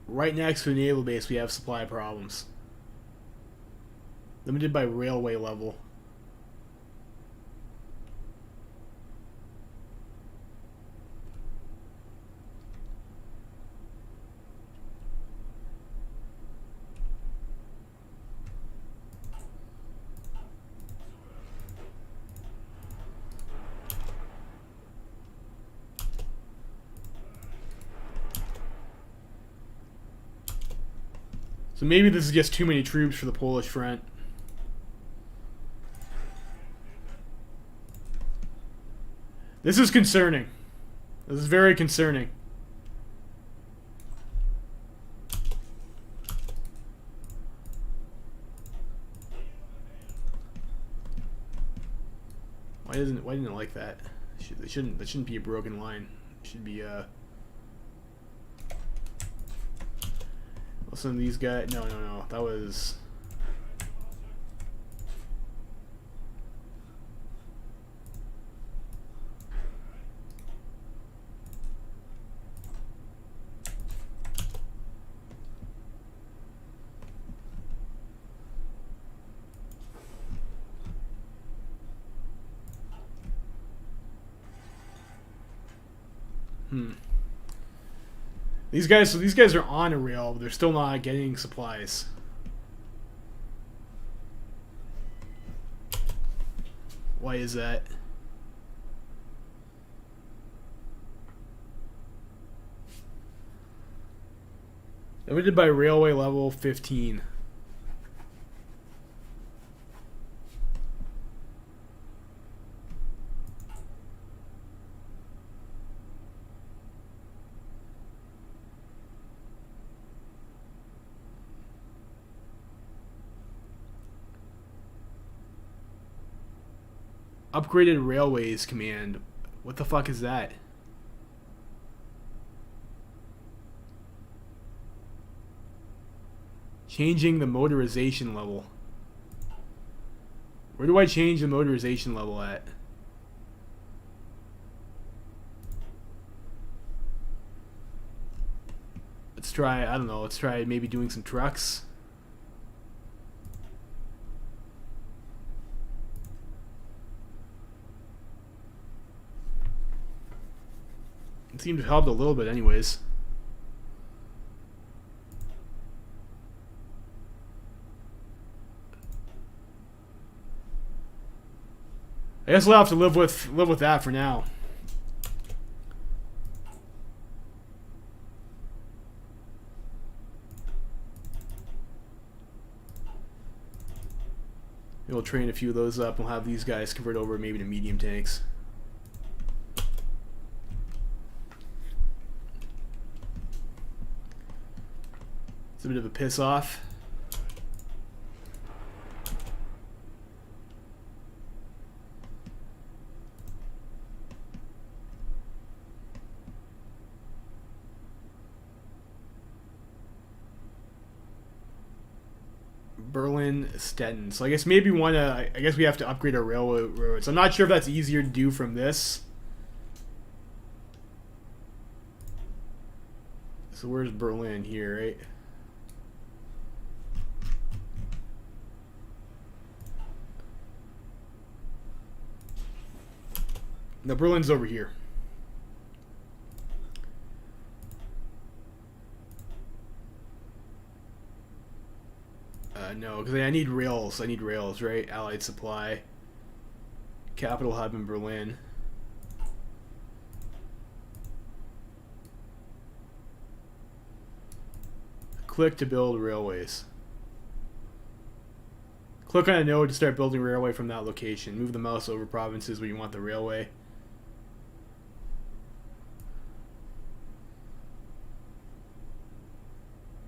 Right next to the naval base, we have supply problems. Limited by railway level. So maybe this is just too many troops for the Polish front. This is concerning. This is very concerning. Why didn't it like that? That shouldn't be a broken line. It should be some of these guys. No. That was. These guys are on a rail, but they're still not getting supplies. Why is that? Limited by railway level 15. Upgraded railways command. What the fuck is that? Changing the motorization level. Where do I change the motorization level at? Let's try, I don't know, let's try maybe doing some trucks. seemed to have helped a little bit anyways. I guess we'll have to live with that for now. We'll train a few of those up. We'll have these guys convert over maybe to medium tanks. It's a bit of a piss off. Berlin, Stettin. So I guess maybe I guess we have to upgrade our railway roads. I'm not sure if that's easier to do from this. So where's Berlin here, right? No, Berlin's over here. No, because I need rails. I need rails, right? Allied supply. Capital hub in Berlin. Click to build railways. Click on a node to start building railway from that location. Move the mouse over provinces where you want the railway.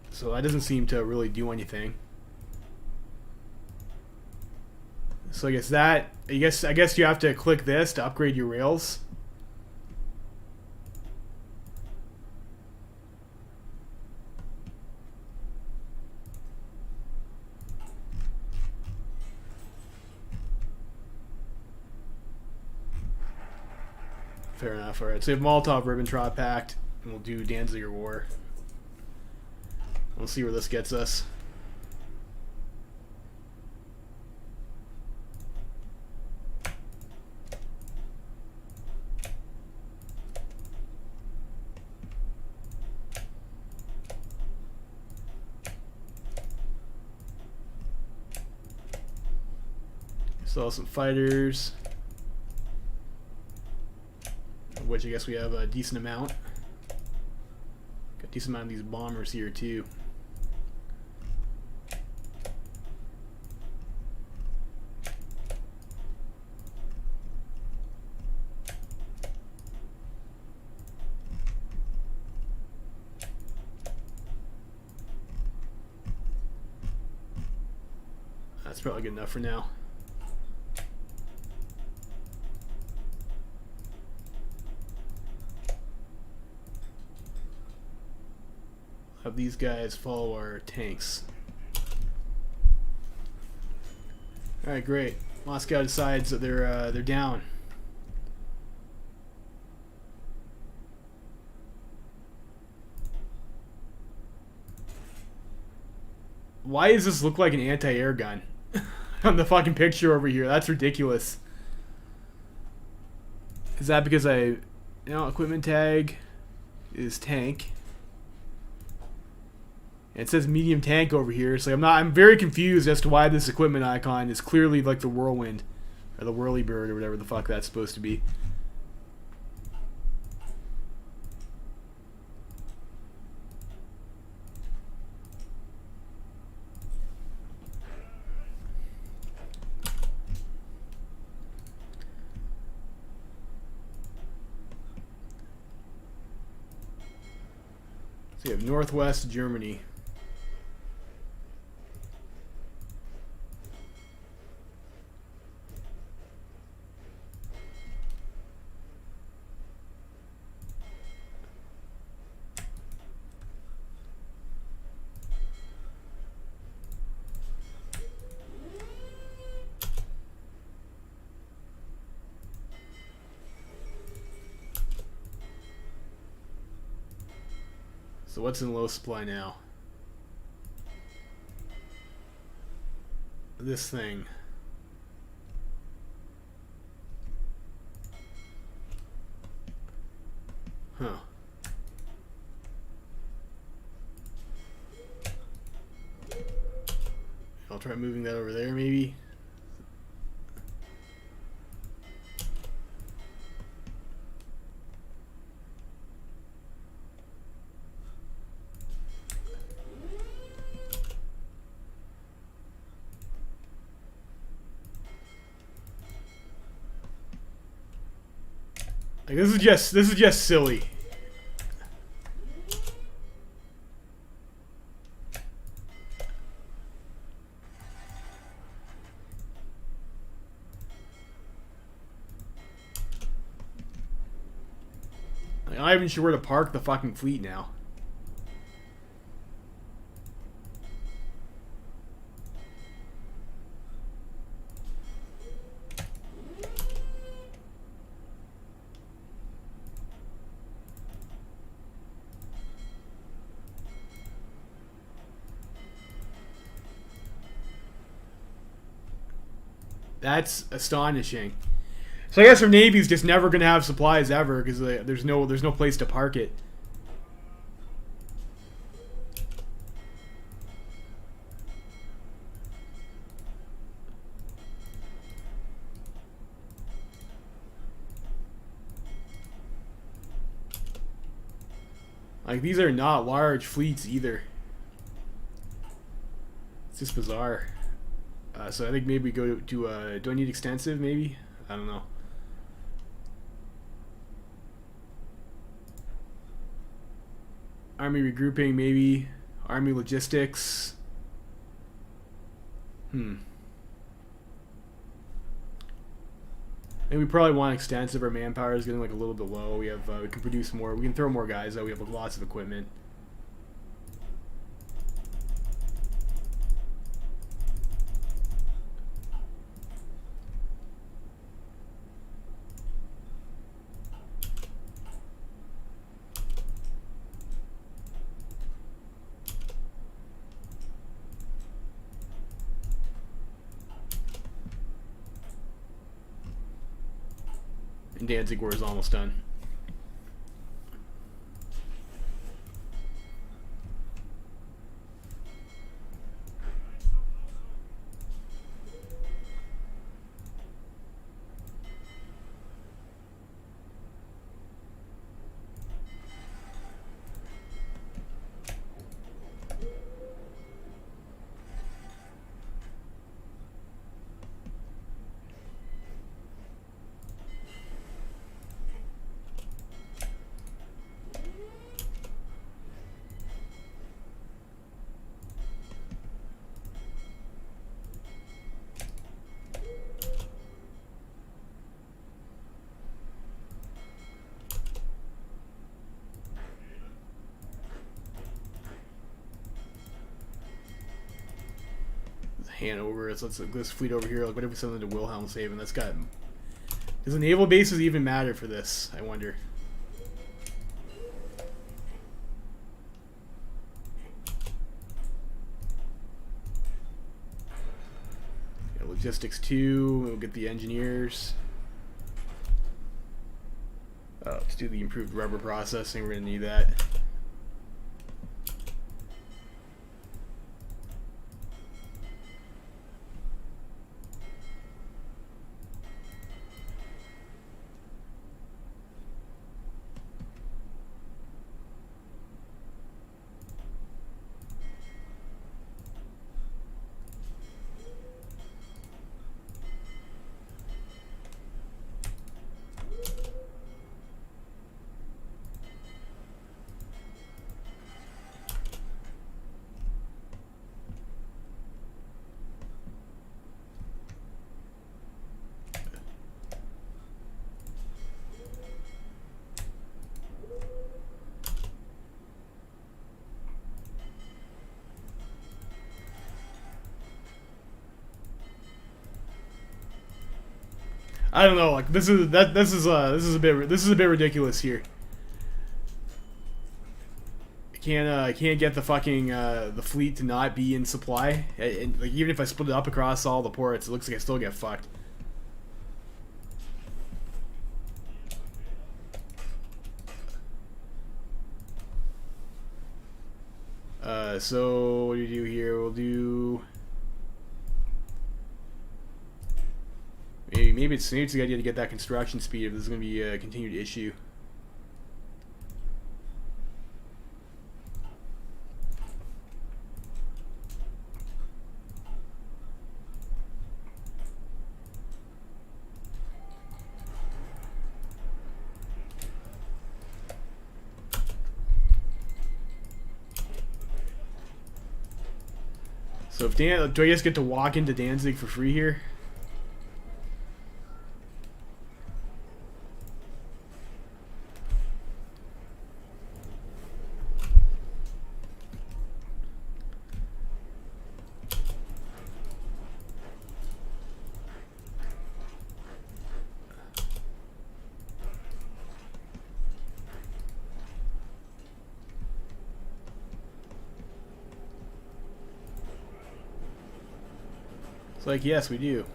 So that doesn't seem to really do anything. So I guess you have to click this to upgrade your rails. Fair enough. All right. So we have Molotov-Ribbentrop Pact, and we'll do Danziger War. We'll see where this gets us. Still some fighters, of which I guess we have a decent amount. Got a decent amount of these bombers here too. That's probably good enough for now. Have these guys follow our tanks. All right, great. Moscow decides that they're down. Why does this look like an anti-air gun on the fucking picture over here? That's ridiculous. Is that because equipment tag is tank? It says medium tank over here, so I'm very confused as to why this equipment icon is clearly like the Whirlwind or the Whirlybird or whatever the fuck that's supposed to be. So you have Northwest Germany. So what's in low supply now? This thing. Huh. try moving that over there, maybe. Like, this is just silly. Like, I'm not even sure where to park the fucking fleet now. That's astonishing. So I guess our Navy's just never gonna have supplies ever because there's no place to park it. Like, these are not large fleets either. It's just bizarre. So I think maybe we go to do I need extensive, maybe? I don't know. Army regrouping, maybe. Army logistics. I think we probably want extensive. Our manpower is getting like a little bit low. We have we can produce more. We can throw more guys out. We have lots of equipment. And Danzig War is almost done. Hanover. Let's this fleet over here. Like, what if we send them to Wilhelmshaven? That's got. Does the naval bases even matter for this? I wonder. Yeah, logistics 2. We'll get the engineers. Let's do the improved rubber processing. We're gonna need that. I don't know. Like, this is a bit ridiculous here. I can't get the fucking the fleet to not be in supply. And, like, even if I split it up across all the ports, it looks like I still get fucked. So what do we do here? We'll do maybe it's a good idea to get that construction speed if this is going to be a continued issue. So if do I just get to walk into Danzig for free here? It's like, yes, we do.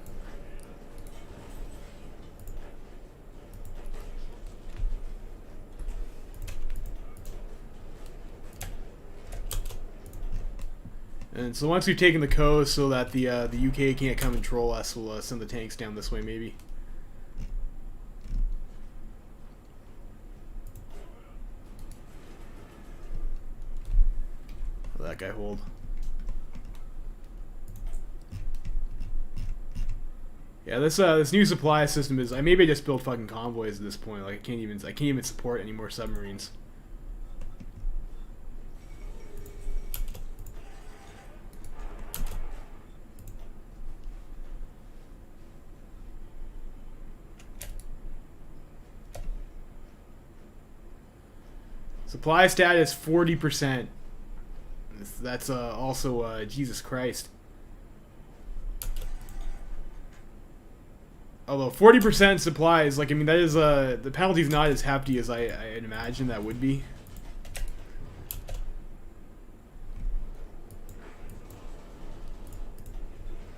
And so once we've taken the coast so that the UK can't come and troll us, we'll send the tanks down this way maybe. Let that guy hold. Yeah, this new supply system is. Maybe I just build fucking convoys at this point. Like I can't even support any more submarines. Supply status 40%. That's also Jesus Christ. Although 40% supply is like, I mean, that is the penalty's not as hefty as I'd imagine that would be.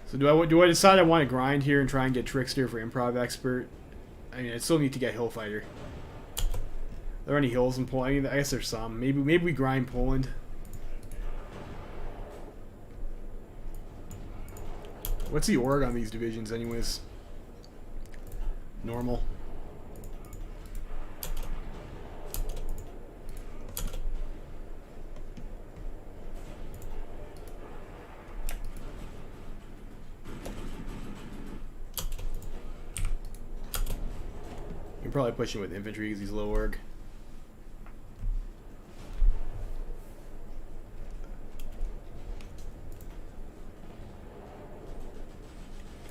So do I decide I want to grind here and try and get Trickster for Improv Expert? I mean, I still need to get Hillfighter. Are there any hills in Poland? I mean, I guess there's some. Maybe we grind Poland. What's the org on these divisions, anyways? Normal. You can probably push him with infantry because he's low org.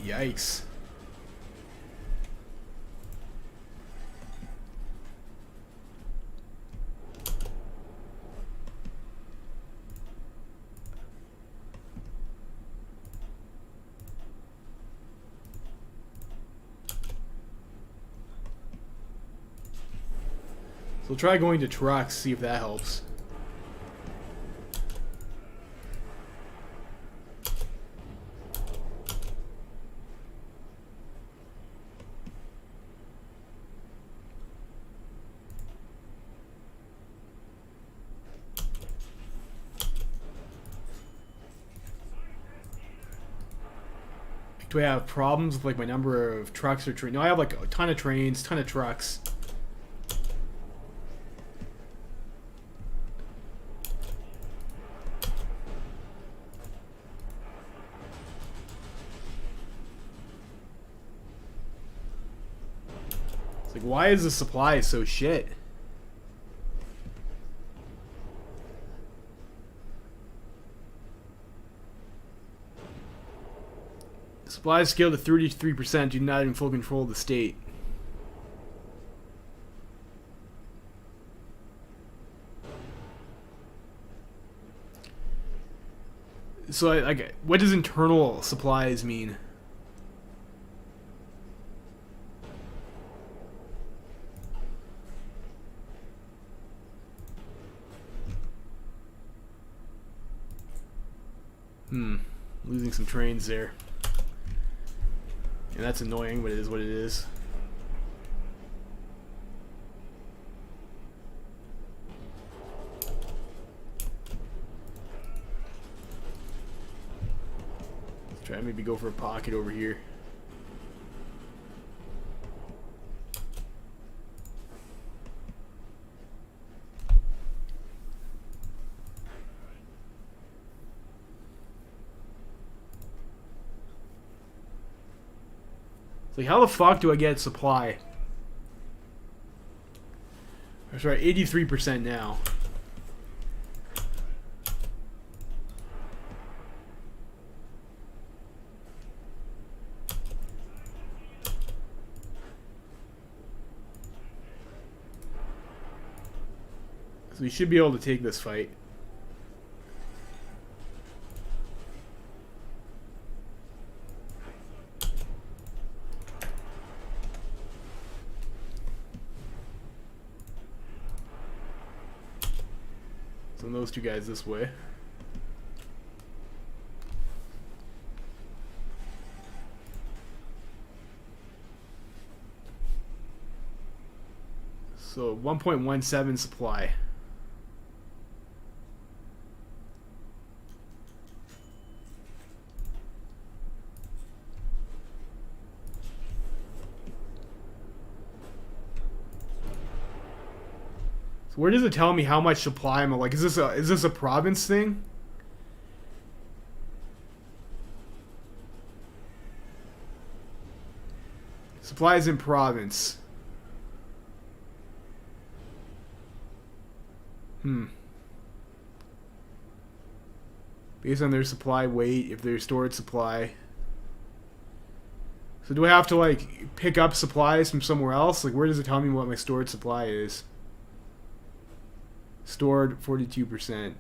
Yikes. We'll try going to trucks, see if that helps. Do I have problems with like my number of trucks or trains? No, I have like a ton of trains, ton of trucks. It's like, why is the supply so shit? Supply scaled to 33%, do not in full control of the state. So, like, what does internal supplies mean? Losing some trains there. And that's annoying, but it is what it is. Let's try and maybe go for a pocket over here. It's like, how the fuck do I get supply? That's right, 83% now. So we should be able to take this fight. Send those two guys this way. So 1.17 supply. So where does it tell me how much supply I'm like? Is this a province thing? Supplies in province. Based on their supply weight, if they're stored supply. So do I have to like pick up supplies from somewhere else? Like where does it tell me what my stored supply is? Stored 42%.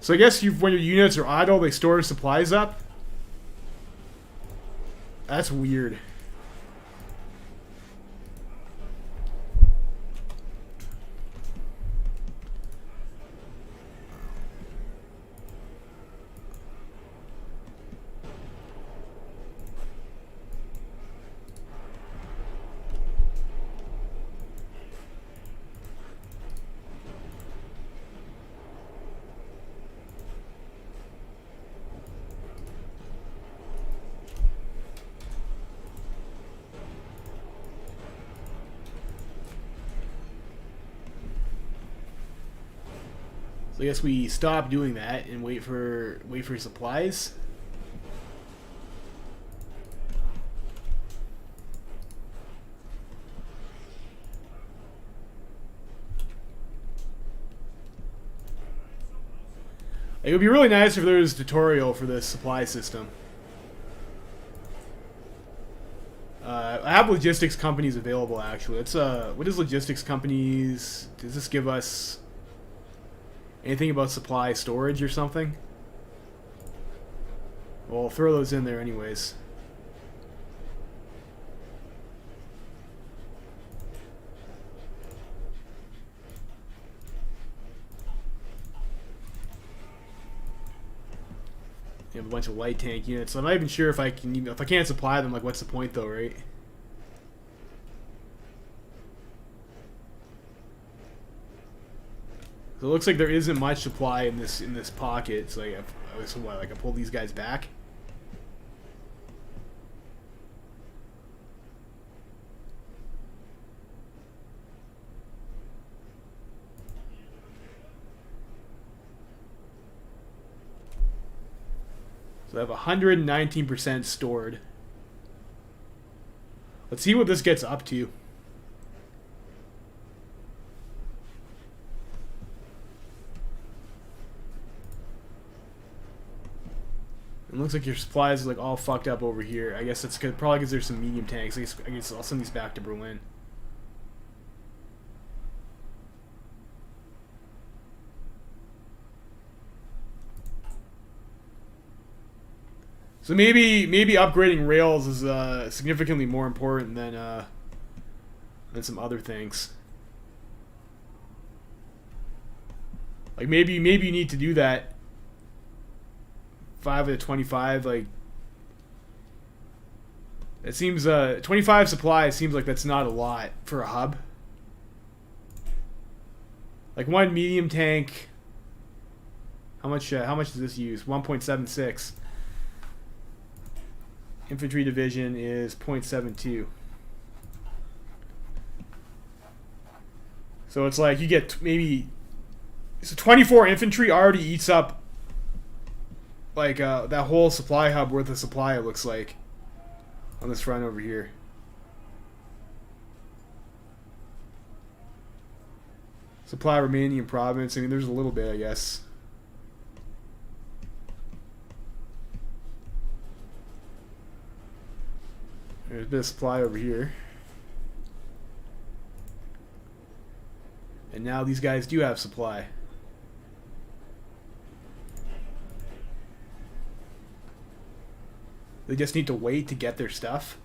So I guess when your units are idle, they store supplies up. That's weird. So I guess we stop doing that and wait for supplies. It would be really nice if there was a tutorial for this supply system. I have logistics companies available actually. It's what is logistics companies? Does this give us anything about supply storage or something? Well, I'll throw those in there anyways. You have a bunch of light tank units. I'm not even sure if I can, if I can't supply them. Like, what's the point though, right? So it looks like there isn't much supply in this pocket. So I pull these guys back. So I have 119% stored. Let's see what this gets up to. It looks like your supplies are like all fucked up over here. I guess that's probably because there's some medium tanks. I guess I'll send these back to Berlin. So maybe upgrading rails is significantly more important than some other things. Like maybe you need to do that. 5 out of 25, like it seems 25 supply seems like that's not a lot for a hub. Like one medium tank. How much does this use? 1.76. Infantry division is 0.72. So it's like you get maybe... So 24 infantry already eats up like that whole supply hub worth of supply, it looks like, on this front over here. Supply Romanian province. I mean, there's a little bit, I guess. There's a bit of supply over here. And now these guys do have supply. They just need to wait to get their stuff.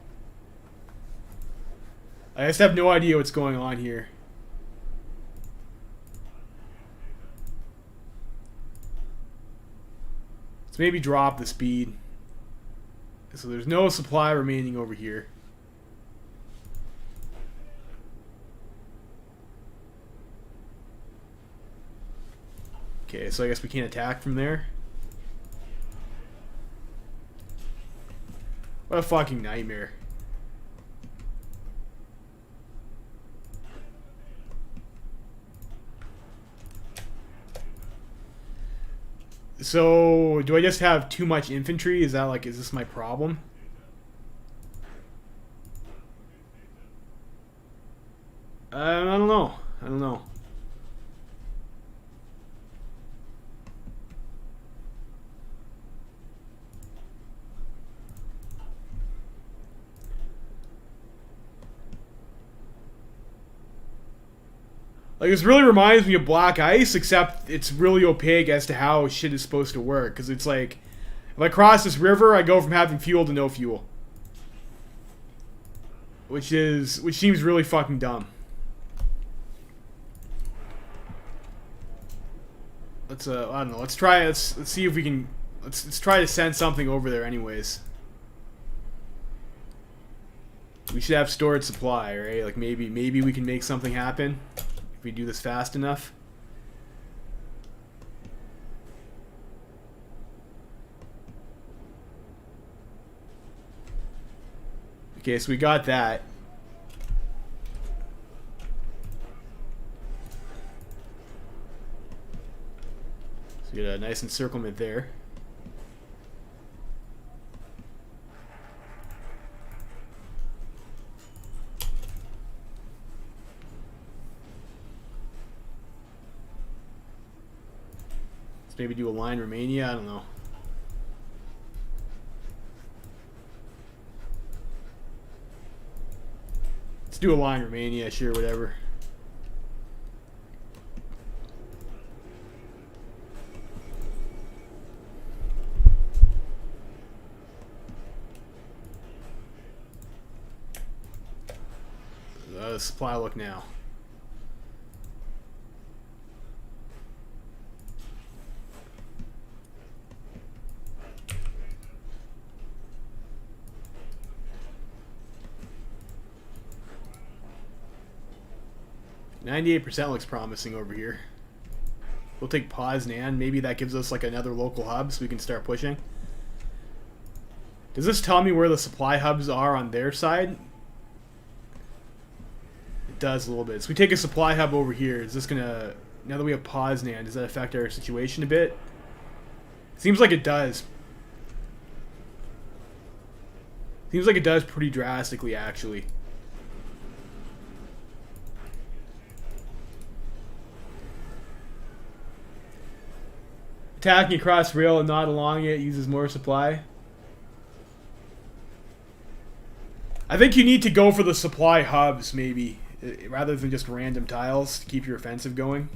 I just have no idea what's going on here. Let's maybe drop the speed. So there's no supply remaining over here. Okay, so I guess we can't attack from there. What a fucking nightmare. So, do I just have too much infantry? Is that like, is this my problem? I don't know. I don't know. Like, this really reminds me of Black Ice, except it's really opaque as to how shit is supposed to work. Because it's like, if I cross this river, I go from having fuel to no fuel. Which seems really fucking dumb. Let's, I don't know, let's try, let's see if we can, let's try to send something over there anyways. We should have stored supply, right? Like, maybe we can make something happen. We do this fast enough. Okay, so we got that. So we got a nice encirclement there. Maybe do a line Romania, I don't know. Let's do a line Romania, sure, whatever. Supply look now. %, looks promising over here. We'll take Poznan. Maybe that gives us like another local hub so we can start pushing. Does this tell me where the supply hubs are on their side? It does a little bit. So we take a supply hub over here. Is this gonna, now that we have Poznan, does that affect our situation a bit? Seems like it does. Seems like it does pretty drastically, actually. Attacking across rail and not along it uses more supply. I think you need to go for the supply hubs, maybe, rather than just random tiles to keep your offensive going.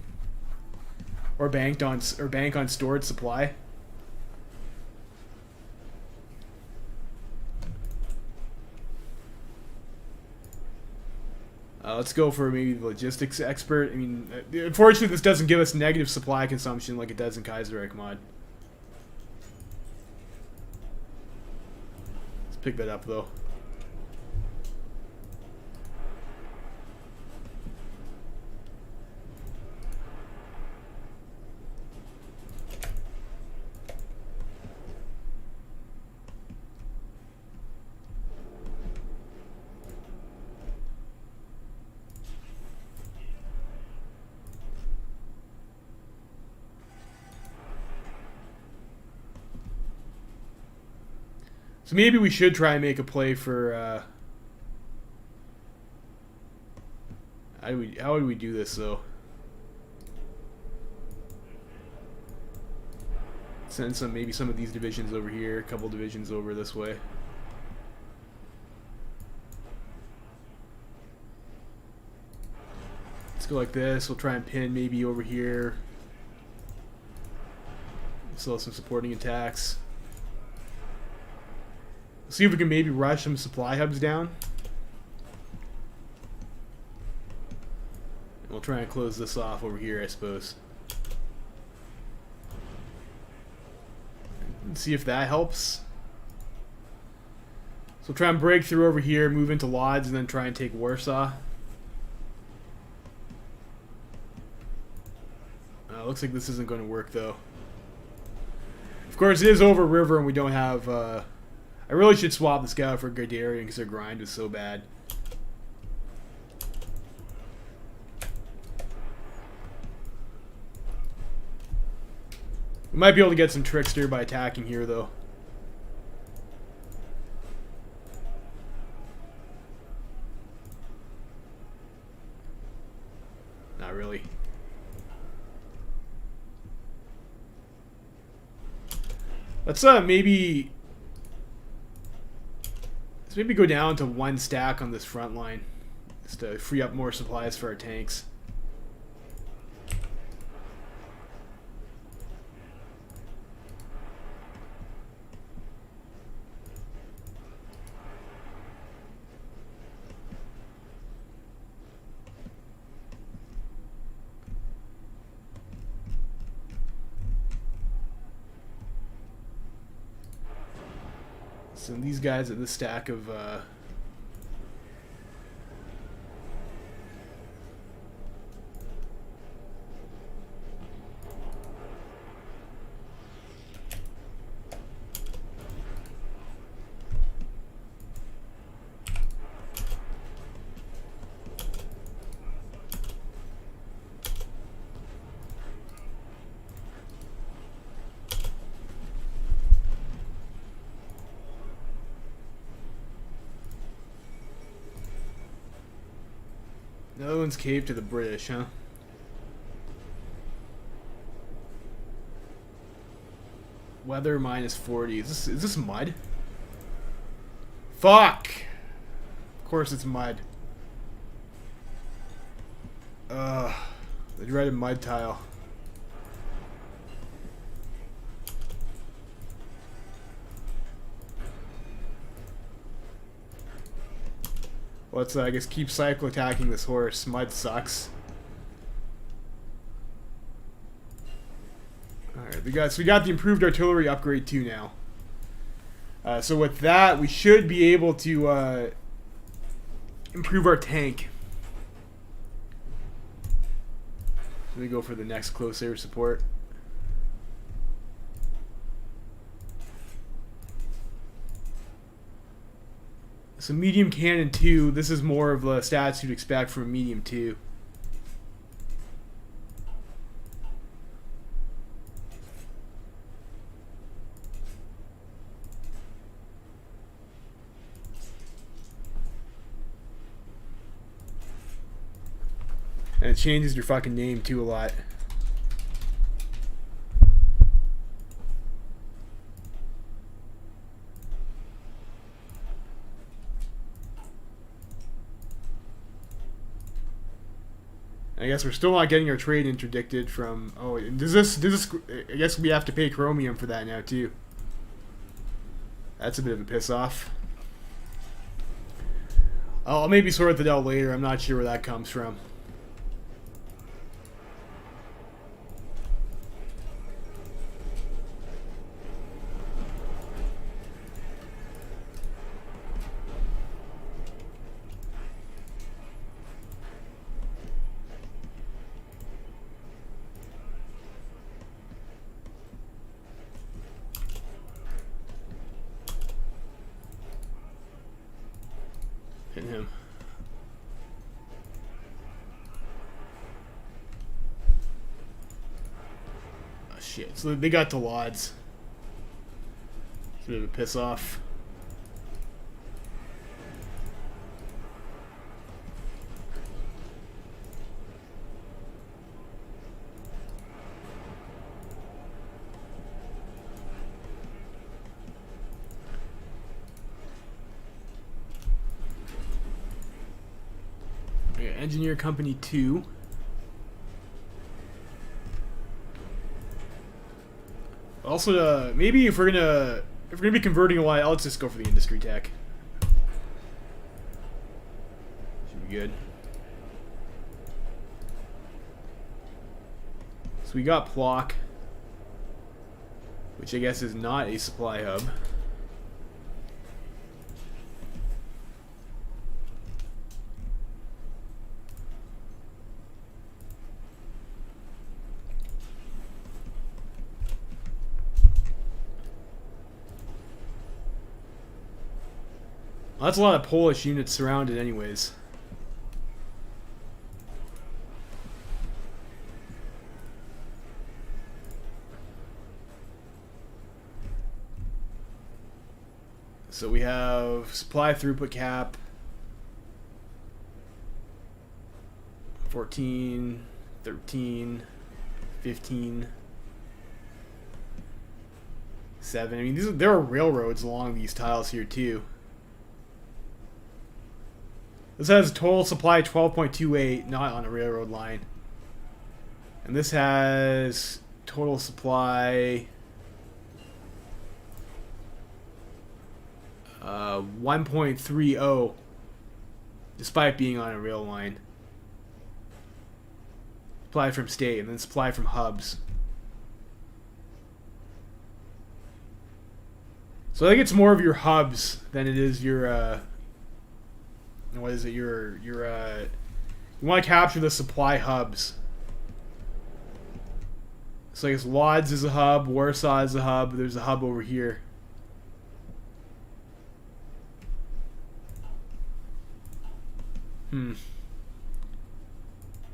Or bank on stored supply. Let's go for maybe the logistics expert. I mean, unfortunately, this doesn't give us negative supply consumption like it does in Kaiserreich mod. Let's pick that up, though. So maybe we should try and make a play for... how would we do this, though? Send maybe some of these divisions over here, a couple divisions over this way. Let's go like this. We'll try and pin maybe over here. Still have some supporting attacks. See if we can maybe rush some supply hubs down. And we'll try and close this off over here, I suppose. And see if that helps. So we'll try and break through over here, move into Lodz, and then try and take Warsaw. Looks like this isn't going to work, though. Of course, it is over river, and we don't have... I really should swap this guy out for Guderian because their grind was so bad. We might be able to get some Trickster by attacking here, though. Not really. Let's maybe go down to one stack on this front line, just to free up more supplies for our tanks. And these guys at this stack of Netherlands cave to the British, huh? Weather minus 40. Is this mud? Fuck! Of course it's mud. The dreaded mud tile. Let's, I guess, keep cycle attacking this horse. Mud sucks. Alright, we got the improved artillery upgrade too now. So with that, we should be able to improve our tank. So we go for the next close air support. So medium cannon 2, this is more of the stats you'd expect from a medium 2. And it changes your fucking name too a lot. I guess we're still not getting our trade interdicted from... Oh, does this... I guess we have to pay chromium for that now, too. That's a bit of a piss-off. I'll maybe sort it out later. I'm not sure where that comes from. Him. Oh shit, so they got to Lodz. It's a bit of a piss off. Engineer Company 2. Also, maybe if we're gonna be converting a lot, let's just go for the industry tech. Should be good. So we got Plock, which I guess is not a supply hub. Well, that's a lot of Polish units surrounded anyways. So we have supply throughput cap 14, 13, 15, 7. I mean, there are railroads along these tiles here too. This has total supply 12.28, not on a railroad line. And this has total supply 1.30, despite being on a rail line. Supply from state, and then supply from hubs. So I think it's more of your hubs than it is your what is it? You want to capture the supply hubs. So I guess Lodz is a hub, Warsaw is a hub. There's a hub over here.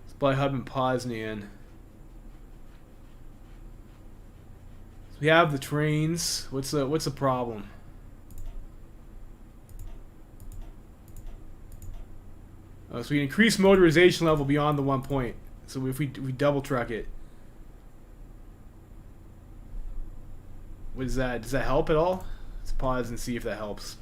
Supply hub in Poznan. So we have the trains. What's the problem? So we increase motorization level beyond the 1 point. So if we double truck it, what is that? Does that help at all? Let's pause and see if that helps.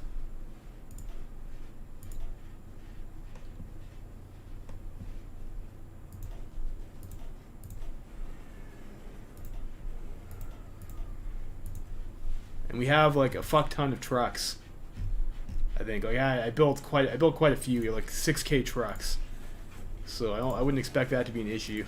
And we have like a fuck ton of trucks. I think I built quite a few, like 6K trucks. So I wouldn't expect that to be an issue.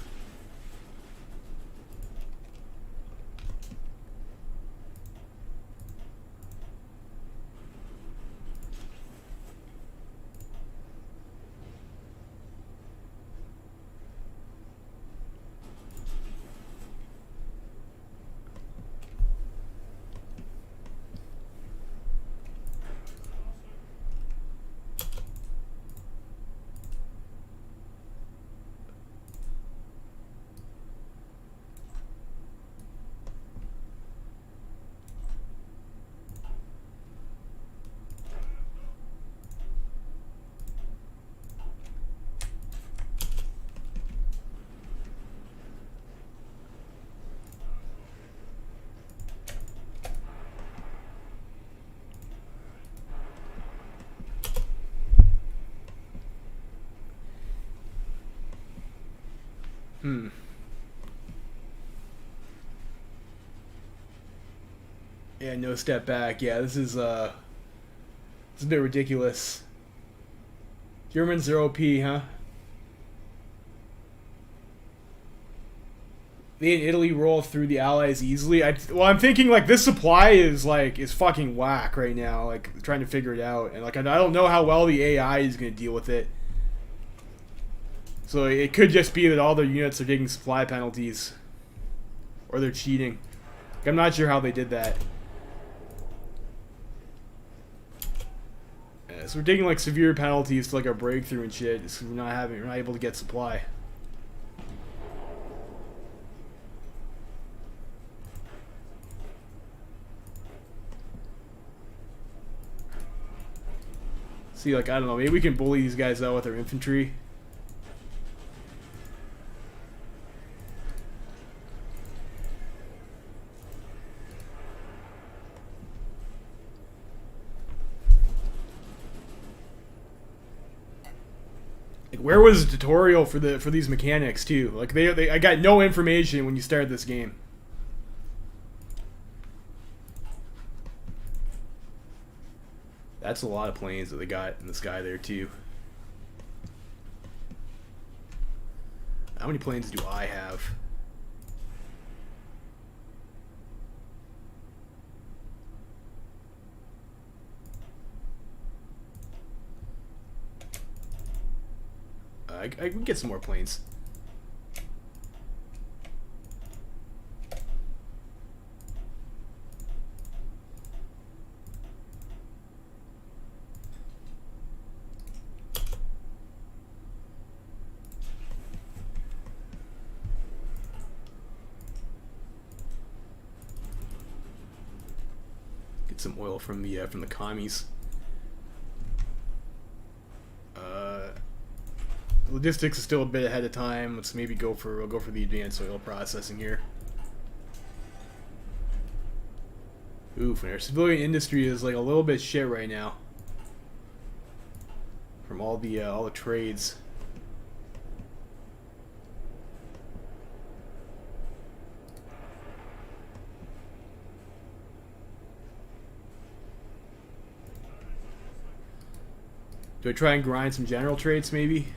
Yeah, no step back. Yeah, this is a bit ridiculous. Germans are OP, huh? They in Italy roll through the Allies easily. I'm thinking like this supply is fucking whack right now. Like trying to figure it out, and like I don't know how well the AI is gonna deal with it. So it could just be that all their units are taking supply penalties, or they're cheating. Like, I'm not sure how they did that. Yeah, so we're taking like severe penalties to like our breakthrough and shit. So we're not able to get supply. See, like I don't know, maybe we can bully these guys out with our infantry. Like, where was the tutorial for these mechanics too? Like, I got no information when you started this game. That's a lot of planes that they got in the sky there too. How many planes do I have? I can get some more planes. Get some oil from the commies. Logistics is still a bit ahead of time. Let's maybe we'll go for the advanced oil processing here. Oof, and our civilian industry is like a little bit shit right now. From all the trades. Do I try and grind some general traits maybe?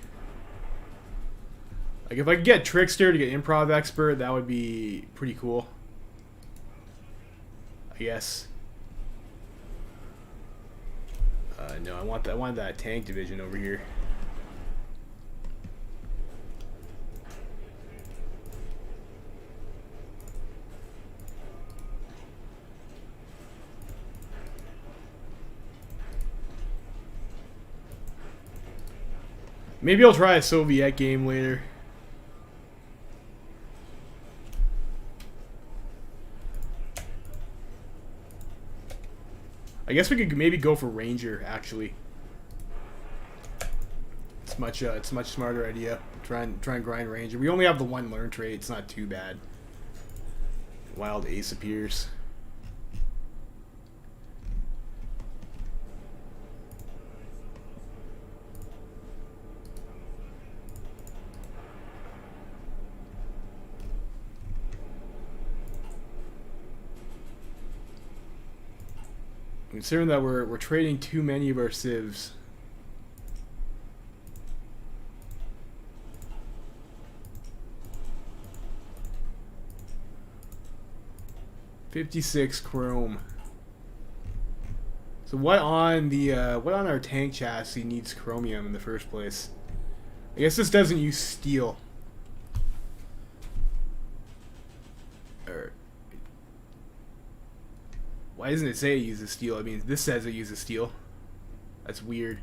Like, if I could get Trickster to get Improv Expert, that would be pretty cool. I guess. No, I want that tank division over here. Maybe I'll try a Soviet game later. I guess we could maybe go for Ranger, actually. It's a much smarter idea. Try and grind Ranger. We only have the one learn trait. It's not too bad. Wild Ace appears. Considering that we're trading too many of our civs. $56 chrome. So what on our tank chassis needs chromium in the first place? I guess this doesn't use steel. Why doesn't it say it uses steel? I mean, this says it uses steel. That's weird.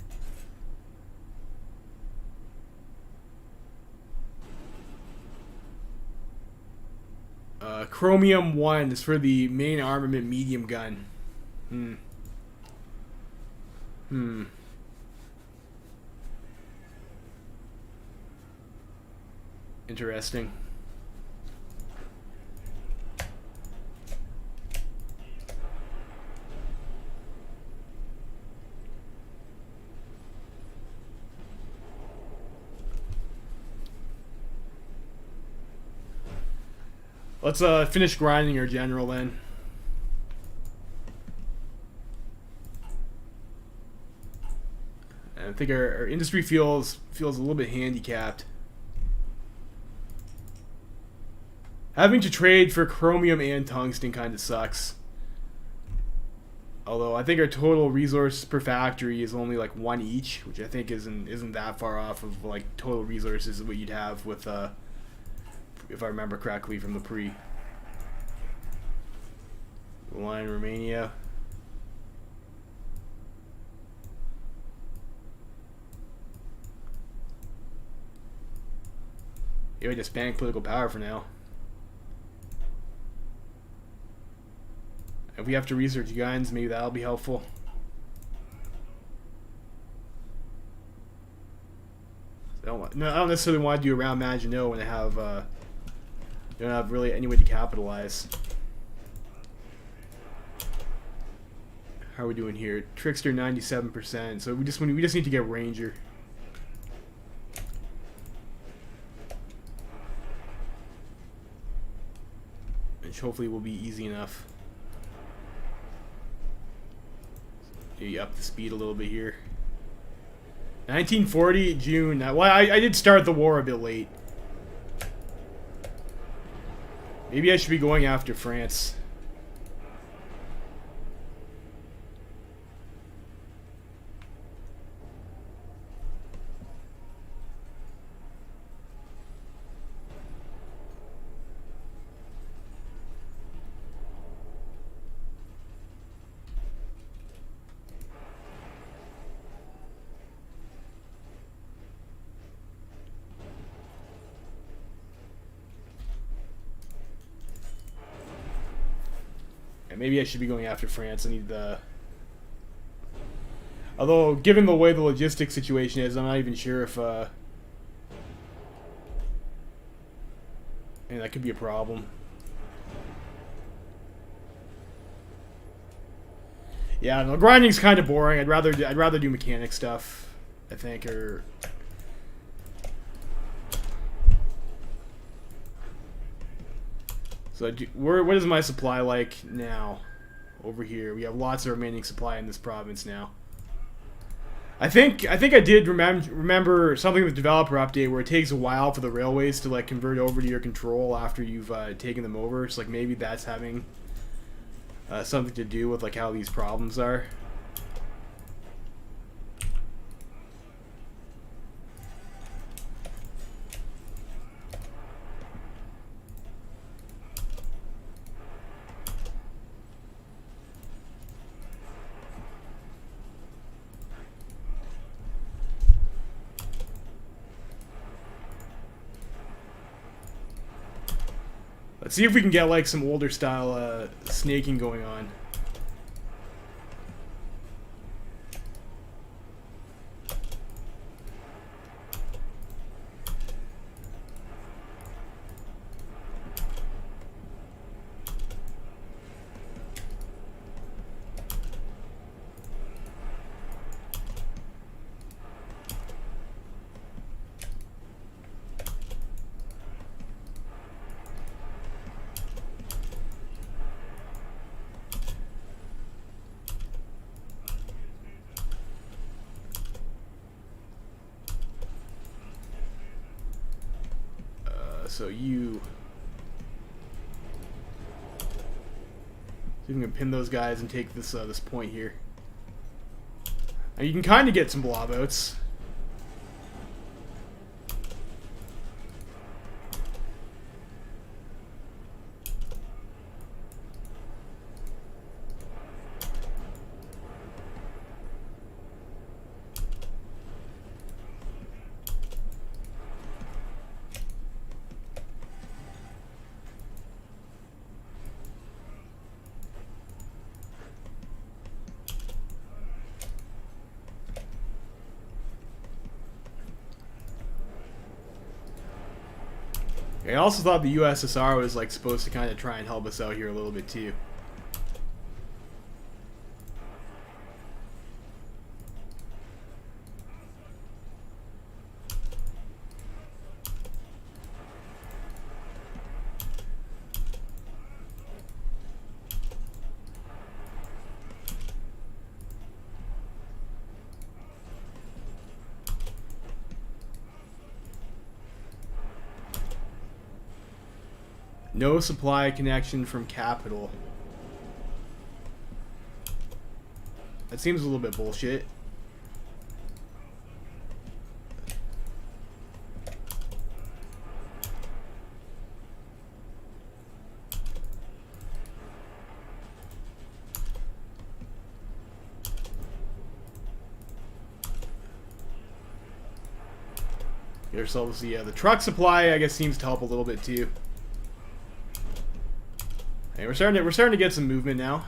Chromium 1 is for the main armament medium gun. Interesting. Let's finish grinding our general then. And I think our industry feels a little bit handicapped. Having to trade for chromium and tungsten kind of sucks. Although I think our total resources per factory is only like 1 each, which I think isn't that far off of like total resources what you'd have with if I remember correctly from the pre. Line Romania. Yeah, we just bank political power for now. If we have to research guns, maybe that'll be helpful. I don't necessarily want to do a round Maginot when I have don't have really any way to capitalize. How are we doing here? Trickster 97%. So we just need to get Ranger. which hopefully will be easy enough. Maybe up the speed a little bit here. 1940 June. Well, I did start the war a bit late. Maybe I should be going after France. Maybe I should be going after France. I need the... Although, given the way the logistics situation is, I'm not even sure if... And that could be a problem. Yeah, no, grinding's kind of boring. I'd rather do mechanic stuff, I think, or... So what is my supply like now? Over here, we have lots of remaining supply in this province now. I think I did remember something with developer update where it takes a while for the railways to like convert over to your control after you've taken them over. So like maybe that's having something to do with like how these problems are. Let's see if we can get like some older style snaking going on. So you... See if we can pin those guys and take this this point here. Now you can kind of get some blobouts. I also thought the USSR was like supposed to kind of try and help us out here a little bit too. No supply connection from capital. That seems a little bit bullshit. Get ourselves the truck supply, I guess, seems to help a little bit too. Hey, we're starting to get some movement now.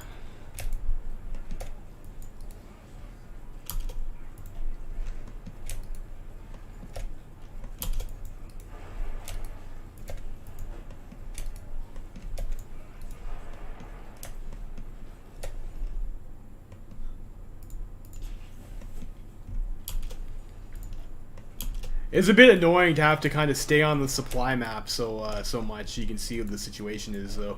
It's a bit annoying to have to kind of stay on the supply map so much. You can see what the situation is, though.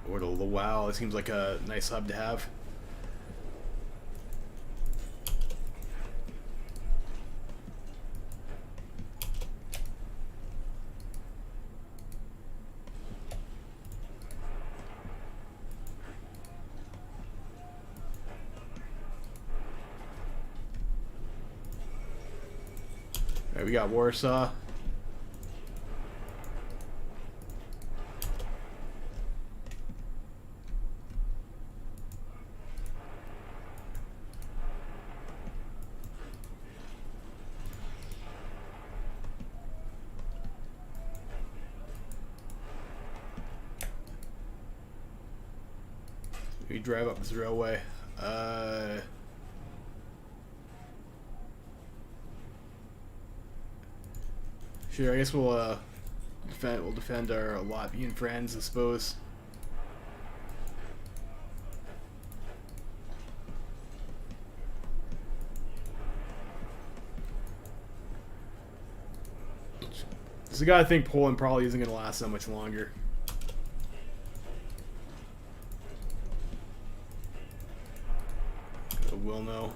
Or the wow, it seems like a nice hub to have. Alright, we got Warsaw. We drive up this railway. Sure, I guess we'll defend our Latvian friends, I suppose. So you gotta think Poland probably isn't gonna last that much longer. We'll know.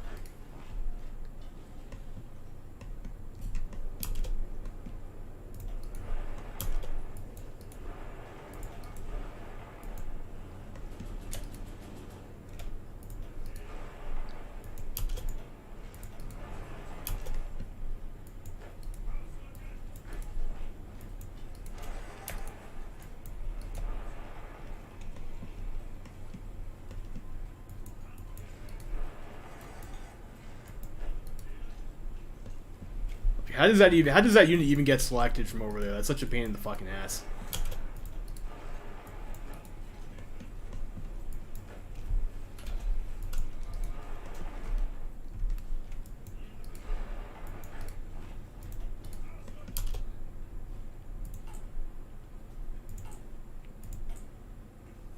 How does that unit even get selected from over there? That's such a pain in the fucking ass.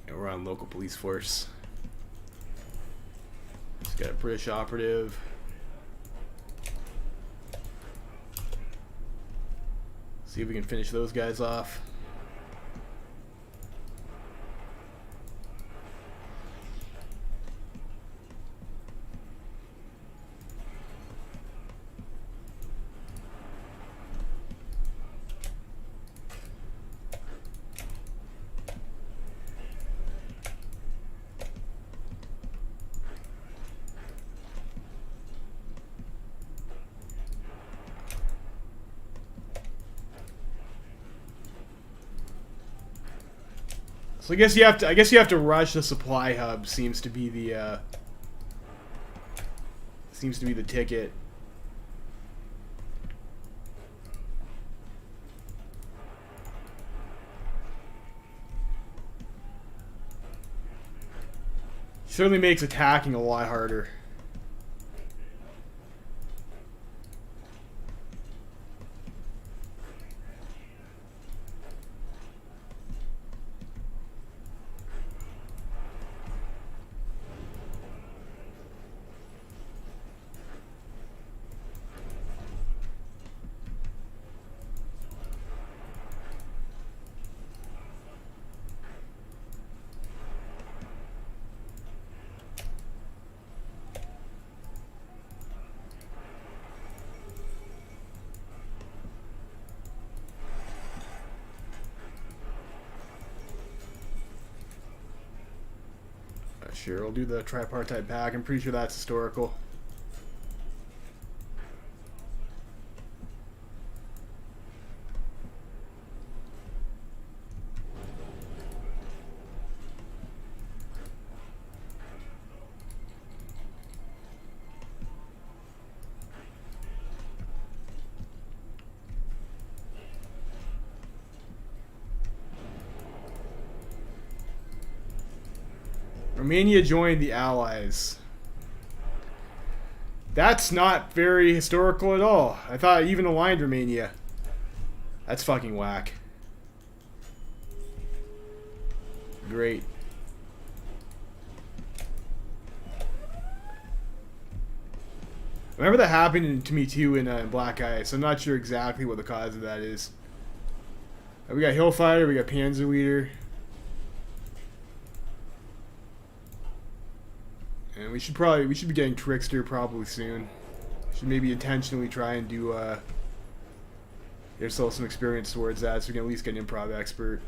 Yeah, we're on local police force. Just got a British operative. See if we can finish those guys off. So I guess you have to rush the supply hub. Seems to be the ticket. Certainly makes attacking a lot harder. Sure, we'll do the tripartite pack. I'm pretty sure that's historical. Romania joined the Allies. That's not very historical at all. I thought even aligned Romania. That's fucking whack. Great. Remember that happened to me too in Black Ice. I'm not sure exactly what the cause of that is. We got Hillfighter, we got Panzer Leader. And we should be getting Trickster probably soon. Should maybe intentionally try and do get ourselves some experience towards that, so we can at least get an improv expert.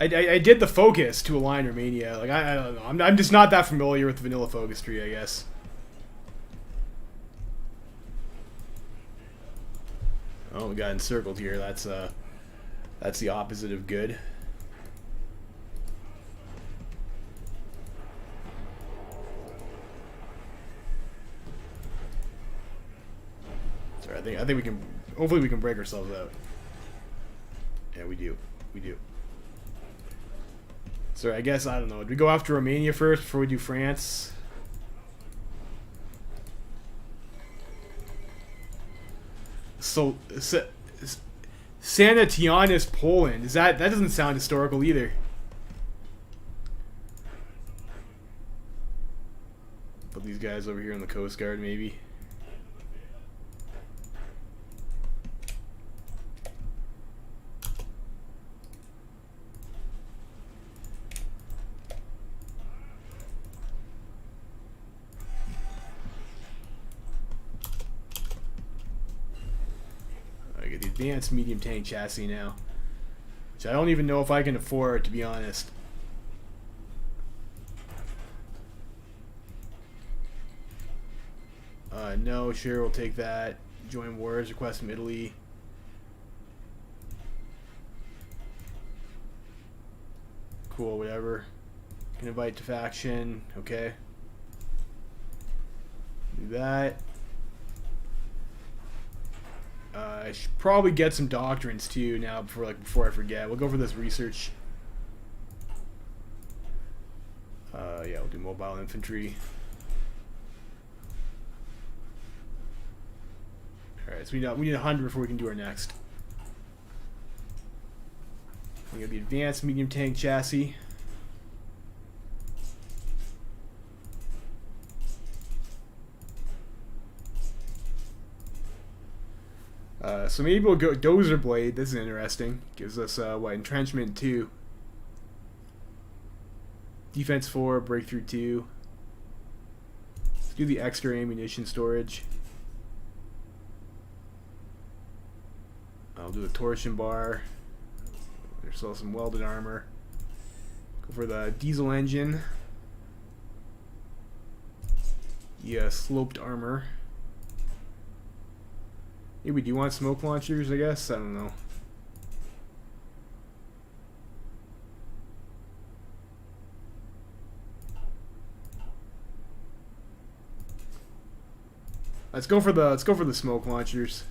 I did the focus to align Romania. Like I don't know. I'm just not that familiar with the vanilla focus tree, I guess. Oh, we got encircled here. That's the opposite of good. Sorry, I think we can. Hopefully, we can break ourselves out. Yeah, we do. We do. So I guess, I don't know. Do we go after Romania first before we do France? So, Sanatianis, Poland. That doesn't sound historical either. Put these guys over here on the Coast Guard, maybe. Get the advanced medium tank chassis now, which I don't even know if I can afford, to be honest. No, sure, we'll take that. Join wars, request from Italy. Cool, whatever. Can invite to faction. Okay. Do that. I should probably get some doctrines too now before I forget. We'll go for this research. Yeah, we'll do mobile infantry. All right, so we need 100 before we can do our next. We got the advanced medium tank chassis. So maybe we'll go Dozer Blade. This is interesting. Gives us what, entrenchment 2, defense 4, breakthrough 2. Let's do the extra ammunition storage. I'll do a torsion bar. There's still some welded armor. Go for the diesel engine. Yeah, sloped armor. Maybe do you want smoke launchers, I guess? I don't know. Let's go for the smoke launchers.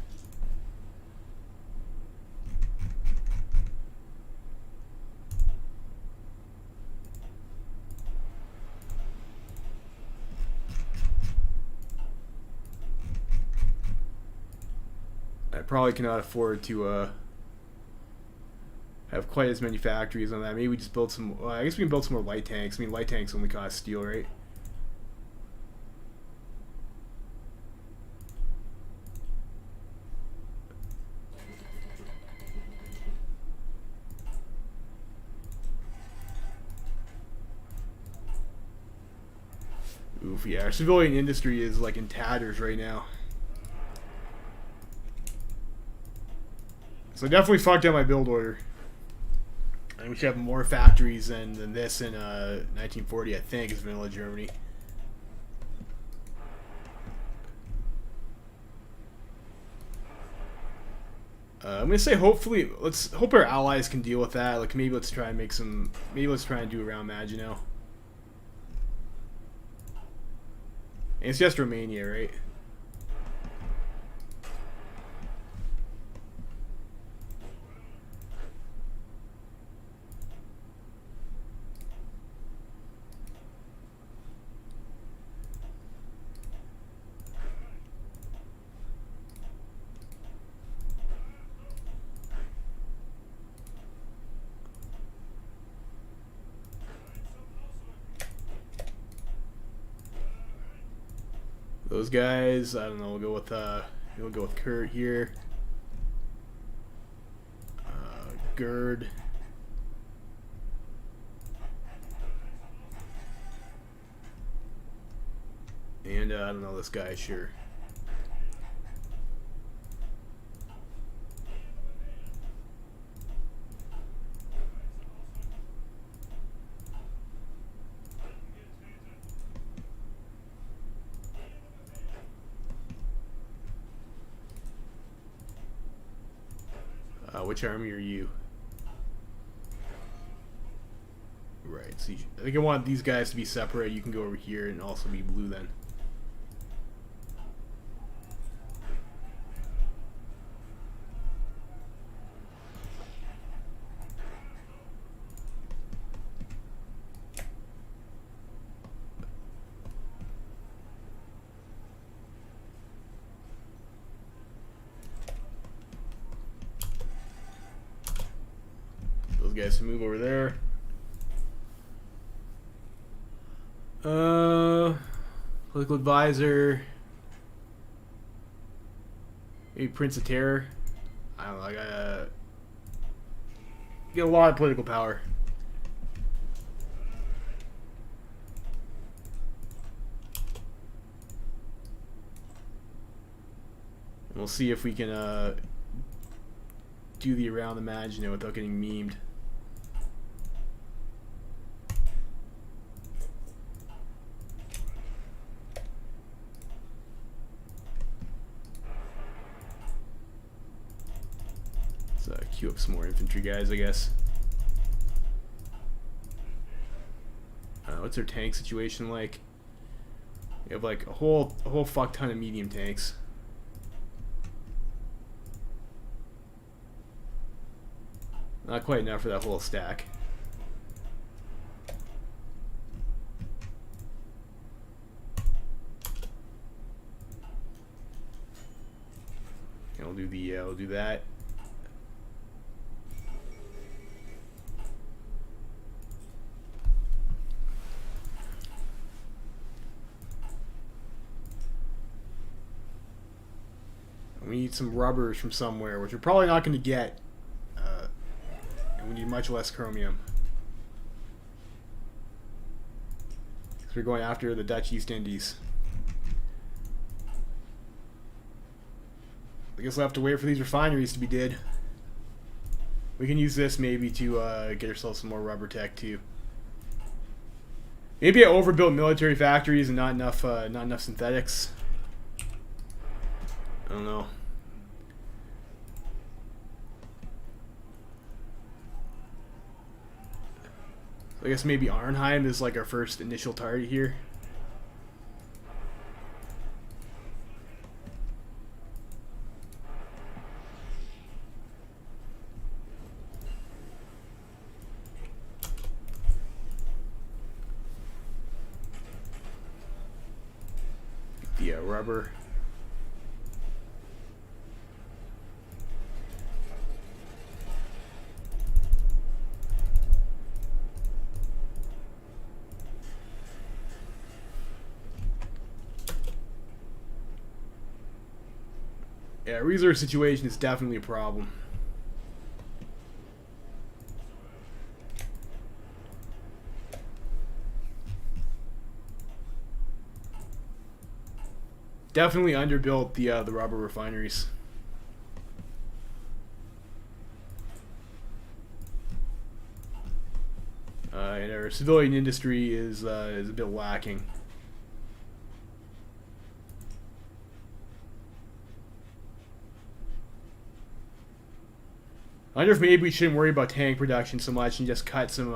I probably cannot afford to have quite as many factories on that. Maybe we just build some. I guess we can build some more light tanks. I mean, light tanks only cost steel, right? Oof, yeah. Our civilian industry is like in tatters right now. So I definitely fucked up my build order. I think we should have more factories than this in 1940, I think, is vanilla Germany. I'm gonna say hopefully, let's hope our allies can deal with that. Like maybe let's try and make some. Maybe let's try and do around Maginot. And it's just Romania, right? Those guys, I don't know. We'll go with Kurt here. Gerd. And I don't know this guy, sure. Which army are you? Right, so I think I want these guys to be separate. You can go over here and also be blue then. Those guys can move over there. Political advisor. Maybe Prince of Terror. I don't know. I gotta get a lot of political power. And we'll see if we can do the around the Maginot without getting memed. Queue up some more infantry guys, I guess. What's their tank situation like? We have like a whole fuck ton of medium tanks. Not quite enough for that whole stack. And we'll do that. We need some rubbers from somewhere, which we're probably not going to get. And we need much less chromium. Because we're going after the Dutch East Indies. I guess we'll have to wait for these refineries to be did. We can use this maybe to get ourselves some more rubber tech too. Maybe I overbuilt military factories and not enough synthetics. I don't know. I guess maybe Arnheim is like our first initial target here. The rubber. Yeah, resource situation is definitely a problem. Definitely underbuilt the rubber refineries. And our civilian industry is a bit lacking. I wonder if maybe we shouldn't worry about tank production so much and just cut some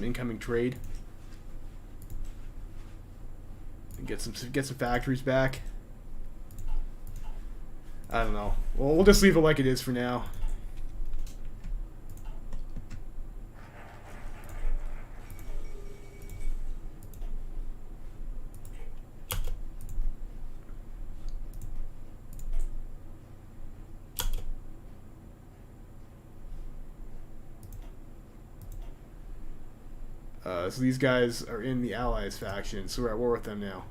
incoming trade and get some factories back. I don't know. Well, we'll just leave it like it is for now. So these guys are in the Allies faction, so we're at war with them now.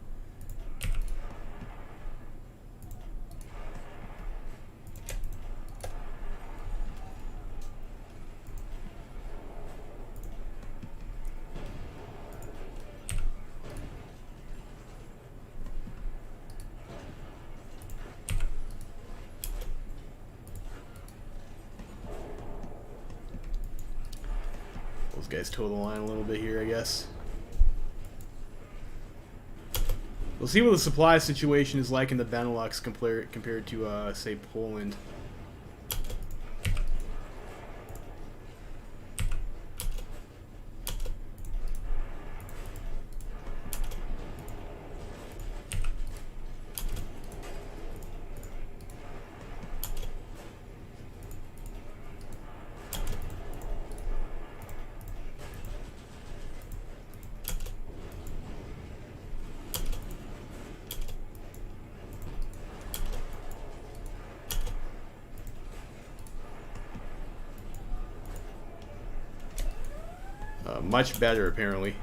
those guys toe the line a little bit here, I guess. We'll see what the supply situation is like in the Benelux compared to, say, Poland. Much better, apparently.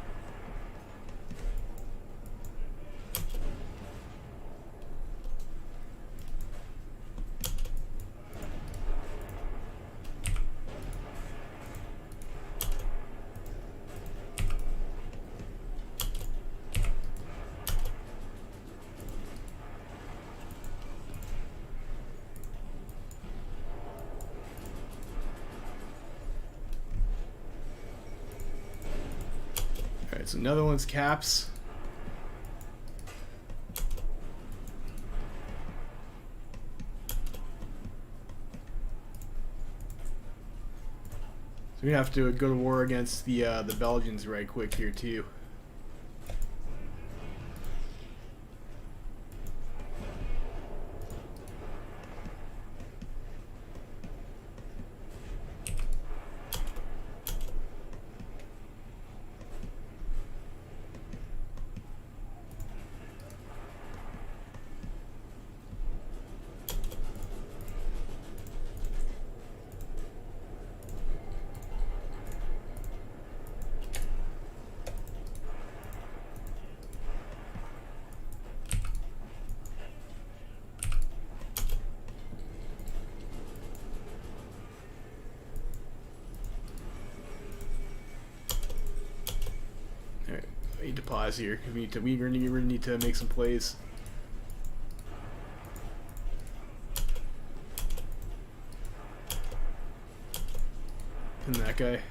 Alright, so Netherlands caps. So we have to go to war against the Belgians right quick here too. I need to pause here. We really need to make some plays. Pin that guy.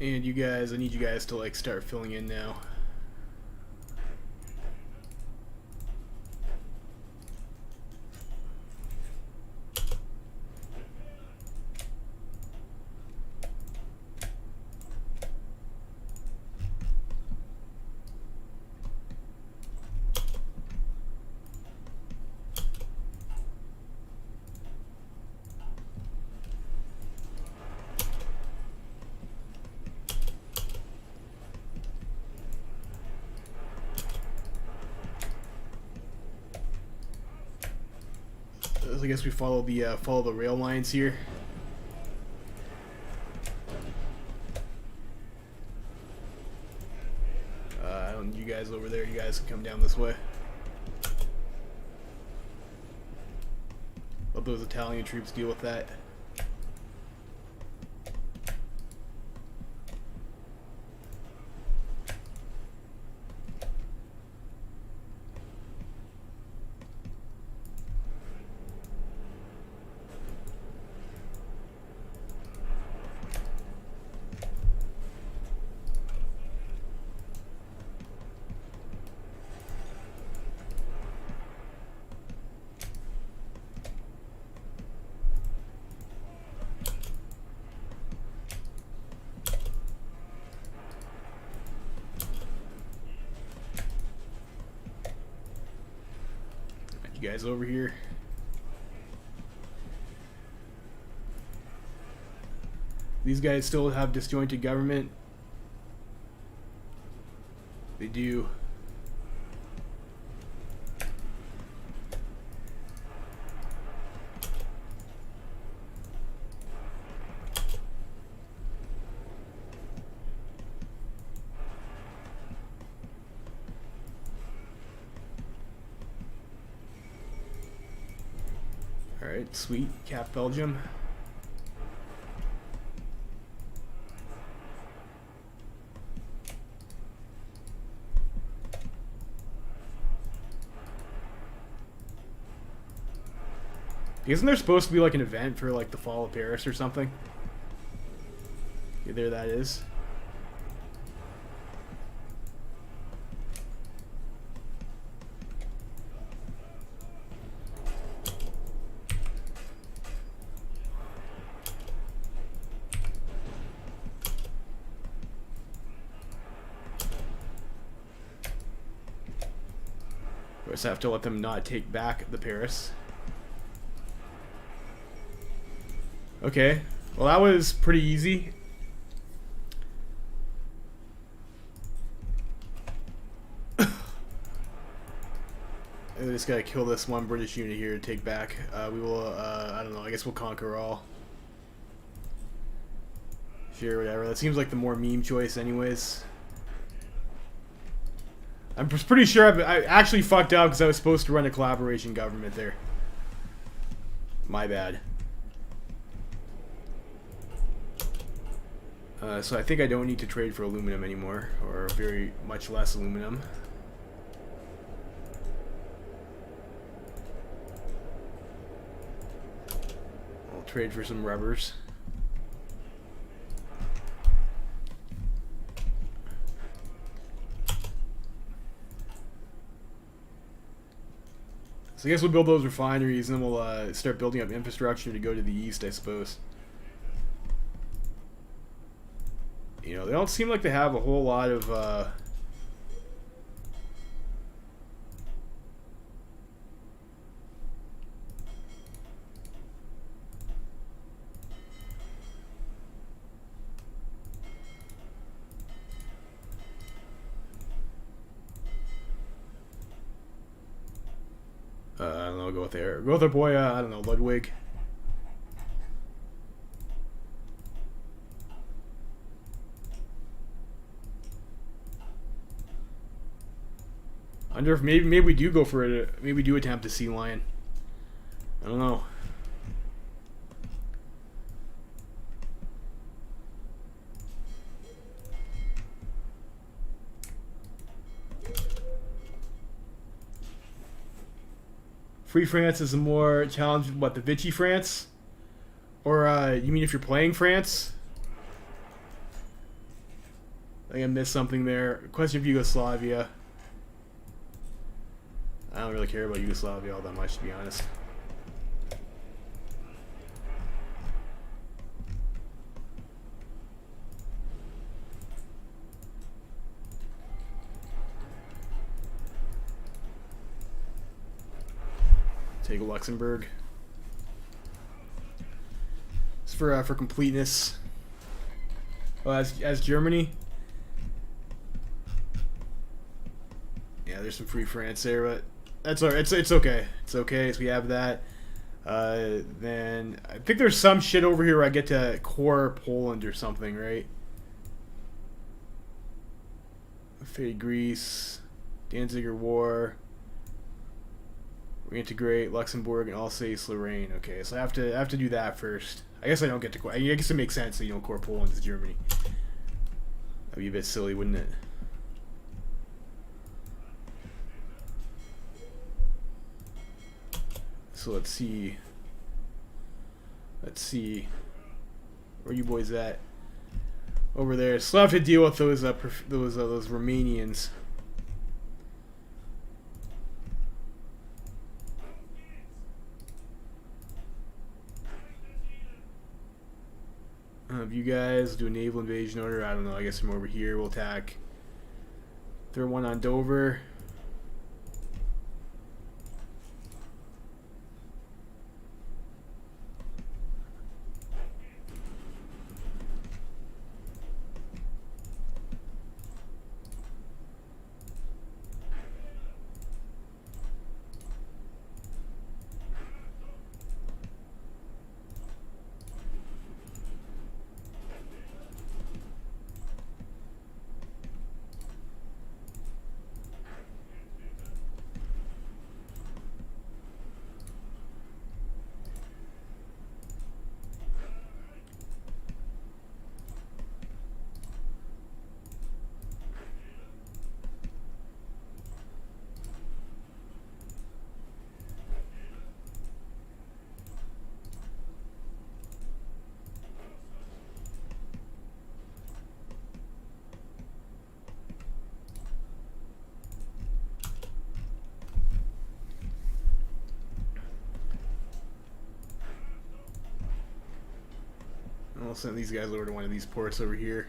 And you guys, I need you guys to like start filling in now. I guess we follow the rail lines here. You guys over there, you guys can come down this way. Let those Italian troops deal with that. You guys over here. These guys still have disjointed government. They do. Alright, sweet. Cap Belgium. Isn't there supposed to be like an event for like the fall of Paris or something? Yeah, there that is. We just have to let them not take back the Paris. Okay, well that was pretty easy. I just gotta kill this one British unit here to take back. We will, I don't know, I guess we'll conquer all. Sure, whatever. That seems like the more meme choice anyways. I'm pretty sure I actually fucked up because I was supposed to run a collaboration government there. My bad. So I think I don't need to trade for aluminum anymore, or very much less aluminum. I'll trade for some rubbers. So I guess we'll build those refineries, and then we'll start building up infrastructure to go to the east, I suppose. You know, they don't seem like they have a whole lot of I don't know, go with there. Go with our boy, I don't know, Ludwig. I wonder if maybe we do go for it. Maybe we do attempt the Sea Lion. I don't know. Free France is a more challenging. What, the Vichy France? Or you mean if you're playing France? I think I missed something there. Question of Yugoslavia. I don't really care about Yugoslavia all that much, to be honest. Take Luxembourg. It's for completeness. Oh, as Germany. Yeah, there's some free France there, but that's alright. It's okay. It's okay. So we have that. Then I think there's some shit over here where I get to core Poland or something, right? Fate Greece, Danziger War. Reintegrate Luxembourg and Alsace-Lorraine. Okay, so I have to do that first. I guess I don't get to. I guess it makes sense that you don't core Poland to Germany. That'd be a bit silly, wouldn't it? So let's see. Let's see. Where you boys at? Over there. Still have to deal with those Romanians. You guys do a naval invasion order. I don't know. I guess from over here we'll attack. Throw one on Dover. I'll send these guys over to one of these ports over here.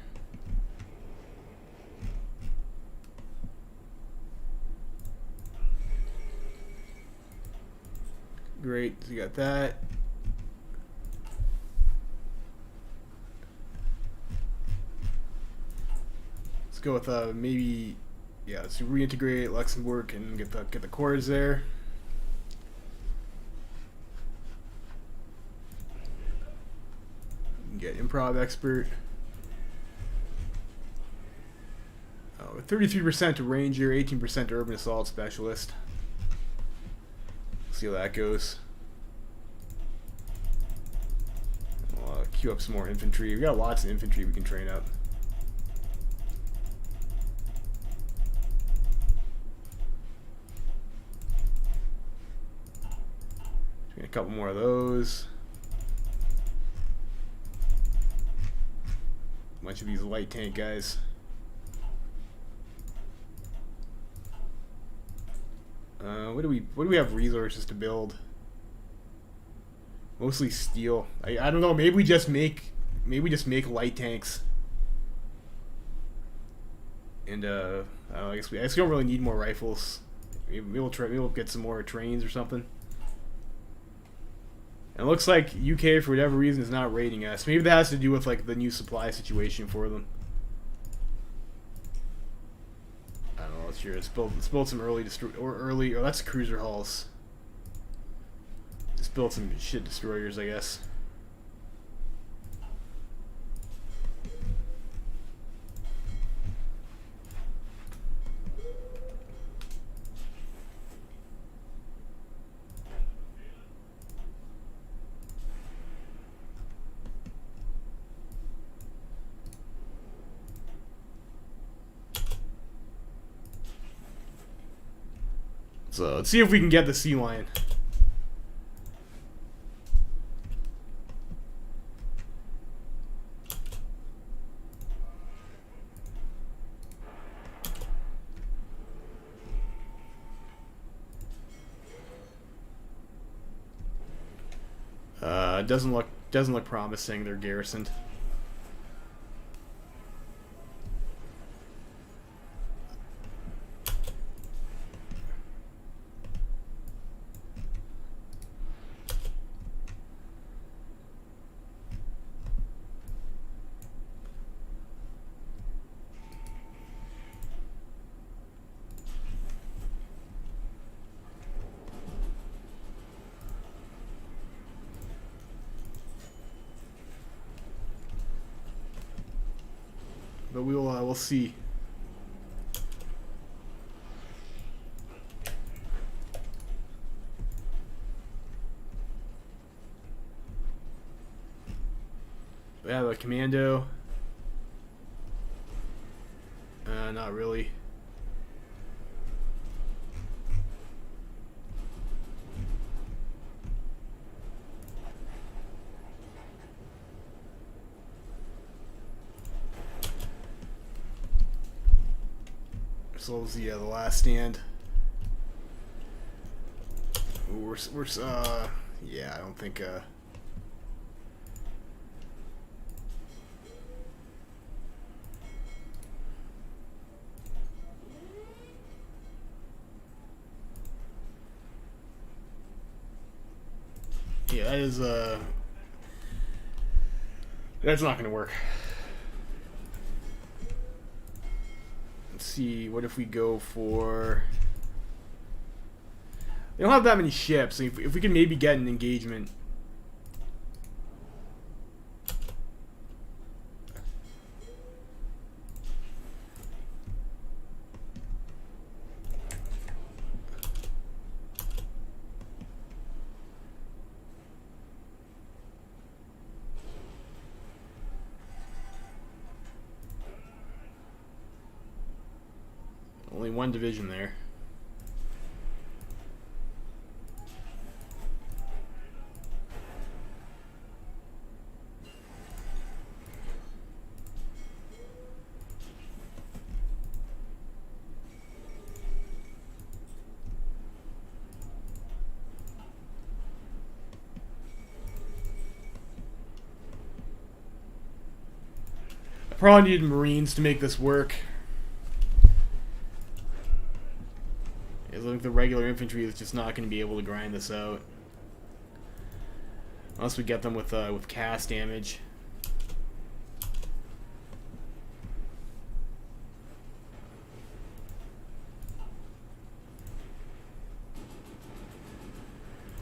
Great, so you got that. Let's go with maybe, yeah. Let's reintegrate Luxembourg and get the cores there. Get improv expert. 33% to ranger, 18% to urban assault specialist. See how that goes. We'll queue up some more infantry. We got lots of infantry we can train up. Train a couple more of those. A bunch of these light tank guys. What do we have resources to build? Mostly steel. I don't know. Maybe we just make light tanks. And I don't know, I guess we don't really need more rifles. Maybe we'll get some more trains or something. And it looks like UK for whatever reason is not raiding us. Maybe that has to do with like the new supply situation for them. Sure, let's build some early or that's cruiser hulls. Just build some shit destroyers, I guess. So let's see if we can get the sea lion. Doesn't look promising. They're garrisoned. But we'll see. We have a commando. Not really. So the last stand. We're yeah, I don't think yeah, that is that's not gonna work. See, what if we go for... They don't have that many ships. So if we can maybe get an engagement. Only one division there. Probably needed Marines to make this work. I think the regular infantry is just not going to be able to grind this out. Unless we get them with cast damage.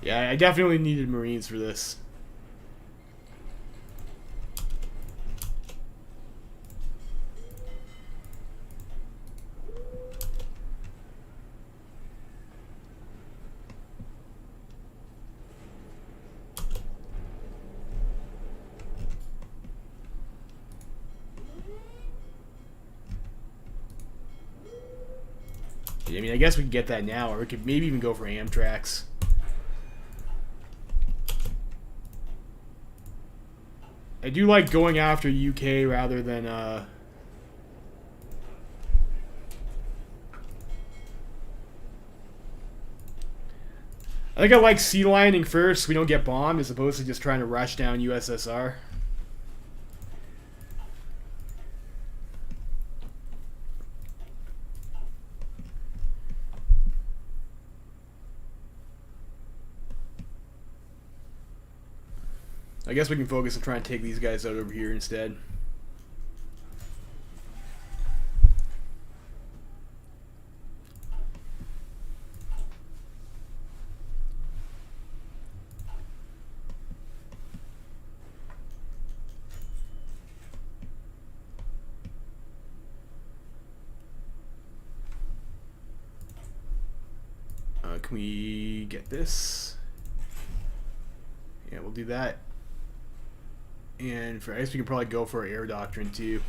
Yeah, I definitely needed Marines for this. I mean, I guess we could get that now, or we could maybe even go for Amtracs. I do like going after UK rather than I think I like sea lining first so we don't get bombed as opposed to just trying to rush down USSR. I guess we can focus on trying to take these guys out over here instead. Can we get this? Yeah, we'll do that. And for, I guess we can probably go for our air doctrine too.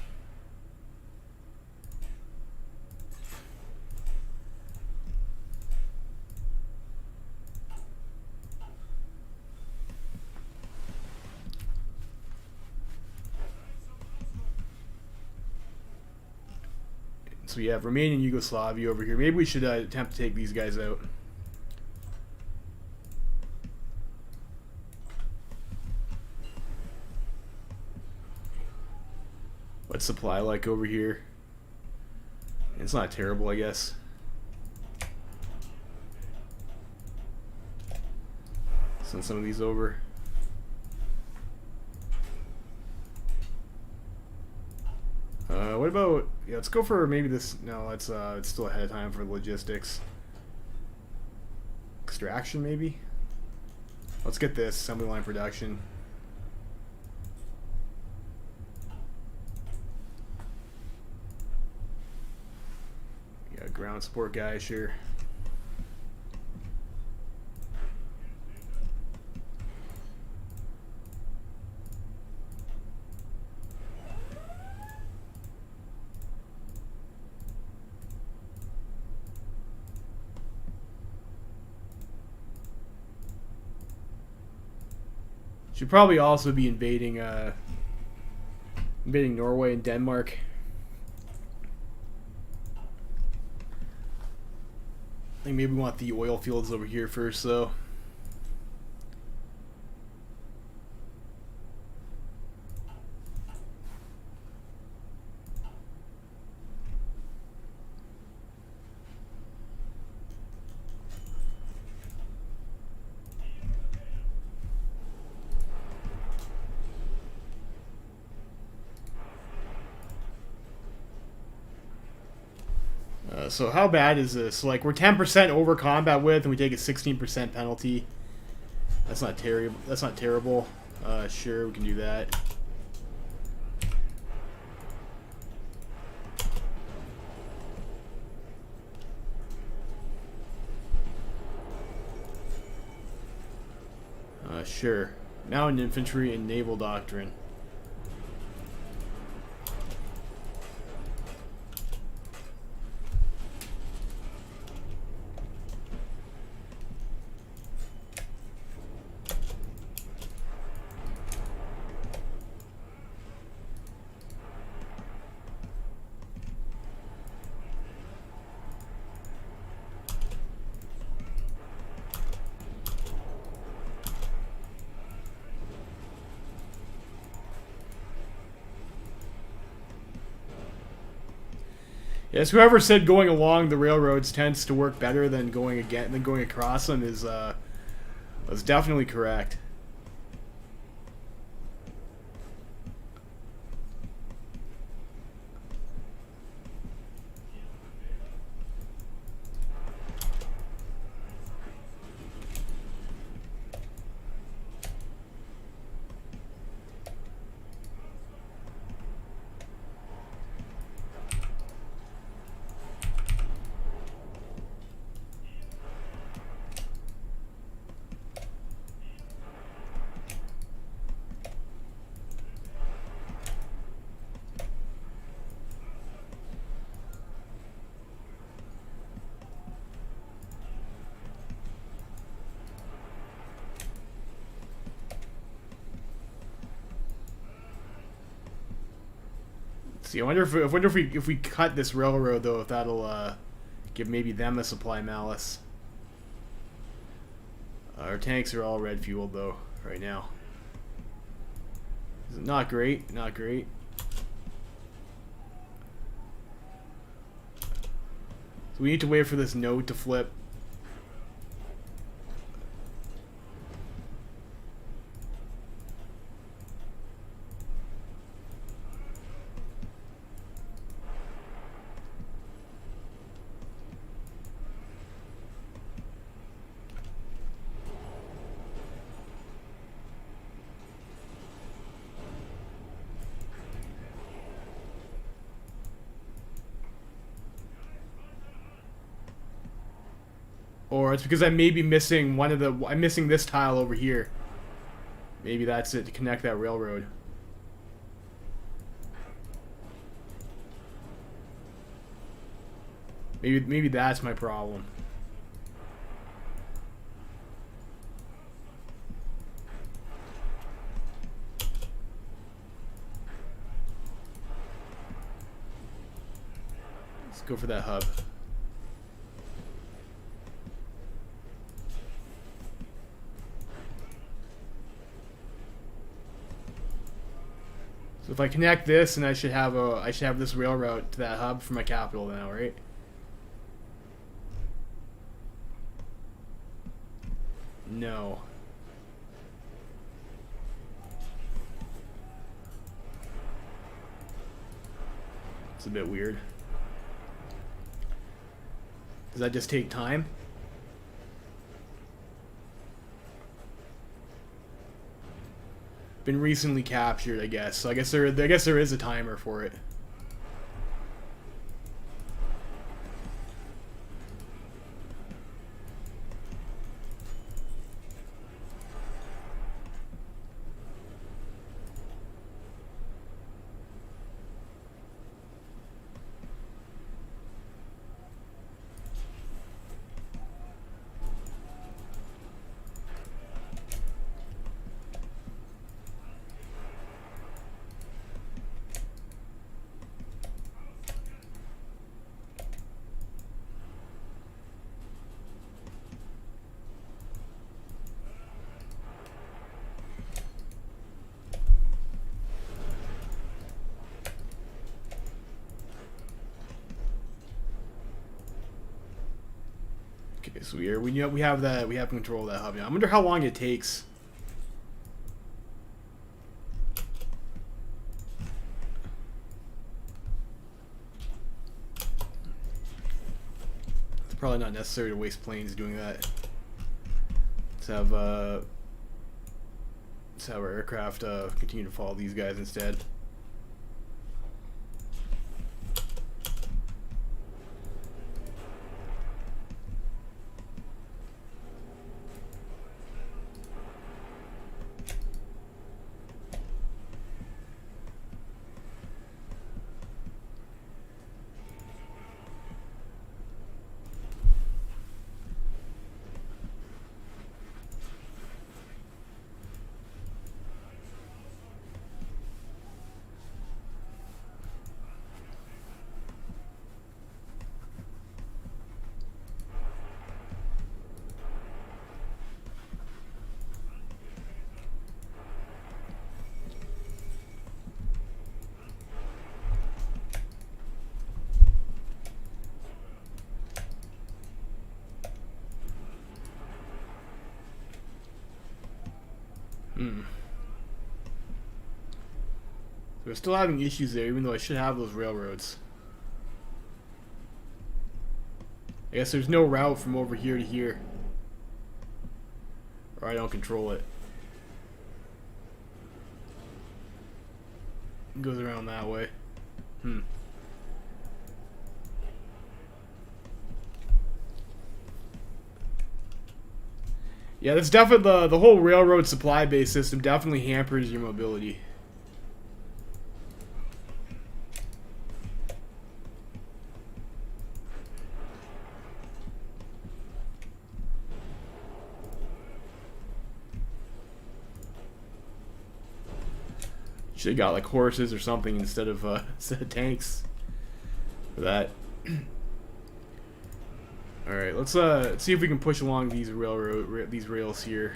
So we have Romania and Yugoslavia over here. Maybe we should attempt to take these guys out. What's supply like over here? It's not terrible, I guess. Send some of these over. What about, yeah, let's go for maybe this. No, it's still ahead of time for logistics. Extraction maybe. Let's get this assembly line production. Yeah, ground support guys, sure. Should probably also be invading Norway and Denmark. I think maybe we want the oil fields over here first, though. So how bad is this? Like, we're 10% over combat width and we take a 16% penalty. That's not terrible. That's not terrible. Sure, we can do that. Sure. Now in infantry and naval doctrine. Yes, whoever said going along the railroads tends to work better than going across them is was definitely correct. See, I wonder if we cut this railroad though, if that'll give maybe them a supply malice. Our tanks are all red fueled though right now. Not great, not great. So we need to wait for this node to flip. Or it's because I may be missing I'm missing this tile over here. Maybe that's it to connect that railroad. Maybe that's my problem. Let's go for that hub. So if I connect this, and I should have this railroad to that hub for my capital now, right? No. It's a bit weird. Does that just take time? Been recently captured, I guess. So I guess there is a timer for it. Okay, so we have control of that hub now. I wonder how long it takes. It's probably not necessary to waste planes doing that. Let's have our aircraft continue to follow these guys instead. Hmm. So we're still having issues there, even though I should have those railroads. I guess there's no route from over here to here. Or I don't control it. It goes around that way. Hmm. Yeah, that's definitely the whole railroad supply-based system definitely hampers your mobility. Should have got like horses or something instead of tanks for that. All right, let's see if we can push along these rails here.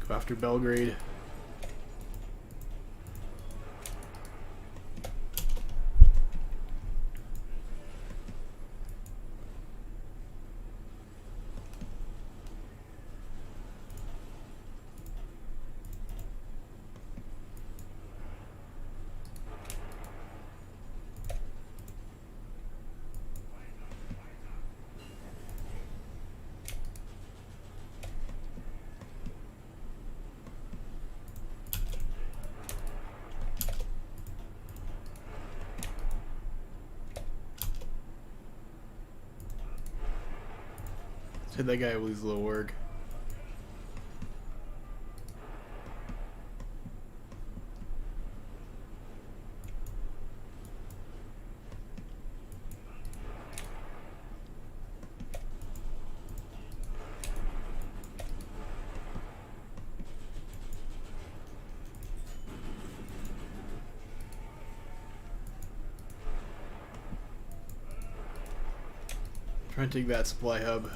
Go after Belgrade. Hit that guy with his little work. Trying to take that supply hub.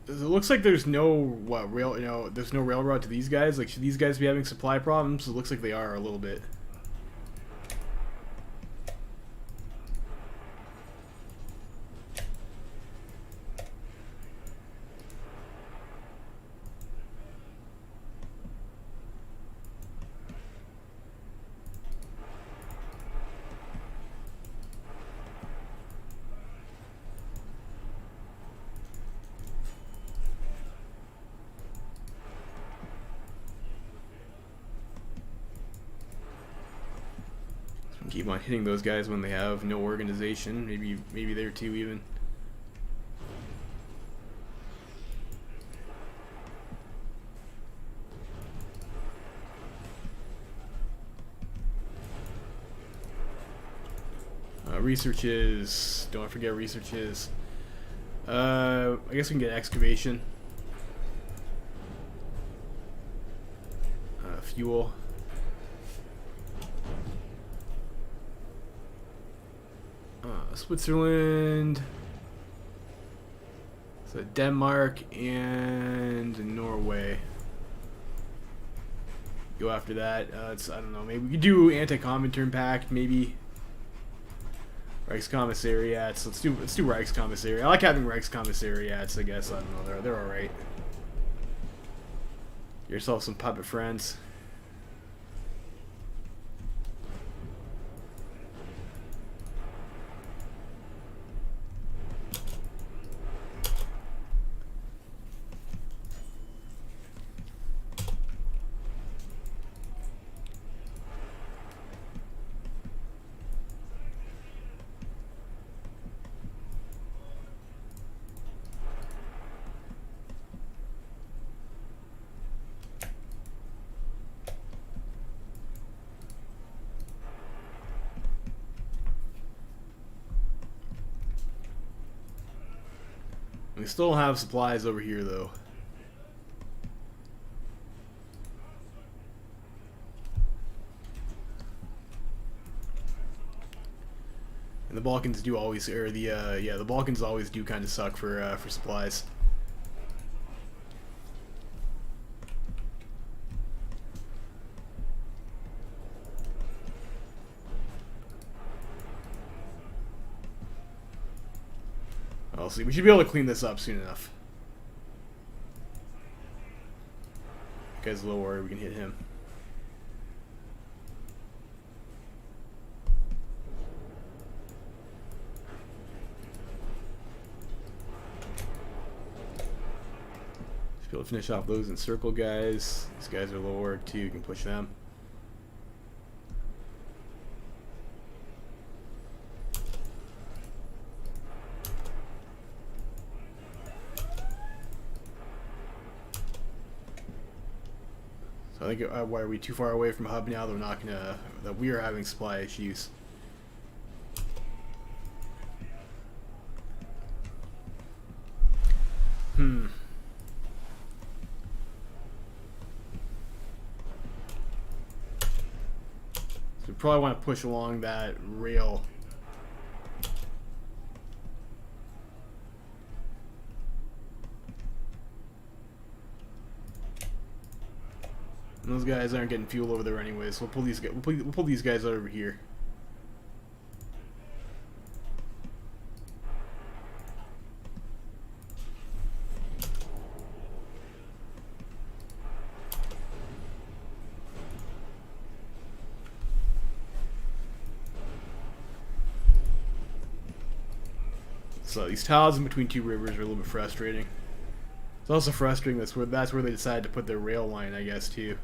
It looks like there's no there's no railroad to these guys. Like, should these guys be having supply problems? It looks like they are a little bit. Keep on hitting those guys when they have no organization. Maybe there too even. Researches. Don't forget researches. I guess we can get excavation. Fuel. Switzerland, so Denmark and Norway. Go after that. I don't know. Maybe we could do anti-Comintern Pact. Maybe Reichskommissariats. Let's do Reichskommissariat. I like having Reichskommissariats. I guess I don't know. They're all right. yourself some puppet friends. We still have supplies over here, though. And the Balkans do always, or the Balkans always do kind of suck for supplies. I'll see. We should be able to clean this up soon enough. Guy's a little worried we can hit him. Should be able to finish off those encircle guys. These guys are a little worried too. You can push them. I think why are we too far away from hub now that we're not gonna that we are having supply issues. So we probably want to push along that rail. And those guys aren't getting fuel over there anyways. We'll pull these guys. We'll pull these guys over here. So these tiles in between two rivers are a little bit frustrating. It's also frustrating that's where they decided to put their rail line, I guess, too.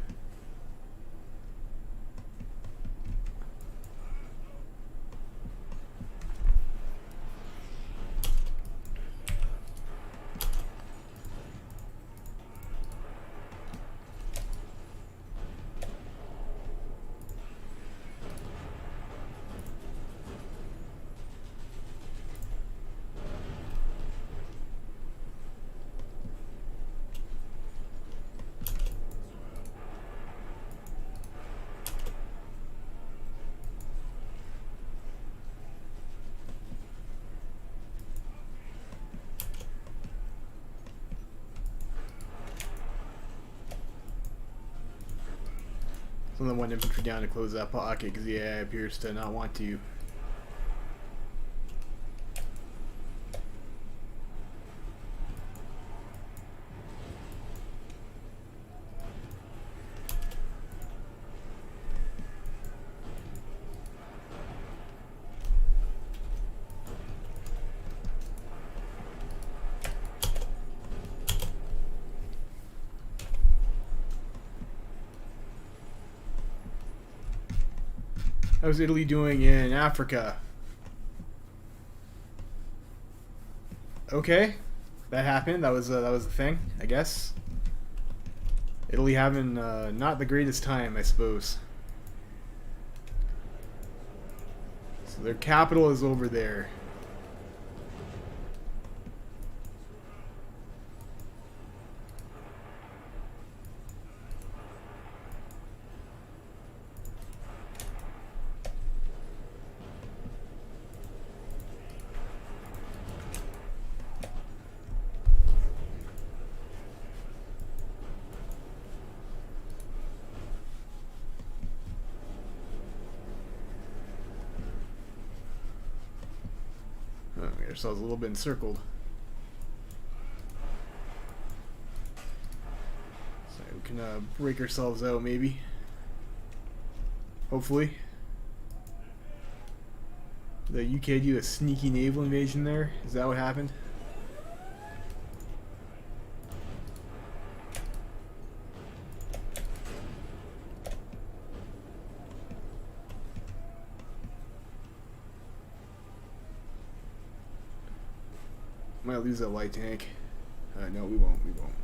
Someone went infantry down to close that pocket because the AI appears to not want to. How's Italy doing in Africa? Okay, that happened. That was the thing, I guess. Italy having not the greatest time, I suppose. So their capital is over there. We got ourselves a little bit encircled. So can break ourselves out, maybe. Hopefully. The UK do a sneaky naval invasion there. Is that what happened? Might lose that light tank. No, we won't. We won't.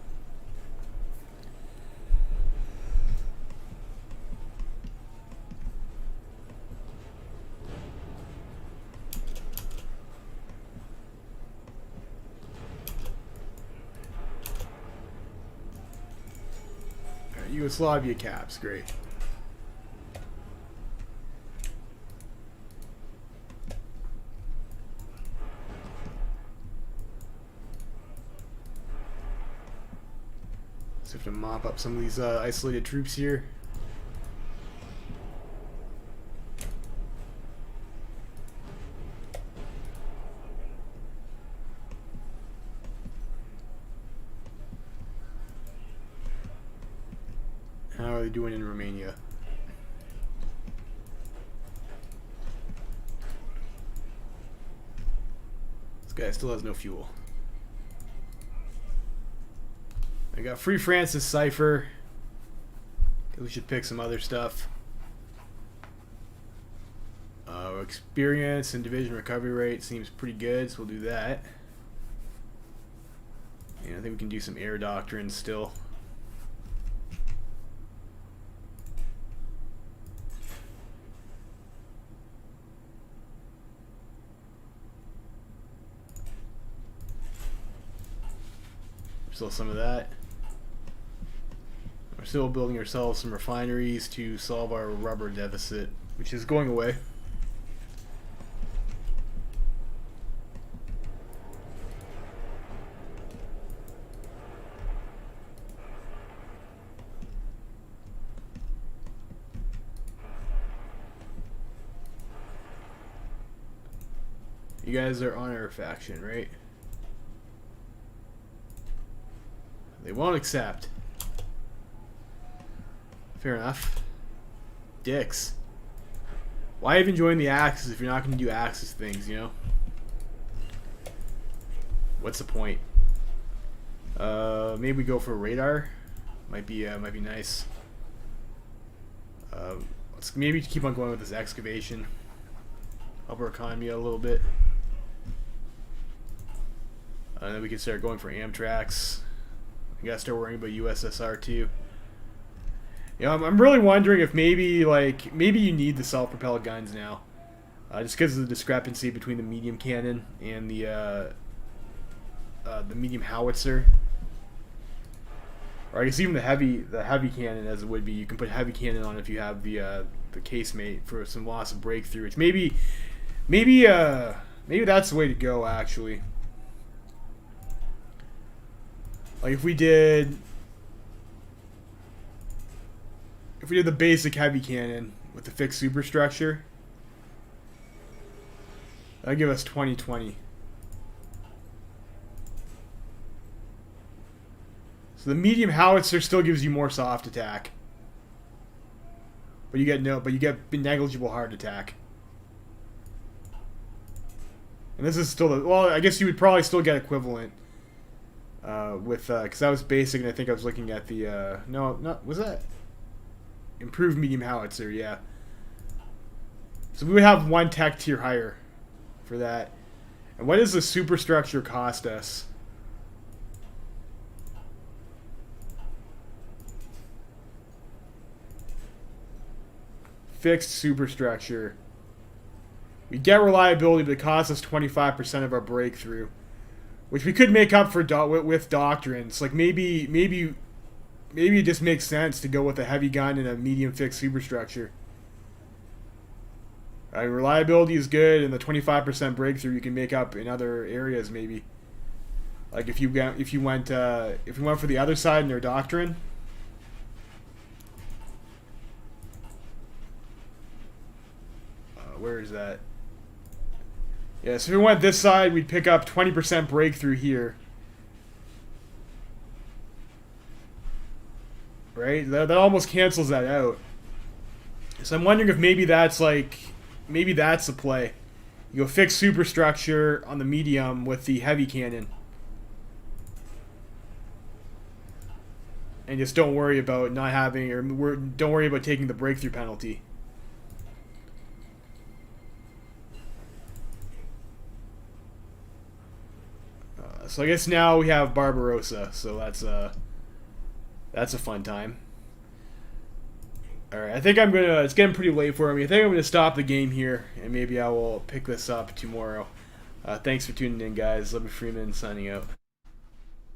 Yugoslavia caps, great. So we have to mop up some of these isolated troops here. How are they doing in Romania? This guy still has no fuel. I got Free Francis Cipher. We should pick some other stuff. Experience and division recovery rate seems pretty good, so we'll do that. And I think we can do some air doctrine still. Still some of that. We're still building ourselves some refineries to solve our rubber deficit, which is going away. You guys are on our faction, right? They won't accept. Fair enough. Dicks. Why even join the Axis if you're not going to do Axis things, you know? What's the point? Maybe we go for radar. Might be nice. Let's maybe keep on going with this excavation. Help our economy out a little bit. And then we can start going for Amtracs. You gotta start worrying about USSR too. You know, I'm really wondering if maybe you need the self-propelled guns now, just because of the discrepancy between the medium cannon and the medium howitzer, or I guess even the heavy cannon as it would be. You can put heavy cannon on if you have the casemate for some loss of breakthrough. Which maybe that's the way to go actually. Like if we did the basic heavy cannon with the fixed superstructure, that'd give us 20/20. So the medium howitzer still gives you more soft attack, but you get negligible hard attack. And this is still well, I guess you would probably still get equivalent. Because that was basic, and I think I was looking at the was that improved medium howitzer? Yeah. So we would have one tech tier higher for that. And what does the superstructure cost us? Fixed superstructure. We get reliability, but it costs us 25% of our breakthrough. Which we could make up for with doctrines. Like maybe it just makes sense to go with a heavy gun and a medium fixed superstructure. Reliability is good, and the 25% breakthrough you can make up in other areas maybe. Like if we went for the other side in their doctrine. Where is that? Yeah, so if we went this side, we'd pick up 20% breakthrough here. right? That almost cancels that out. So I'm wondering if maybe that's the play. You go fix superstructure on the medium with the heavy cannon. And just don't worry about not having, or don't worry about taking the breakthrough penalty. So I guess now we have Barbarossa, so that's a fun time. Alright, I think I'm gonna, it's getting pretty late for me. I think I'm gonna stop the game here, and maybe I will pick this up tomorrow. Thanks for tuning in, guys. Lebby Freeman signing out.